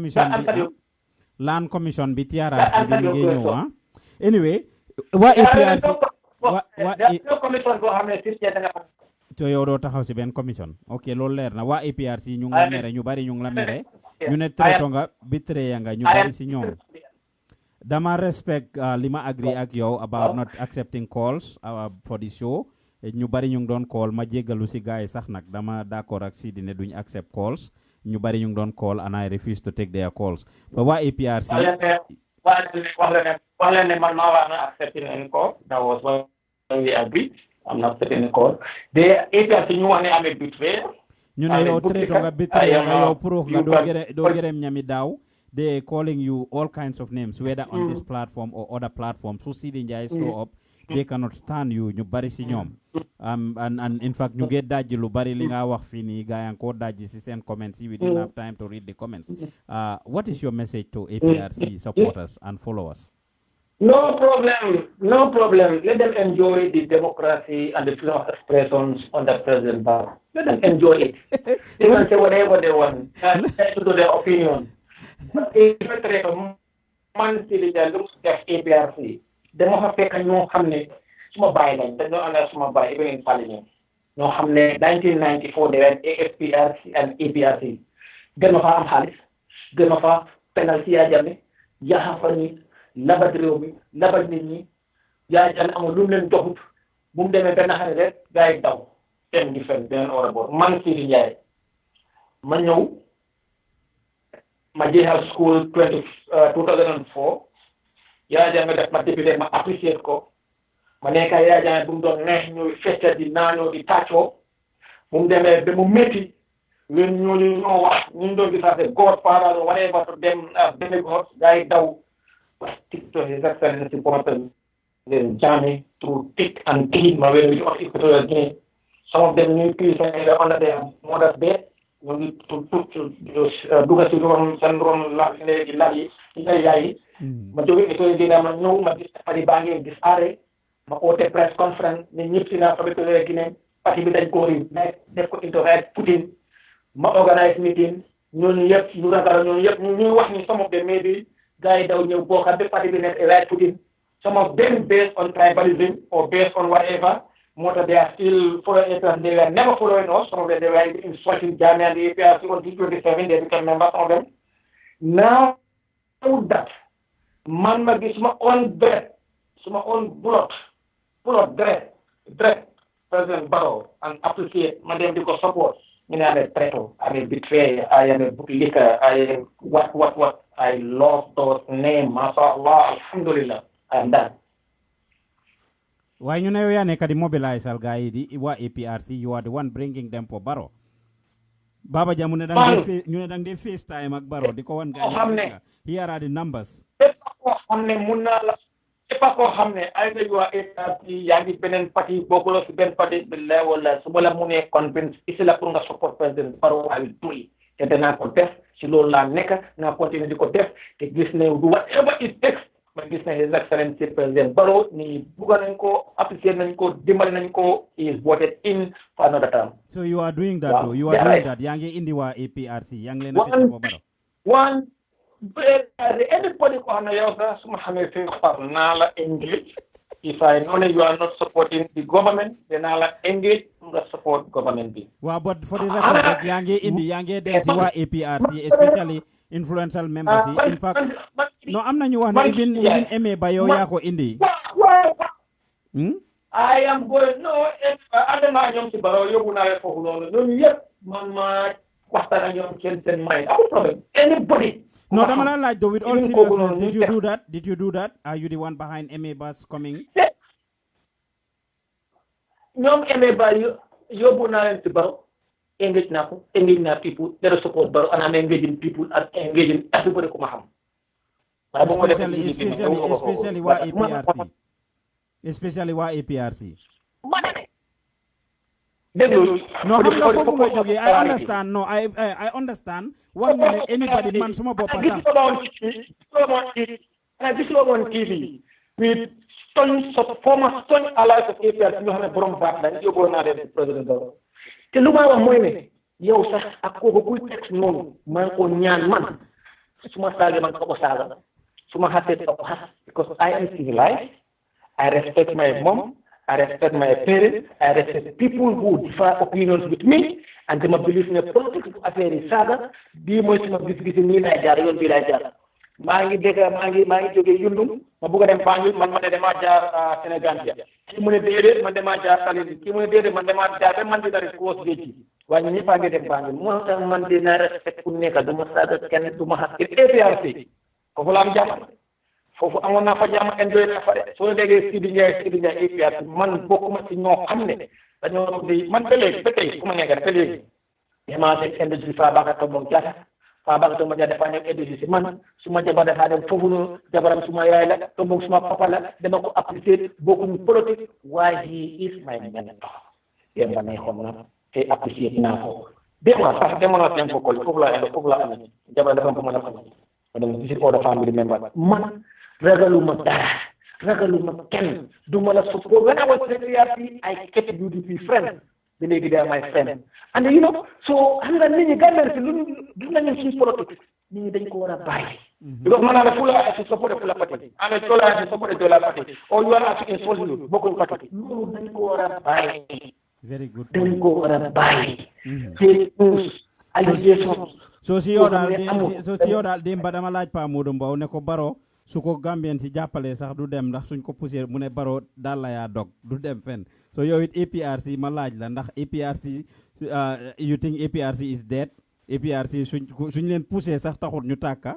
commission bi TRRC bi mu ngi ñëw anyway waa APRC to yow doo taxaw si benn commission ok loolu leer na waa APRC ñu ngi la mere ñu bari ñu ngi la mere ñu ne traito nga bitreya nga ñu bari si ñoom dama respect li ma agree ak yow about not accepting calls for the show ñu bari ñu ngi doon call ma jéggalu si gars yi sax nag dama d'accord ak Seedy ne duñ accept calls ñu bari ñu ngi doon call and I refuse to take their calls but waa APRC man not accepting any call. That was when we agreed. I'm not accepting any call. The APRC ñu wax ne amee betray. ñu ne yow traito nga betray nga yow proof nga doo gërëm ñami daaw they're calling you all kinds of names, whether on this platform or other platforms. So Seedy Njie show up, they cannot stand you. You bari si ñoom. And in fact, you get daji lu bari li nga wax fi ni gaay ko daji si sen comments. We didn't have time to read the comments. What is your message to APRC supporters and followers? No problem. Let them enjoy the democracy and the freedom of expressions under President Barrow. Let them enjoy it. They can say whatever they want and to their opinion. But if man Seedy Njie looks at APRC, they must have taken no hamne. Suma bay lañ dañoo ànd suma bay even in parliament ñoo xam ne 1994 they went AFPRC and APRC gën ma fa am xaalis gën ma fa penal ci yaa jame yaa fa nit labat réew mi labat nit ñi yaa jame amul lu mu leen joxut bu mu demee benn xane rek gars yi daw dem di fen beneen ora boor man Seedy Njie ma ñëw ma jeexal school 2004 yaa jame def ma député ma apprécier ko ma nekk yaa jaay bu mu doon neex ñuy fecca di naanoo di tàccoo bu mu demee ba mu métti ñun ñooñu ñoo wax ñu doon gisaate godfather or whatever to them demigods gars yi daw stick to his excellency important then Jammeh through thick and thin ma when we of Equatorial Guinea some of them ñu kii sa under their mother's bed ñu ngi dugga si ron seen ron la léegi lal yi ci ay yaay yi ma jóge Equatorial Guinea ma ñëw ma gis pari baa ngi gis aare ma oote press conference ne ñëpp si naa fabrique Guinée parti bi dañ ko ri def ko introvert Poutine ma organise meeting ñooñu yëpp ñu ragal ñooñu yëpp ñuy wax ni some of them maybe gars yi daw ñëw boo xam ne parti bi nekk right Poutine some of them based on tribalism or based on whatever moo tax they are still following us they were never following us some of them they were insulting Jammeh and the APRC on T27 they became members of them now that man ma gis ma on bread suma own blood direct President Barrow and appreciate ma dem di ko support ñu ne amee traitor amee betrayer I am a bootlicker I am what I lost those name mashallah alhamdulillah I am done. Waaye ñu ne yow yaa nekk di mobilize al gars yi di waa APRC you are the one bringing them for Barrow. Baba Jah mu ne dang dee FaceTime ak Barrow di ko wan gars yi here are the numbers. xam ne mun naa la pas koo xam ne ay nga waa APRC yaa ngi beneen parti bokkuloo si benn parti bi la wala su ma la munee convince ici la pour nga support président Barrow I will do it te danaa ko def si loolu laa nekk naa continuer di ko def te gis ne du whatever it takes ma gis ne his excellency président Barrow ni bugga nañ ko apprécier nañ ko dimbali nañ ko he is voted in for another term. So you are doing that though you are doing that yaa ngi indi waa APRC yaa ngi leen a fekk ko Barrow. Anybody who engage. If I know that you are not supporting the government, then I'll engage to support government. Well, but for the record, Yange Densiwa APRC, especially influential members. In fact, no, I'm not you even MA Bayo Yako Indi. I am going I don't know young Barrow, you will not for no yet, Mama, what are your children mind? No problem. Anybody. No, Damala, like, though, with all seriousness, did you do that? Did you do that? Are you the one behind MA Bus coming? No, MA Bus, you're born to Barrow. Engage people, let us support Barrow, and I'm engaging people and engaging everybody come home. Especially why APRC. Especially why APRC. No, I understand. No, I understand. One minute, anybody man suma bopa This is on TV. With former stone allies of APRC, you have a brom back like you go now the President Barrow. Te luma wa moyne yow sax ak ko kuy tek non man ko ñaan man suma saga man ko saga suma hatte ko has because I am civilized. I respect my mom. I respect my parents. I respect people who differ opinions with me, and they believe in a politics affair is saga. Be more some gis ni lay jaar yoon bi lay jaar. Maa ngi jóge Yundum ma bëgg a dem Banjul man ma ne dama jaar Sénégal ki mu ne déedéet man dama jaar Saly ki mu ne déedéet man dama jaar ba man di dari ko géej waaye ñëpp a ngi dem Banjul moo tax man dina respect ku nekk du ma saaga kenn du ma xas APRC foofu la am jàmm foofu amoon naa fa jàmm enjoy naa fa de soo déggee Seedy Njie APRC man bokkuma ci ñoo xam ne dañoo di man ba léegi ba tey ku ma nekk rek ba léegi damaa dégg industrie fa baka to moom jaata Faba to ma dafa nek edisi ci man suma jabar dafa dem fofu no jabaram suma yaay la to mom suma papa la dama ko apprécier bokku politique why he is my mentor yamba ne xomna te apprécier na ko dema sax demono tem ko fofu la am jabar dafa ko mëna ko dama visit all the family members man ragaluma kenn duma la support when I was secretary I kept UDP friends the lady they are my friend and you know so xam nga nit ñi gànnaaw si lu gis nañu suñu politique nit ñi dañ ko war a bàyyi because man la fula I support the party and tola I support the party or you are to insult you bokku party loolu dañ ko war a bàyyi very good dañ ko war a bàyyi te allegation so si yow daal démb dama laaj Pa Modou Mbow ne ko Barrow su ko Gambien si jàppale sax du dem ndax suñ ko poussé mu ne Barrow daal la yaa dog du dem fenn so yow it APRC ma laaj la ndax APRC you think APRC is dead APRC suñ leen poussé sax taxut ñu tàkka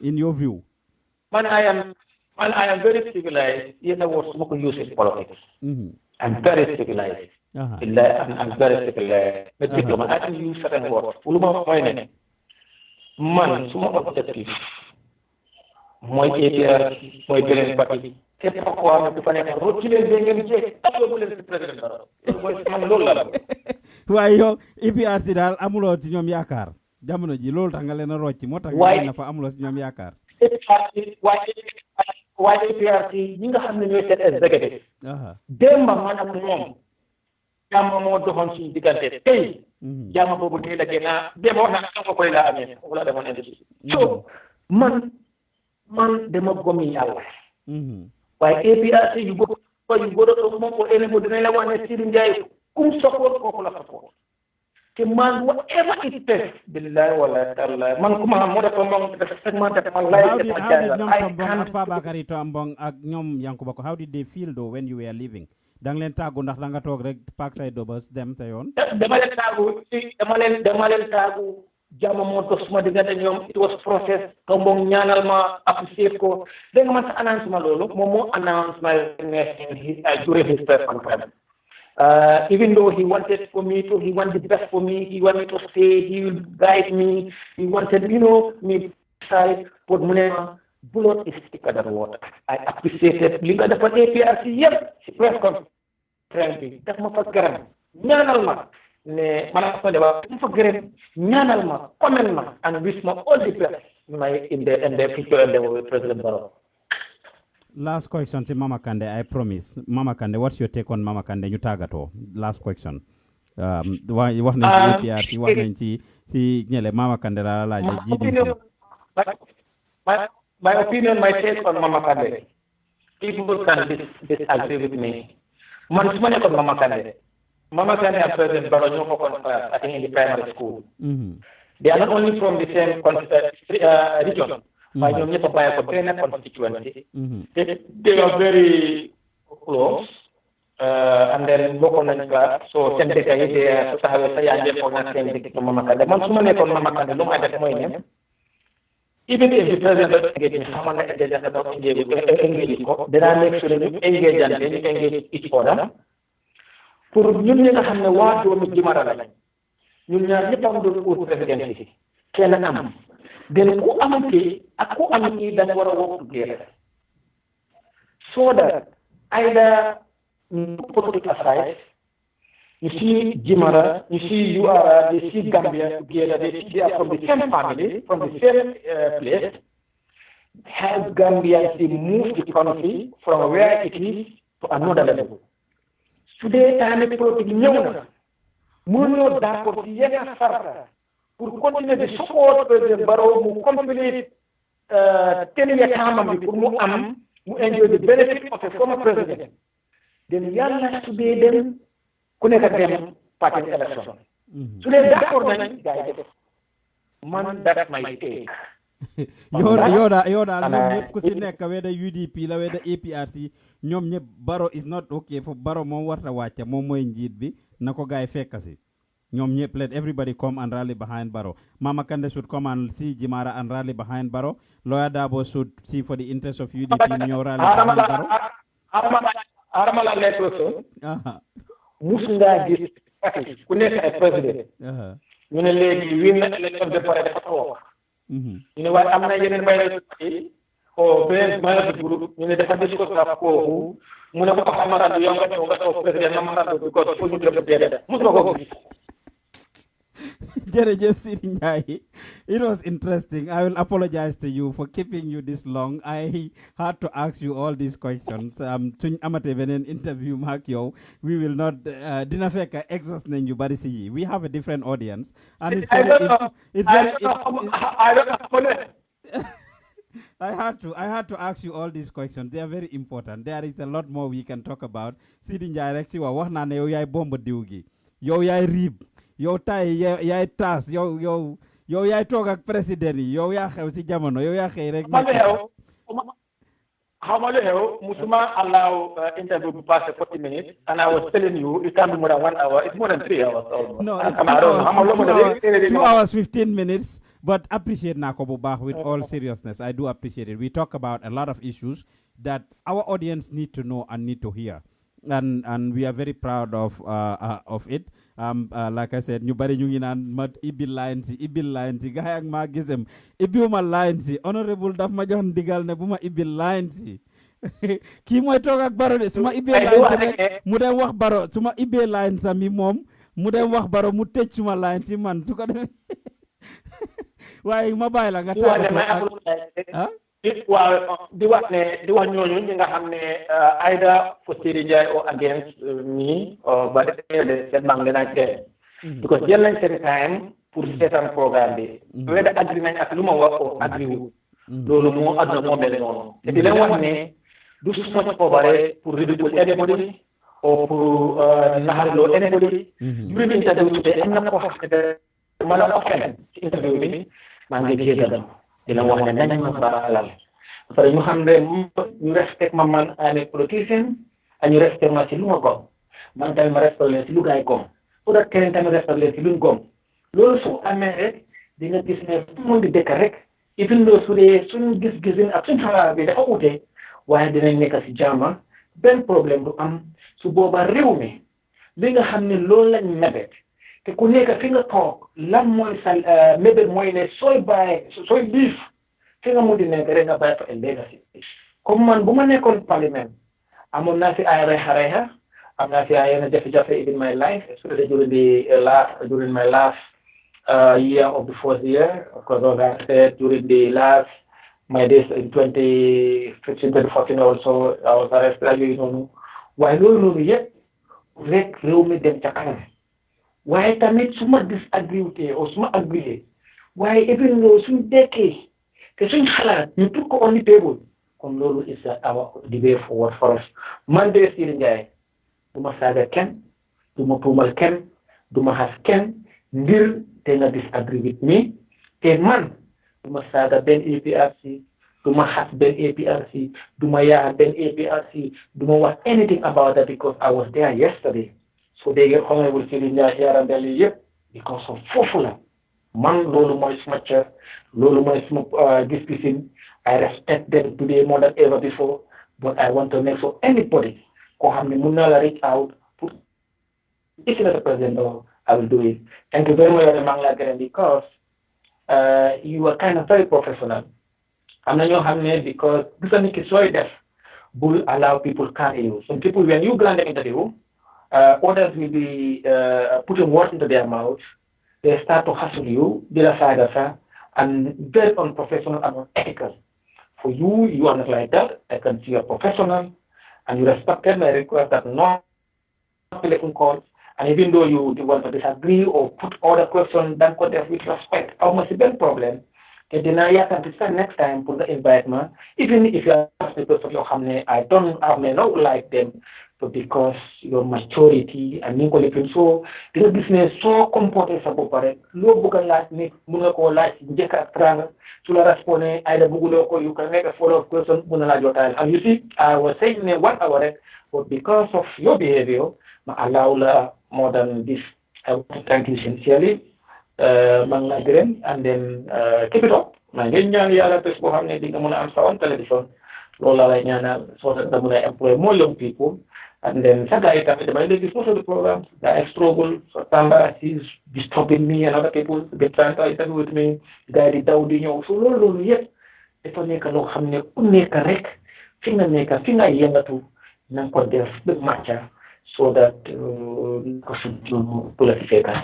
in your view man I am very civilized yéen a woo su ma ko use in politics I'm very civilized I'm very civilized mais diplôme I can use certain words lu ma mooy ne man suma objectif mooy APRC mooy beneen parti képp koo xam ne du fa nekk rot ci leen ngeen jeex bu leen si président Barrow mooy man loolu la waaye yow APRC daal amuloo ci ñoom yaakaar jamono ji loolu tax nga leen a rocc moo tax nga leen fa amuloo ci ñoom yaakaar waaye APRC ñi nga xam ne ñooy seen exécutif démb man ak moom jàmm moo doxoon suñu diggante tey jàmm boobu tey la gën a démb wax naa ko koy laa amee wala demoon indi so man dama gomi yàlla waaye APRC yu bëgg a moom ko ene mo dinañ la wax ne Seedy Njie kum support kooku la support te man whatever it takes billahi wala taala man kuma xam moo def moom dafa segmenté man lay how did ñoom Tombong ak Fabakary Tombong ak ñoom Yankuba ko how did they feel though when you were leaving dang leen tàggu ndax da nga toog rek paak say dobas dem sa yoon dama leen tàggu jàmm moo dox suma diggante ñoom it was process Tombong ñaanal ma apprécier ko dégg nga man sa announcement loolu moom moo announce my during his press conference even though he wanted the best for me, he wanted to stay, he will guide me, he wanted, me side, but munema, blood is thicker than water. I appreciated linga dapat APRC yep, press conference. Dak ma fa gërëm, ñaanal ma, ne man ko dewa, ma fa gërëm, ñaanal ma, comment ma, and wish ma all the best in the future endeavor with President Barrow. Last question to Mama Kande, I promise. Mama Kande, what's your take on Mama Kande? You tagato. Last question. Wax nañ ci APRC, wax nañ ci ñele Mama Kande la laaj GDC. My opinion, my take on Mama Kande. People can disagree with me. Man suma nekkoon Mama Kande. Mama Kande and President Barrow ñoo bokkoon class, I think in the primary school. They are not only from the same region. By ñoom ñëpp a bàyyi ko benn constituency. They are very close. And then bokkoon nañ class. So seen dëkk yi de su taxawee sa yaa ngi foog na seen dëkk Mama Kande. Man su ma nekkoon Mama Kande lu ma def mooy ne even if the president doesn't engage me, someone like the president doesn't engage ko, then I make sure that you engage each other. Pour ñun ñi nga xam ne waa doomi Jimara lañ ñun ñaar ñëpp am doon ut président si kenn am then ku am kii ak ku am kii dañ war a work together so that either put it aside, you see Jimara, you see URA, they see Gambia together, they are from the same family, from the same place. Help Gambia to move the country from where it is to another level. Today, time politique ñëw na mënuñoo d'accord ci yenn sarta pour continuer de support President Barrow mu complete 10-year term bi pour mu enjoy the benefit of a former president. Then yàlla su dee dem ku nekk dem party election. Su dee d'accord nañ gars yi def man that's my take. yow daal ñoom ñëpp ku si nekk weda UDP la weda APRC ñoom ñëpp Barrow is not okay for Barrow moom warta wàcca moom mooy njiit bi na ko gaay fekk si ñoom ñëpp let everybody come and rally behind Barrow. Mama Kande should come and see Jimara and rally behind Barrow. Lawyer Darboe should see for the interest of UDP ñoo rally behind Barrow. Aramala nekk so mus ngaa gis ku nekk ay président ñu ne léegi win na élection ba pare dafa toog You know what? I'm not getting by or Ben Marathi group, you know, the Francisco Sapo, Munako Hamara, the younger President Namara, because for you Jerejef Seedy Njie, it was interesting. I will apologize to you for keeping you this long. I had to ask you all these questions. Amate benen interview mark yo. We will not dinafeka exhaust you barisi. We have a different audience, and it's very. I had to ask you all these questions. They are very important. There is a lot more we can talk about. Seedy Njie rek ci wax na ne yow yaay bomba diw gi. Yow yaay rib. Yow tay yaay tas yow yaay toog ak président yi yow yaa xew ci jamono yow yaa xëy rek how much Musuma allow interview to pass 40 minutes, and I was telling you it can't be more than 1 hour. It's more than 3 hours. Almost. No, it's 2 hours 15 minutes. But appreciate Nakobo Bah with all seriousness. I do appreciate it. We talk about a lot of issues that our audience need to know and need to hear. And we are very proud of it. Like I said, ñu bari ñu ngi naan ma ibil line si gaay ak ma gisem ibiwuma line si honorable daf ma jox ndigal ne bu ma ibil line si kii mooy toog ak Barrow de su ma ibee line si rek mu dem wax Barrow su ma ibee line sa mi moom mu dem wax Barrow mu tëj suma line si man su ko defee waaye ma bàyyi la nga tàggatoo ak waaw di wax ñooñu ñi nga xam ne either for Seedy Njie or against me ba de seen bang dinañ tee because jël nañ seen time pour seetaan programme bi weda agree nañ ak lu ma wax o agree wu loolu moo àdduna moo mel noonu te di leen wax ne du suma coobare pour ridicule anybody or pour naxariloo anybody during interview bi am na ko xam ne ma la offend ci interview bi maa ngi jégal dina wax ne nañ ma baalal parce que ñu xam ne ñu respect ma man ane politicien ak ñu respect ma ci lu ma gom man tamit ma respect leen ci lu gaay gom pour que keneen tamit respect leen ci luñ gom loolu su amee rek di nga gis ne fu mu di dëkk rek even though su dee suñ gis-gisin ak suñ xalaat bi dafa ute waaye dinañ nekk ci jàmm benn problème du am su boobaa réew mi li nga xam ne loolu lañ mébét te ku nekk fi nga toog lan mooy sa mébét mooy ne sooy liif fi nga mu di nekk rek nga bàyyi fa a legacy comme man bu ma nekkoon parlement amoon naa fi ay reexa am naa fi ay yenn jafe-jafe in my life especially during my last year of the fourth year because as I said during the last my days in 2015 2014 also I was arrested ak yooyu noonu waaye loolu yëpp rek réew mi dem ca kanam waaye tamit su ma disagree ou su ma agree waaye even though suñ dekkee te suñ xalaat ñu put ko on the table kon loolu is our debate forward for us man de Seedy Njie du ma saaga kenn du ma tuumal kenn du ma xas kenn ngir te nga disagree with me te man du ma saaga benn APRC du ma xas benn APRC du ma yaa benn APRC du ma wax anything about that because I was there yesterday so they honorable Seedy Njie yarandeli yëpp because of foofu la man loolu mooy suma cër loolu mooy suma gis-gisin I respect them today more than ever before but I want to make sure anybody koo xam ne mun na la reach out pour if you are the president I will do it. Thank you very much maa ngi because you are kind of very professional am na ñoo xam ne because gisa nit ki sooy def bul allow people carry you some people when you grant the interview others will be putting words into their mouths. They start to hustle you, and very unprofessional and unethical. For you, you are not like that. I can see you're professional, and you respected my request that not telephone calls. And even though you want to disagree or put other questions, then contest with respect. I must be a problem. The denier can decide next time for the invitment. Even if you ask me to your family, I may not like them. So because your maturity and you so the business so comported sa bopare lo buga laaj ni muna ko laaj njëkk ak tranga su la respondé ay da bugulo ko you can make a follow up question muna la jotal and you see I was saying 1 hour but because of your behavior ma allow la more than this. I want to thank you sincerely mangagren and then keep it up ma ngeen ñaan yàlla bés boo xam ne di nga mën a am sa on télévision loolu la lay ñaanal so that da mën a employ more young people And then Sagai most of the programs that I struggle, so Tamba he's disturbing me and other people, they trying to interview with me, guy di daw di ñëw so loolu yëpp dafa nekk loo xam ne ku nekk rek fi nga yëngatu na ko def ba matcha so that ko suñu politique ka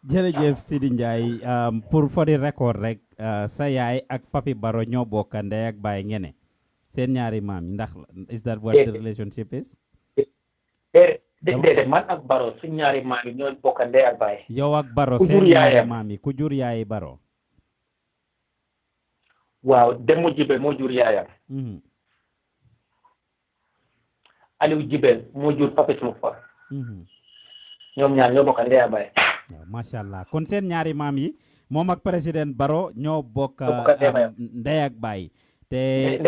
jërëjëf Seedy Njie pour for the record rek sa yaay ak Papi Barrow ñoo bokk ndey ak baay ngene seen ñaari maam ndax is that what the relationship is? déedéet man ak Barrow suñ ñaari maam yi ñoo bokk ndey ak baay. yow ak Barrow seen ñaari maam yi ku jur yaayi Barrow. waaw Demu Jibel moo jur yaayam. Aliou Jibel moo jur Papi Smufa. ñoom ñaar ñoo bokk ndey ak baay. waaw macha allah kon seen ñaari maam yi moom ak président Barrow ñoo bokk ndey ak baay te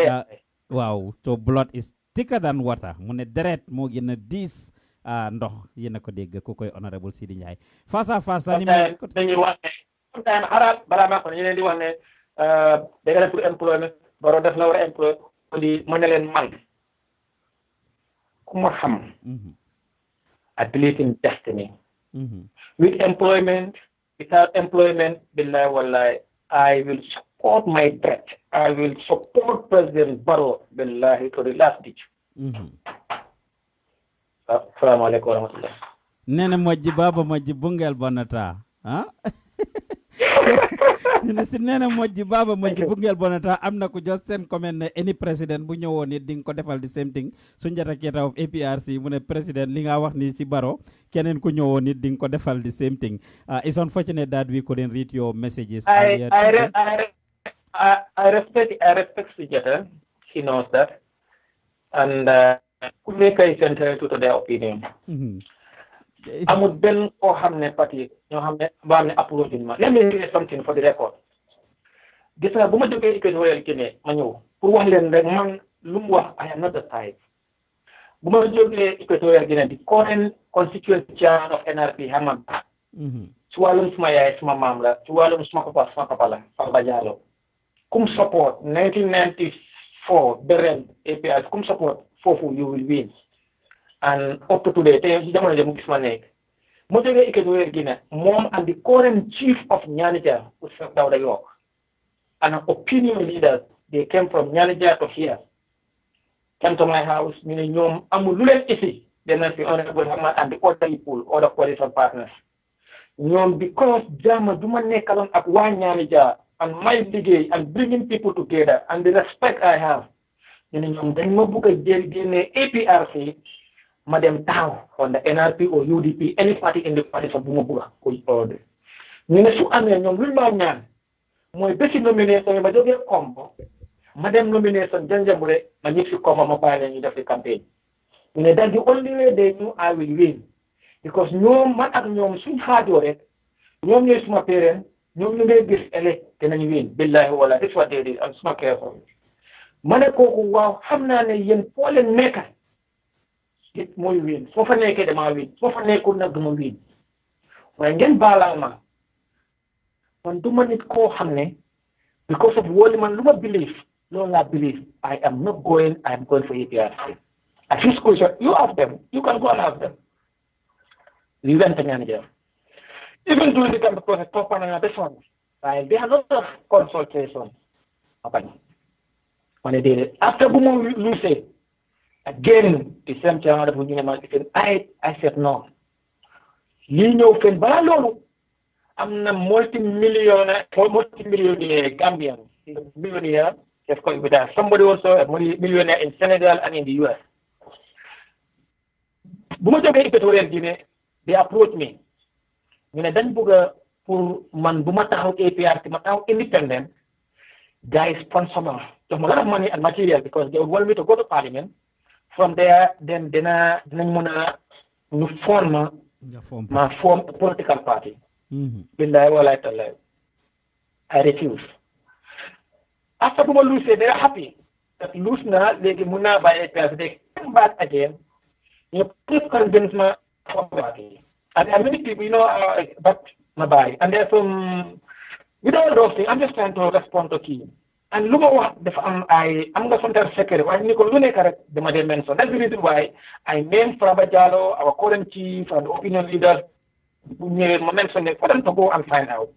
waaw so blood is thicker than water mu ne deret moo gën a diis ndox yéen a ko dégg ku koy honorable Seedy Njie face à face ni dañuy wax ne sometime xaraat balaa maa ko ñu leen di wax ne da nga def pour employment Barrow def la war a employ di mu ne leen man ku ma xam I believe in destiny with employment without employment billahi wallahi I will support my debt. I will support President Barrow billahi to the last ditch. Assalamu alaikum wa rahmatullah. Nene moji baba moji bungel bonata. Nene moji baba moji bungel bonata. Amna ku just send comment ne any president bu ñëwoon nit ding ko defal the same thing. Sunjata Keita of APRC mu ne president li nga wax ni ci Barrow keneen ku ñëwoon nit ding ko defal the same thing. It's unfortunate that we couldn't read your messages. I respect Sunjata. She knows that. And ku nekk is entitled to their opinion. Amul benn koo xam ne parti ñoo xam ne ba am ne approach ma. Let me say something for the record. Gis nga bu ma jógee Equatorial Guinea ma ñëw pour wax leen rek man lu mu wax I am not the type. Bu ma jógee Equatorial Guinea the current constituent chair of NRP Hamad. Ci wàllum suma yaay suma maam la ci wàllum suma papa la Farba Jallow. Kum support 1994 Beren APS kum support foofu you will win. And up to today, jamono jëm gis ma nekk mo jógee Equatorial Guinea moom and the current chief of Nyanija Ousseyn Dawda York and an opinion leaders they came from Nyanija to here came to my house ñu ne ñoom amul lu leen ici dana fi honorable Hamad and the other people other coalition partners ñoom because jama du ma nekkaloon ak waa Nyanija and my liggéey and bringing people together and the respect I have ñu ne ñoom dañ ma bëgg a jël génne APRC Madam Tao on the NRP or UDP, any party in the party of Bumabura, order. Ninesu Ame, no Wilman, my basic nomination, my job combo, Madam nomination, Janjabure, my nephew come on my in the campaign. That's the only way they knew I will win. Because no man at Yom soon hard work, Yom is my parent, no may this elect, then you win. Billahi, that's what they did, I'm smart careful. Manako, wow, Hamna, Yen Poland maker. It mooy win soo fa nekkee dama win soo fa nekkul nag duma win waaye ngeen baalal ma man duma nit koo xam ne because of wóoli man lu ma believe loolu laa believe I am going for APRC. At this question you ask them you can go and ask them we went to manager even during the campaign process top on this one while there are lots of consultations when they did it after bu ma lose again, the same channel that we said, I said no. You know, I'm a multi-millionaire Gambian, millionaire. Of course, with that. Somebody also a millionaire in Senegal and in the US. Equatorial Guinea, they approached me. When I done for man Bumataho APRC, Matao independent, guys sponsor me. So a lot of money and material because they want me to go to Parliament. From there, then I form a political party. I refuse. After people lose, they are happy. That lose now, they muna by APS, they come back again. You please convince my party. And there are many people, but my buy. And there's some, with all those things, I'm just trying to respond to key. and lu ma wax dafa am nga sontal secret waaye ni ko lu nekk rek dama dee mention. That's the reason why I named Faraba Jallow, our current chief and opinion leaders, bu ñëwee ma mention ne for them to go and find out.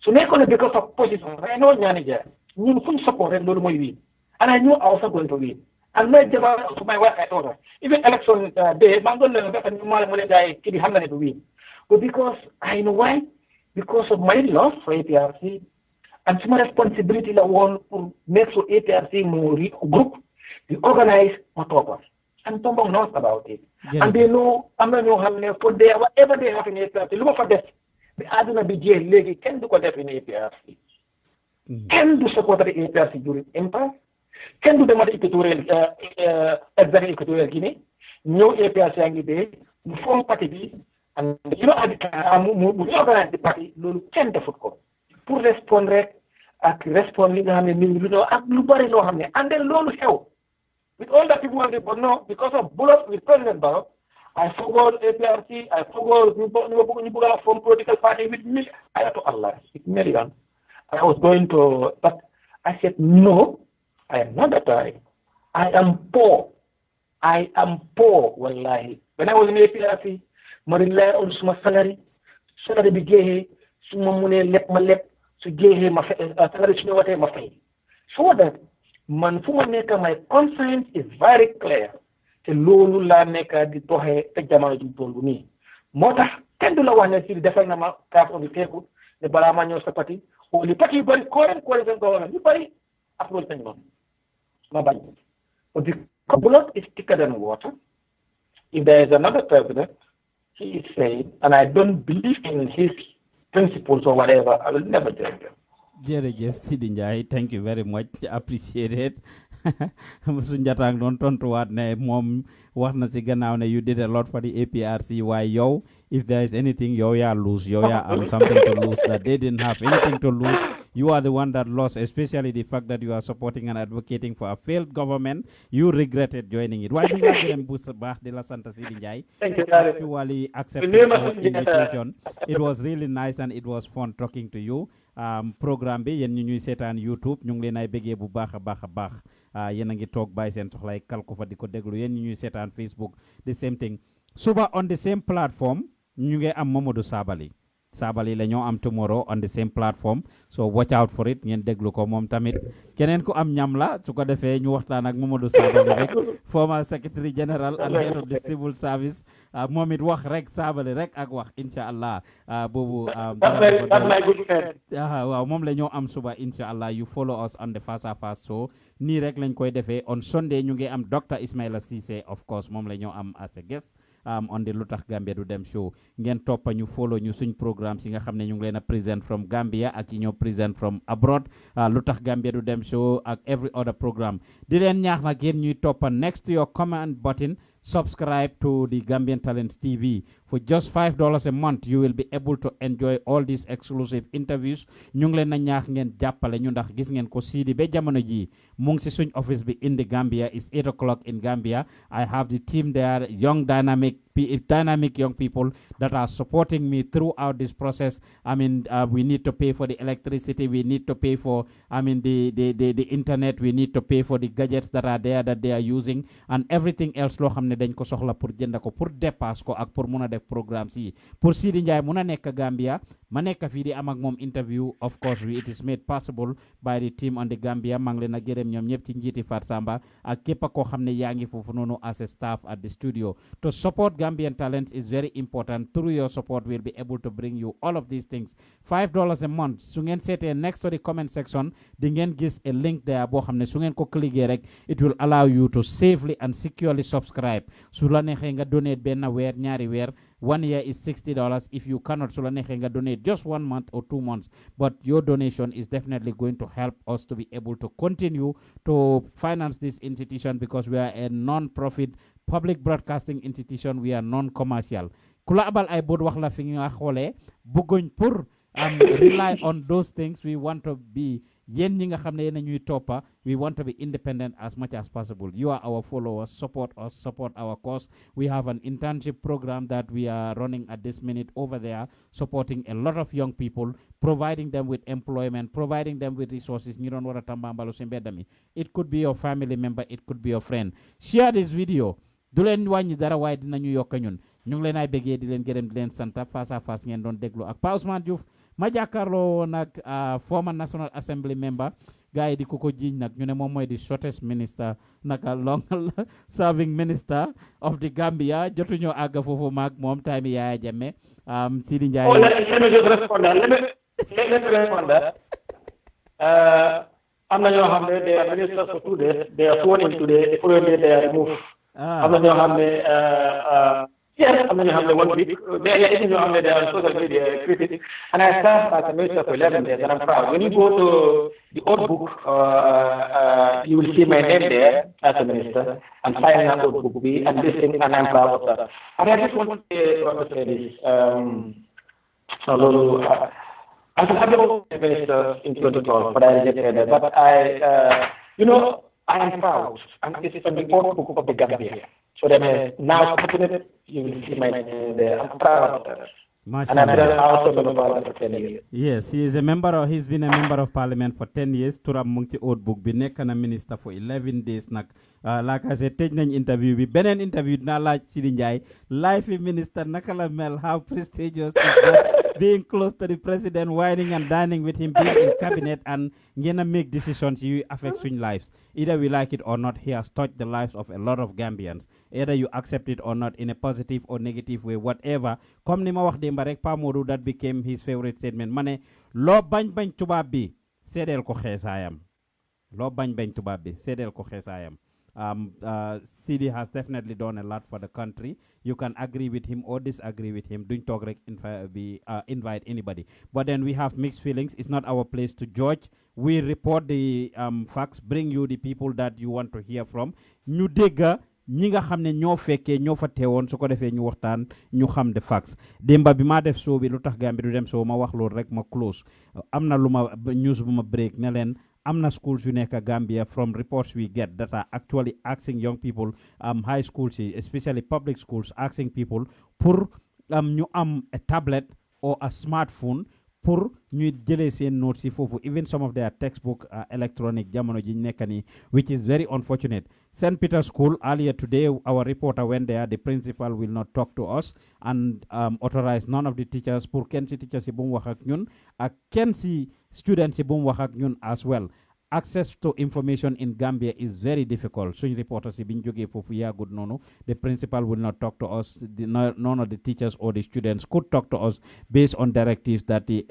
So nekkoon because of position, I know Nyanija, ñun fuñ support rek loolu mooy win. And I knew I was not going to win. And my jaba to my wife I told her, even election day, man doon na dafa ñu ma ne gaay ki di xam na ne du win. But because I know why? Because of my love for APRC and some responsibility la woon pour make sure APRC mu group di organize ma toppa. And Tombong knows about it. Yeah. And they know am na ñoo xam ne for there whatever they have in APRC lu ma fa def bi àdduna bi jeex léegi kenn du ko def in APRC. Kenn du supporter APRC during impasse. Kenn du demati équatorial examen équatorial Guinée ñëw APRC yaa ngi dee mu form parti bi and you know mu organise di parti loolu kenn defut ko pour répondre rek ak répondre li nga xam ne nit ñi lu ñoo ak lu bari loo xam ne and then loolu xew with all that people want to but no because of bullets with President Barrow I forgot APRC I forgot ñu bëgg a form political party with million I was going to but I said no I am not that guy. I am poor. Wallahi. When I was in APRC, I rely on my salary. Salary be gehe, suma mune lep ma lep, su gehe ma salary suma wate ma fay. So that man fuma neka my conscience is very clear. Te lolu la neka di doxe te jamono ju tollu ni. Motax kenn du la wax ne ci defal na ma kaaf on the table ne bala ma ñëw sa parti o li parti bari ko ren ko ñu bari approach nañ ma. But the blood is thicker than water. If there is another president, he is saying, and I don't believe in his principles or whatever, I will never join them. Jërëjëf Seedy Njie, thank you very much. Appreciate it. Sunjatang doon tontuwaat ne moom wax na si gannaaw ne you did a lot for the APRC waaye yow if there is anything yow yaa lose yow yaa am something to lose that they didn't have anything to lose you are the one that lost especially the fact that you are supporting and advocating for a failed government you regretted joining it waaye ñu la gërëm bu baax di la sant Seedy Njie actually accepting our invitation it was really nice and it was fun talking to you programme bi yéen ñu ñuy seetaan YouTube ñu ngi leen ay bëggee bu baax a baax yéen a ngi toog bàyyi seen soxlay kalku fa di ko déglu yéen ñu ñuy seetaan Facebook the same thing suba on the same platform ñu ngi am Mamadou Sabally la ñoo am tomorrow on the same platform so watch out for it ngeen déglu ko moom tamit keneen ku am ñam la su ko defee ñu waxtaan ak Mamadou Sabally rek former secretary general and head of the civil service moom it wax rek Sabally rek ak wax incha allah boobu waaw moom la ñoo am suba incha allah you follow us on the face à face so nii rek lañ koy defee on Sunday ñu ngi am Dr. Ismaila Ceesay of course moom la ñoo am as a guest on the Lutax Gambia du dem show ngeen toppa ñu follow ñu suñ programme si nga xam ne ñu ngi leen a present from Gambia ak yi ñoo present from abroad Lutax Gambia du dem show ak every other programme di leen ñaax nag yéen ñuy toppa next to your comment button subscribe to the Gambian Talents TV. For just $5 a month, you will be able to enjoy all these exclusive interviews. Ñu ngi leen na ñaax ngeen jàppale ñu ndax gis ngeen ko Seedy ba jamono ji mu ngi si suñ office bi in the Gambia is 8 o'clock in Gambia. I have the team there, young dynamic young people that are supporting me throughout this process. I mean, we need to pay for the electricity, we need to pay for, the internet, we need to pay for the gadgets that are there that they are using, and everything else loo xam ne dañ ko soxla pour jënd ko pour dépasse ko ak pour mun a def programme si pour Seedy Njie mun a nekk Gambia ma nekk fii di am ak moom interview. Of course it is made possible by the team on the Gambia. maa ngi leen a gërëm ñoom ñëpp ci njiiti Fat Samba ak képp koo xam ne yaa ngi foofu noonu as a staff at the studio. To support Gambian Talents is very important. Through your support we'll be able to bring you all of these things. $5 a month su ngeen seetee next to the comment section di ngeen gis a link there boo xam ne su ngeen ko cliquer rek it will allow you to safely and securely subscribe. Su la neexee nga donate benn weer ñaari weer 1 year is $60. If you cannot su la neexee nga donate just 1 month or 2 months, but your donation is definitely going to help us to be able to continue to finance this institution because we are a non-profit public broadcasting institution. We are non-commercial. Kula abal ay bod wax la fi nga xoolee bëgguñ pour rely on those things. We want to be yen ñi nga xam ne yéen a ñuy toppa. We want to be independent as much as possible. You are our followers. Support us. Support our cause. We have an internship program that we are running at this minute over there, supporting a lot of young people, providing them with employment, providing them with resources. ñu doon war a tambambalu si mbedd mi. It could be your family member. It could be your friend. Share this video. Du leen wàññi dara waaye dinañu yokk ñun ñu ngi leen ay bëggee di leen gërëm di leen santa face à face ngeen doon déglu ak Pa Ousmane Diouf ma jàkkaarloo nag former National Assembly member gars yi di ko jiiñ nag ñu ne moom mooy di shortest minister naka long serving minister of the Gambia jotuñoo àgg foofu maag moom time Yaya Jammeh Seedy Njie. Oh, let me just respond that. Let me respond that. am na ñoo xam ne they are ministers for 2 days, they are sworn in today, the following day they are removed. am na ñoo xam ne yes, am na ñoo xam ne 1 week, there are even ñoo xam ne they are social media critics, and I served as a minister for 11 days, and I'm proud. When you go to the old book, you will see my name there as a minister, and signing an old book, and this thing, and I'm proud of that. And I just want to say this, I was a minister in 2012, but I rejected it. But I am proud. And it's an important book of the Gambia. So that now, you will see my name there. I'm proud of that. And I've been also a member of Parliament for 10 years. Yes, he's been a member of Parliament for 10 years. Turam Mungti Old Book, be nekk na minister for 11 days. Like I said, take an interview. Benen interview na la Seedy Njie. Life minister nakala mel. How prestigious is that? Being close to the president, whining and dining with him, being in cabinet, and gonna make decisions you affect swing lives. Either we like it or not, he has touched the lives of a lot of Gambians. Either you accept it or not, in a positive or negative way, whatever. Comme ni ma wax demba rek Pa Modou, that became his favorite statement. Mane lo bañ tubaab bi sédel ko xeesaayam. Lo bañ tubaab bi sédel ko xeesaayam. Seedy has definitely done a lot for the country. You can agree with him or disagree with him. Don't talk like invite anybody. But then we have mixed feelings. It's not our place to judge. We report the facts, bring you the people that you want to hear from. Ñu dégga ñi nga xam ne ñoo fekkee ñoo fa teewoon su ko defee ñu waxtaan ñu xam the facts. Démba bi maa def show bi lu tax Gambia du dem show ma wax loolu rek ma close. Am na lu ma news bu ma break ne leen amna schools yu nekk Gambia, from reports we get, that are actually asking young people, high schools, especially public schools, asking people pour ñu am a tablet or a smartphone pour ñu jëlee seen notes yi foofu, even some of their textbook electronic jamono ji nekk ni, which is very unfortunate. St. Peter's School, earlier today our reporter went there. The principal will not talk to us and authorize none of the teachers pour kenn si teachers yi bu mu wax ak ñun ak kenn si students yi bu mu wax ak ñun as well. Access to information in Gambia is very difficult. Suñ reporters yi biñ jógee foofu yaagut noonu, the principal will not talk to us. None of the teachers or the students could talk to us based on directives that they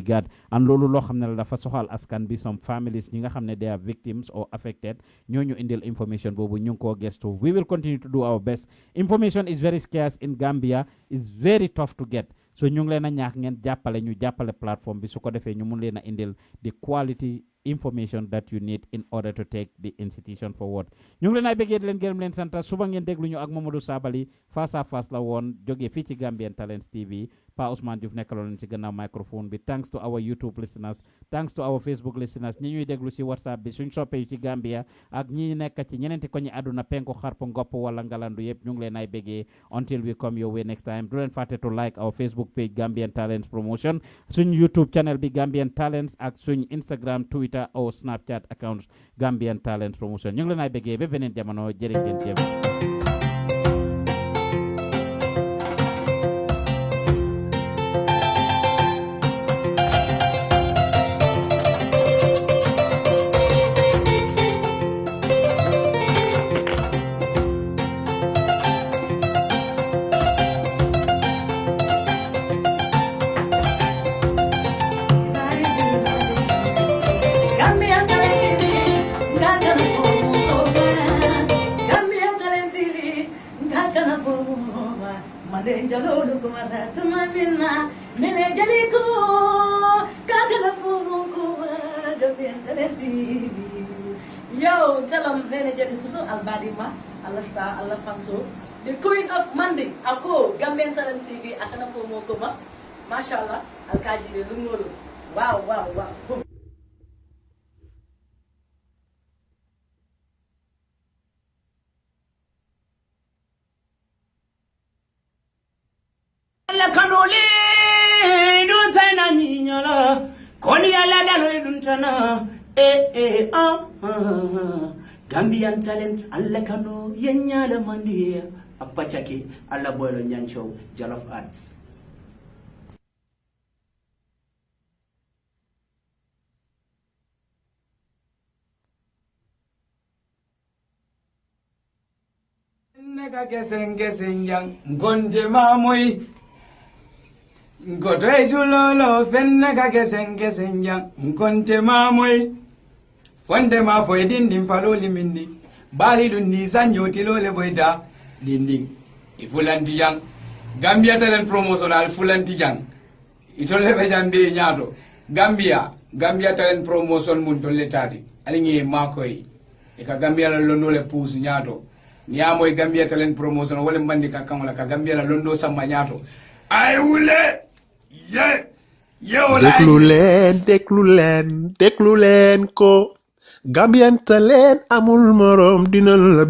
got. And loolu loo xam ne la dafa soxal askan bi, some families ñi nga xam ne they are victims or affected, ñooñu indil information boobu ñu ngi koo gestu. We will continue to do our best. Information is very scarce in Gambia. It's very tough to get. So ñu ngi leen a ñaax ngeen jàppale platform bi su ko defee ñu mun leen a indil the quality information that you need in order to take the institution forward. ñu ngi leen ay bëggee di leen gërëm leen santa suba ngeen déglu ñu ak Mamadou Sabally face à face la woon jógee fii ci Gambian Talents TV. Pa Ousmane Diouf nekkaloon leen ci gannaaw microphone bi. Thanks to our YouTube listeners, thanks to our Facebook listeners, ñi ñuy déglu ci WhatsApp bi, suñ soppe yu ci Gambia ak ñi nekk ci ñeneenti ko ñi àdduna penku xarpu ngopp wala ngalandu yëpp ñu ngi leen ay bëggee. Until we come your way next time, do leen fàtte to like our Facebook page Gambian Talents Promotion, suñ YouTube channel bi Gambian Talents ak suñ Instagram, Twitter or Snapchat accounts Gambian Talents Promotion. ñu ngi leen ay bëggee ba beneen jamono, jërë ngeen jëf. Yo, tell them manager is so Albadima, Allah Star, Allah Fanso, the Queen of Monday, Ako, Gambian Talent TV, Akana Fomo Kuma, mashallah alkaji be lu ngolo wow la kanole dun sana nyinyala koni ala dalo dun tana Gambian talents alla kano yenyala mandi apachaki alla boylo nyancho Jollof Arts. Nega gesen yang ngonje mamoy ngodoy julolo fennega gesen yang ngonje mamoy fonde ma foy dindin faloli minni bali dun ni sanyoti lole boyda dindin ifulanti yang Gambia talent promotional fulanti yang itolle be jambe nyaato Gambia talent promotion mun tolle tati alingi makoy e ka Gambia la londo le pousse nyaato niamoy Gambia talent promotion wala mandi ka kamala ka Gambia la londo sama nyaato ay wule déglu leen ko Gambian talent amul morom dina la